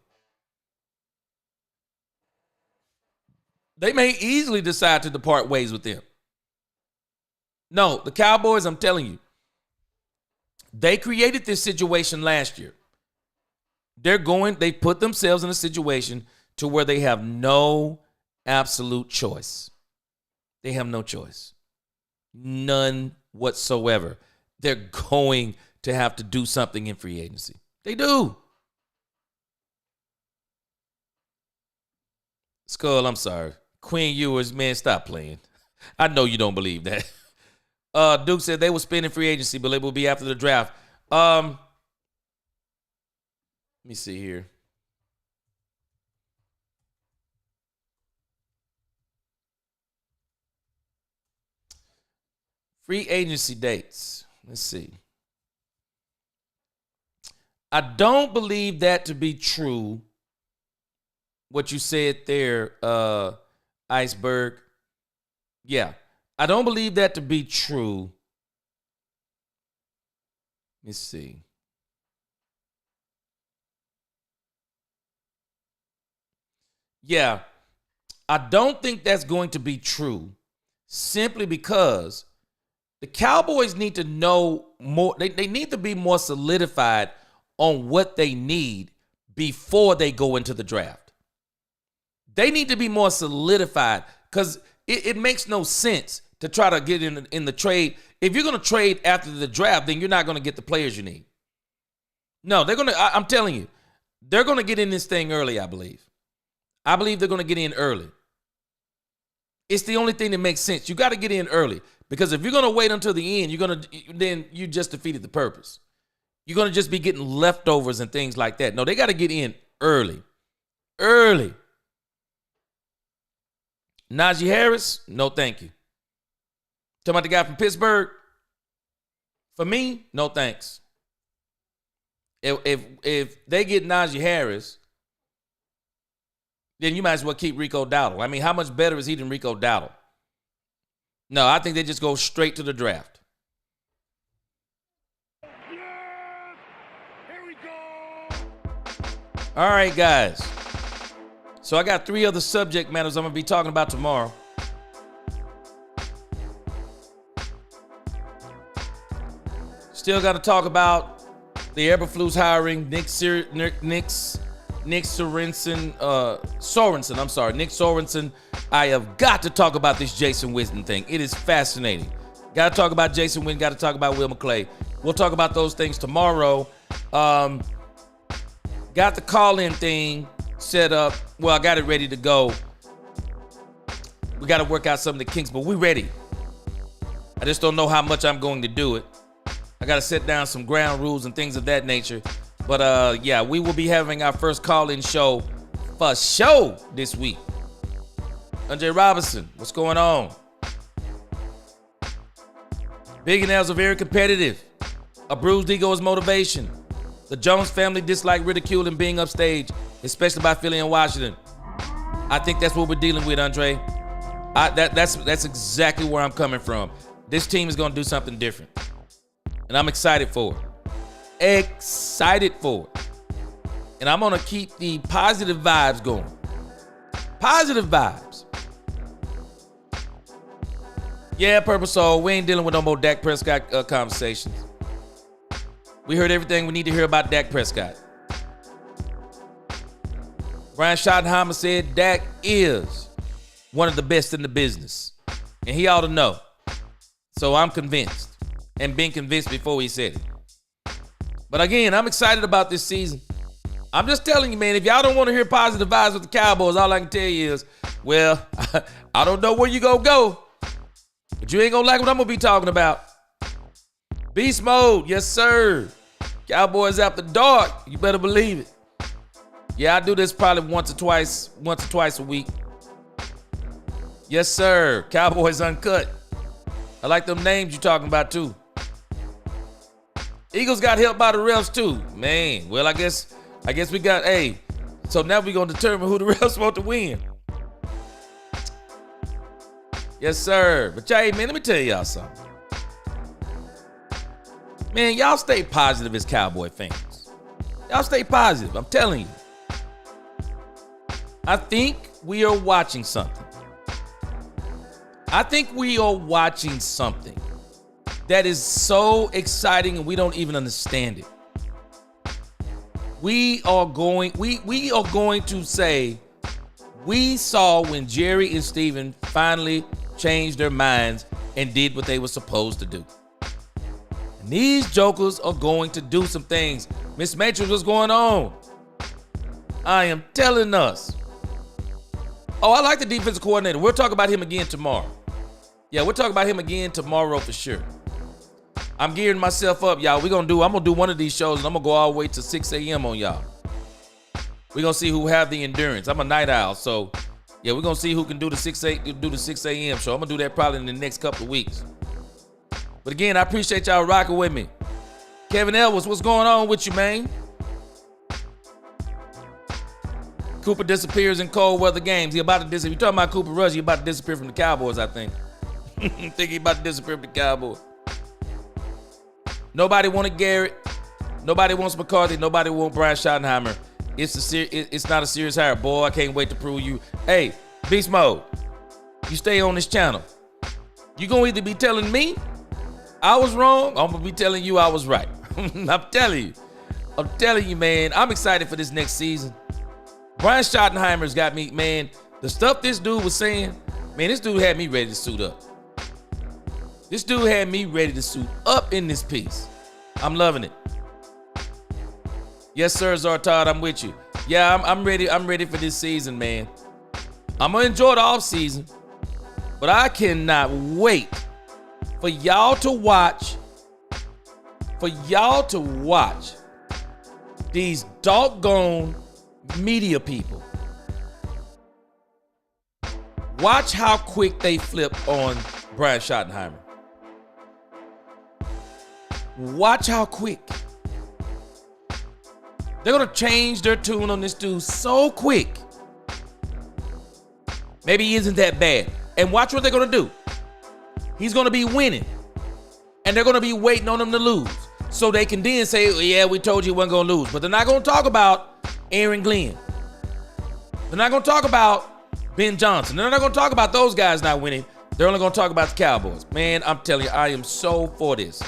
They may easily decide to depart ways with them. No, the Cowboys, I'm telling you, they created this situation last year. They put themselves in a situation to where they have no absolute choice. They have no choice. None whatsoever. They're going to have to do something in free agency. They do. Skull, I'm sorry. Quinn Ewers, man, stop playing. I know you don't believe that. Duke said they will spend in free agency, but it will be after the draft. Let me see here. Free agency dates. Let's see. I don't believe that to be true, what you said there, Iceberg. Yeah. I don't believe that to be true. Let's see. Yeah. I don't think that's going to be true simply because the Cowboys need to know more. They need to be more solidified on what they need before they go into the draft. They need to be more solidified because it makes no sense to try to get in the trade. If you're going to trade after the draft, then you're not going to get the players you need. No, I'm telling you, they're going to get in this thing early, I believe. I believe they're going to get in early. It's the only thing that makes sense. You got to get in early because if you're going to wait until the end, then you just defeated the purpose. You're going to just be getting leftovers and things like that. No, they got to get in early. Early. Najee Harris, no thank you. Talking about the guy from Pittsburgh? For me, no thanks. If they get Najee Harris, then you might as well keep Rico Dowdle. I mean, how much better is he than Rico Dowdle? No, I think they just go straight to the draft.
Yes! Here we go!
All right, guys. So I got 3 other subject matters I'm going to be talking about tomorrow. Still got to talk about the Eberflus hiring, Nick Sorensen. I have got to talk about this Jason Witten thing. It is fascinating. Got to talk about Jason Witten. Got to talk about Will McClay. We'll talk about those things tomorrow. Got the call-in thing set up. Well, I got it ready to go. We got to work out some of the kinks, but we're ready. I just don't know how much I'm going to do it. I got to set down some ground rules and things of that nature. But, yeah, we will be having our first call-in show for show this week. Andre Robinson, what's going on? Big and L's are very competitive. A bruised ego is motivation. The Jones family dislike ridicule and being upstage, especially by Philly and Washington. I think that's what we're dealing with, Andre. That's exactly where I'm coming from. This team is going to do something different. And I'm excited for it. And I'm going to keep the positive vibes going. Positive vibes. Yeah, Purple Soul, we ain't dealing with no more Dak Prescott conversations. We heard everything we need to hear about Dak Prescott. Brian Schottenheimer said Dak is one of the best in the business. And he ought to know. So I'm convinced. And been convinced before he said it. But again, I'm excited about this season. I'm just telling you, man, if y'all don't want to hear positive vibes with the Cowboys, all I can tell you is, well, I don't know where you gonna go. But you ain't gonna like what I'm gonna be talking about. Beast mode, yes sir. Cowboys after dark, you better believe it. Yeah, I do this probably once or twice a week. Yes sir, Cowboys Uncut. I like them names you talking about too. Eagles got helped by the refs too. Man, well I guess we got, so now we gonna determine who the refs want to win. Yes, sir. But hey, man, let me tell y'all something. Man, y'all stay positive as Cowboy fans. Y'all stay positive. I'm telling you. I think we are watching something. I think we are watching something that is so exciting and we don't even understand it. We are going to say we saw when Jerry and Steven finally changed their minds and did what they were supposed to do. And these jokers are going to do some things. Miss Matrix, what's going on? I am telling us. Oh, I like the defensive coordinator. We'll talk about him again tomorrow. Yeah, we'll talk about him again tomorrow for sure. I'm gearing myself up, y'all. I'm gonna do one of these shows and I'm gonna go all the way to 6 a.m. on y'all. We're gonna see who have the endurance. I'm a night owl, so yeah, we're gonna see who can do the 6 a.m. show. I'm gonna do that probably in the next couple of weeks. But again, I appreciate y'all rocking with me. Kevin Ellis, what's going on with you, man? Cooper disappears in cold weather games. He about to disappear. You talking about Cooper Rush? He about to disappear from the Cowboys, I think. I think he about to disappear from the Cowboys. Nobody wanted Garrett. Nobody wants McCarthy. Nobody wants Brian Schottenheimer. It's not a serious hire. Boy, I can't wait to prove you. Hey, Beast Mode, you stay on this channel. You gonna either be telling me I was wrong, or I'm gonna be telling you I was right. I'm telling you, man, I'm excited for this next season. Brian Schottenheimer's got me, man. The stuff this dude was saying, man, this dude had me ready to suit up. This dude had me ready to suit up in this piece. I'm loving it. Yes, sir, Zartad, I'm with you. Yeah, I'm ready. I'm ready for this season, man. I'm gonna enjoy the off season, but I cannot wait for y'all to watch. These doggone media people. Watch how quick they flip on Brian Schottenheimer. Watch how quick. They're going to change their tune on this dude so quick. Maybe he isn't that bad. And watch what they're going to do. He's going to be winning. And they're going to be waiting on him to lose. So they can then say, oh, yeah, we told you he wasn't going to lose. But they're not going to talk about Aaron Glenn. They're not going to talk about Ben Johnson. They're not going to talk about those guys not winning. They're only going to talk about the Cowboys. Man, I'm telling you, I am so for this.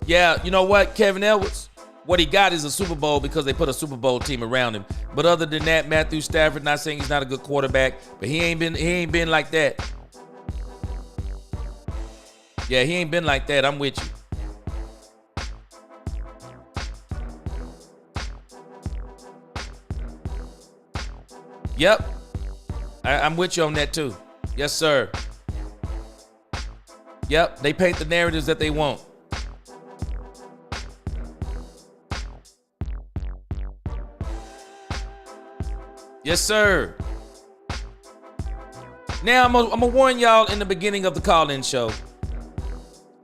Yeah, you know what, Kevin Edwards? What he got is a Super Bowl because they put a Super Bowl team around him. But other than that, Matthew Stafford, not saying he's not a good quarterback, but he ain't been like that. Yeah, he ain't been like that. I'm with you. Yep. I'm with you on that too. Yes, sir. Yep, they paint the narratives that they want. Yes, sir. Now, I'm gonna warn y'all in the beginning of the call-in show.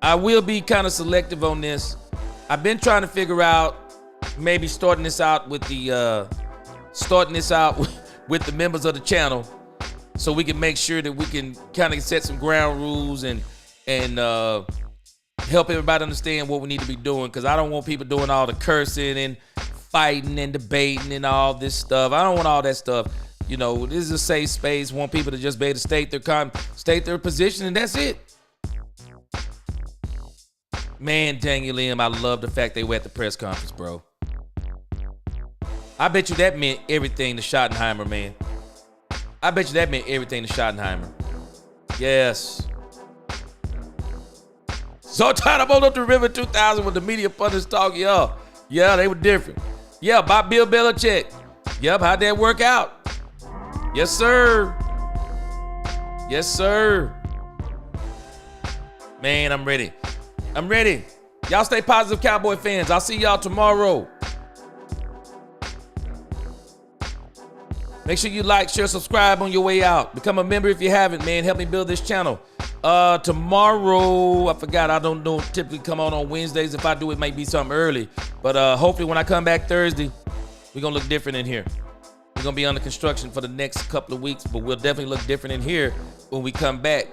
I will be kind of selective on this. I've been trying to figure out maybe starting this out with the members of the channel, so we can make sure that we can kind of set some ground rules and help everybody understand what we need to be doing. Because I don't want people doing all the cursing and fighting and debating and all this stuff. I don't want all that stuff. You know, this is a safe space. Want people to just be able to state their position, and that's it. Man, Daniel M, I love the fact they were at the press conference, bro. I bet you that meant everything to Schottenheimer, man. I bet you that meant everything to Schottenheimer. Yes. So tired of up the river 2000 with the media pundits talking, y'all. Yeah, they were different. Yeah, by Bill Belichick. Yep, how'd that work out? Yes, sir. Yes, sir. Man, I'm ready. I'm ready. Y'all stay positive, Cowboy fans. I'll see y'all tomorrow. Make sure you like, share, subscribe on your way out. Become a member if you haven't, man. Help me build this channel. Tomorrow, I forgot, I don't typically come on Wednesdays. If I do, it might be something early. But hopefully when I come back Thursday, we're going to look different in here. We're going to be under construction for the next couple of weeks, but we'll definitely look different in here when we come back.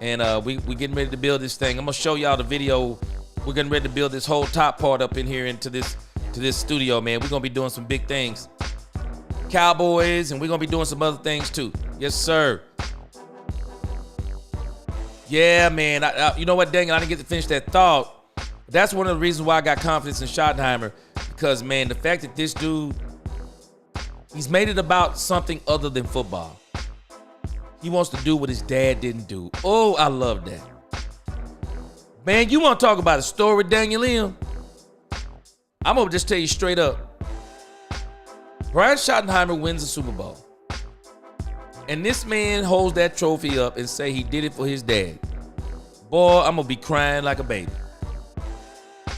And we getting ready to build this thing. I'm going to show y'all the video. We're getting ready to build this whole top part up in here into this studio, man. We're going to be doing some big things. Cowboys, and we're going to be doing some other things too. Yes, sir. Yeah, man. You know what, dang it, I didn't get to finish that thought. That's one of the reasons why I got confidence in Schottenheimer, because, man, the fact that this dude, he's made it about something other than football. He wants to do what his dad didn't do. Oh, I love that. Man, you want to talk about a story, Daniel M? I'm going to just tell you straight up. Brian Schottenheimer wins the Super Bowl. And this man holds that trophy up and say he did it for his dad. Boy, I'm going to be crying like a baby.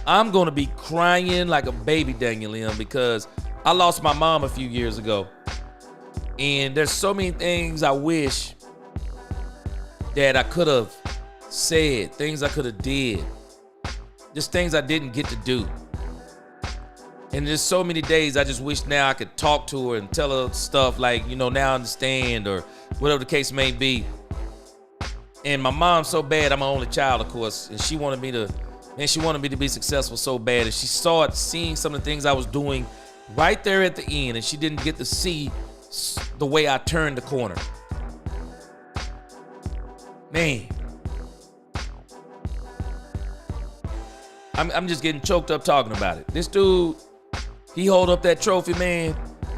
I'm going to be crying like a baby, Daniel M, because I lost my mom a few years ago. And there's so many things I wish that I could have said, things I could have did, just things I didn't get to do. And there's so many days I just wish now I could talk to her and tell her stuff like, you know, now I understand, or whatever the case may be. And my mom's so bad, I'm my only child, of course, and she wanted me to be successful so bad. And she saw it, seeing some of the things I was doing right there at the end, and she didn't get to see the way I turned the corner. Man. I'm just getting choked up talking about it. This dude, he hold up that trophy, man.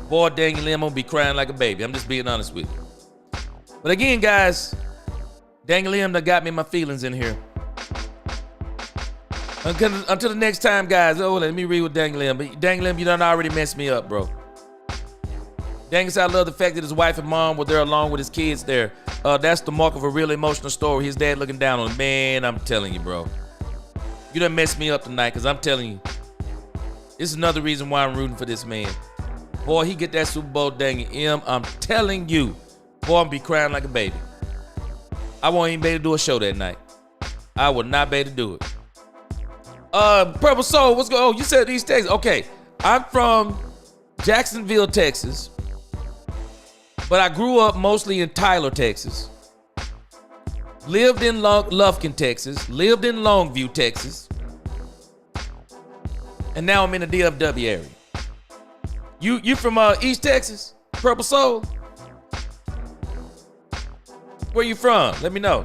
Boy, Daniel M, I'm gonna be crying like a baby. I'm just being honest with you. But again, guys, Daniel M that got me my feelings in here. Until the next time, guys. Oh, let me read with Daniel M. But Daniel M, you done already messed me up, bro. Daniel said, I love the fact that his wife and mom were there along with his kids there. That's the mark of a real emotional story. His dad looking down on him. Man, I'm telling you, bro. You done messed me up tonight, because I'm telling you, this is another reason why I'm rooting for this man. Boy, he get that Super Bowl, Daniel M. I'm telling you, boy, I'm be crying like a baby. I won't even be able to do a show that night. I would not be able to do it. Purple Soul, what's going on? Oh, you said East Texas. Okay, I'm from Jacksonville, Texas, but I grew up mostly in Tyler, Texas. Lived in Lufkin, Texas. Lived in Longview, Texas. And now I'm in the DFW area. You from East Texas? Purple Soul? Where you from? Let me know.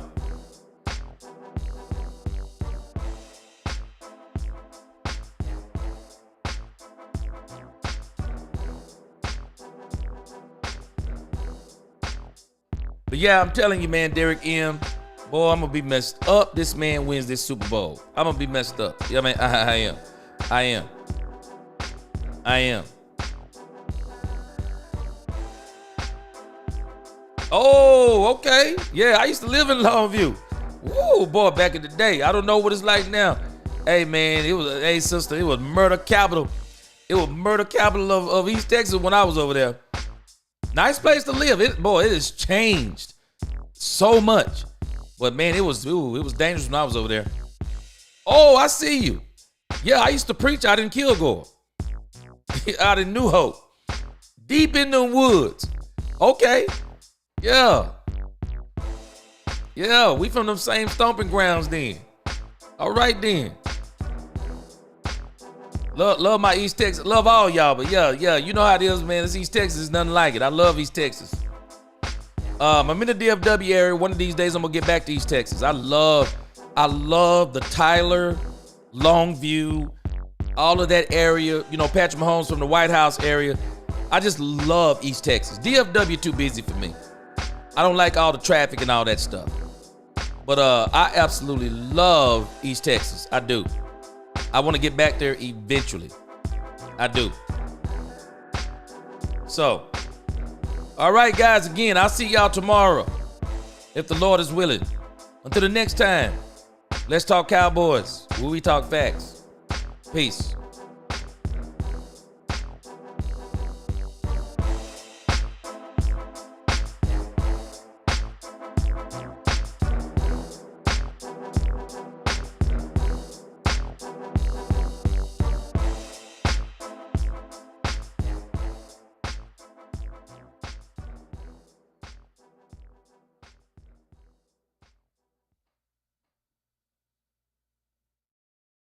But yeah, I'm telling you, man, Derek M, boy, I'm going to be messed up. This man wins this Super Bowl. I'm going to be messed up. Yeah, man, I am. Oh, okay. Yeah, I used to live in Longview. Woo, boy, back in the day. I don't know what it's like now. Hey, man, hey, sister, it was murder capital. It was murder capital of East Texas when I was over there. Nice place to live. It has changed so much. But man, it was dangerous when I was over there. Oh, I see you. Yeah, I used to preach out in Kilgore. Out in New Hope. Deep in the woods. Okay. Yeah. Yeah, we from them same stomping grounds then. All right then. Love my East Texas. Love all y'all, but yeah, you know how it is, man. It's East Texas. It's nothing like it. I love East Texas. I'm in the DFW area. One of these days, I'm gonna get back to East Texas. I love the Tyler, Longview, all of that area. You know, Patrick Mahomes from the White House area. I just love East Texas. DFW too busy for me. I don't like all the traffic and all that stuff. But I absolutely love East Texas. I do. I want to get back there eventually. I do. So, all right, guys. Again, I'll see y'all tomorrow, if the Lord is willing. Until the next time, let's talk Cowboys, where we talk facts. Peace.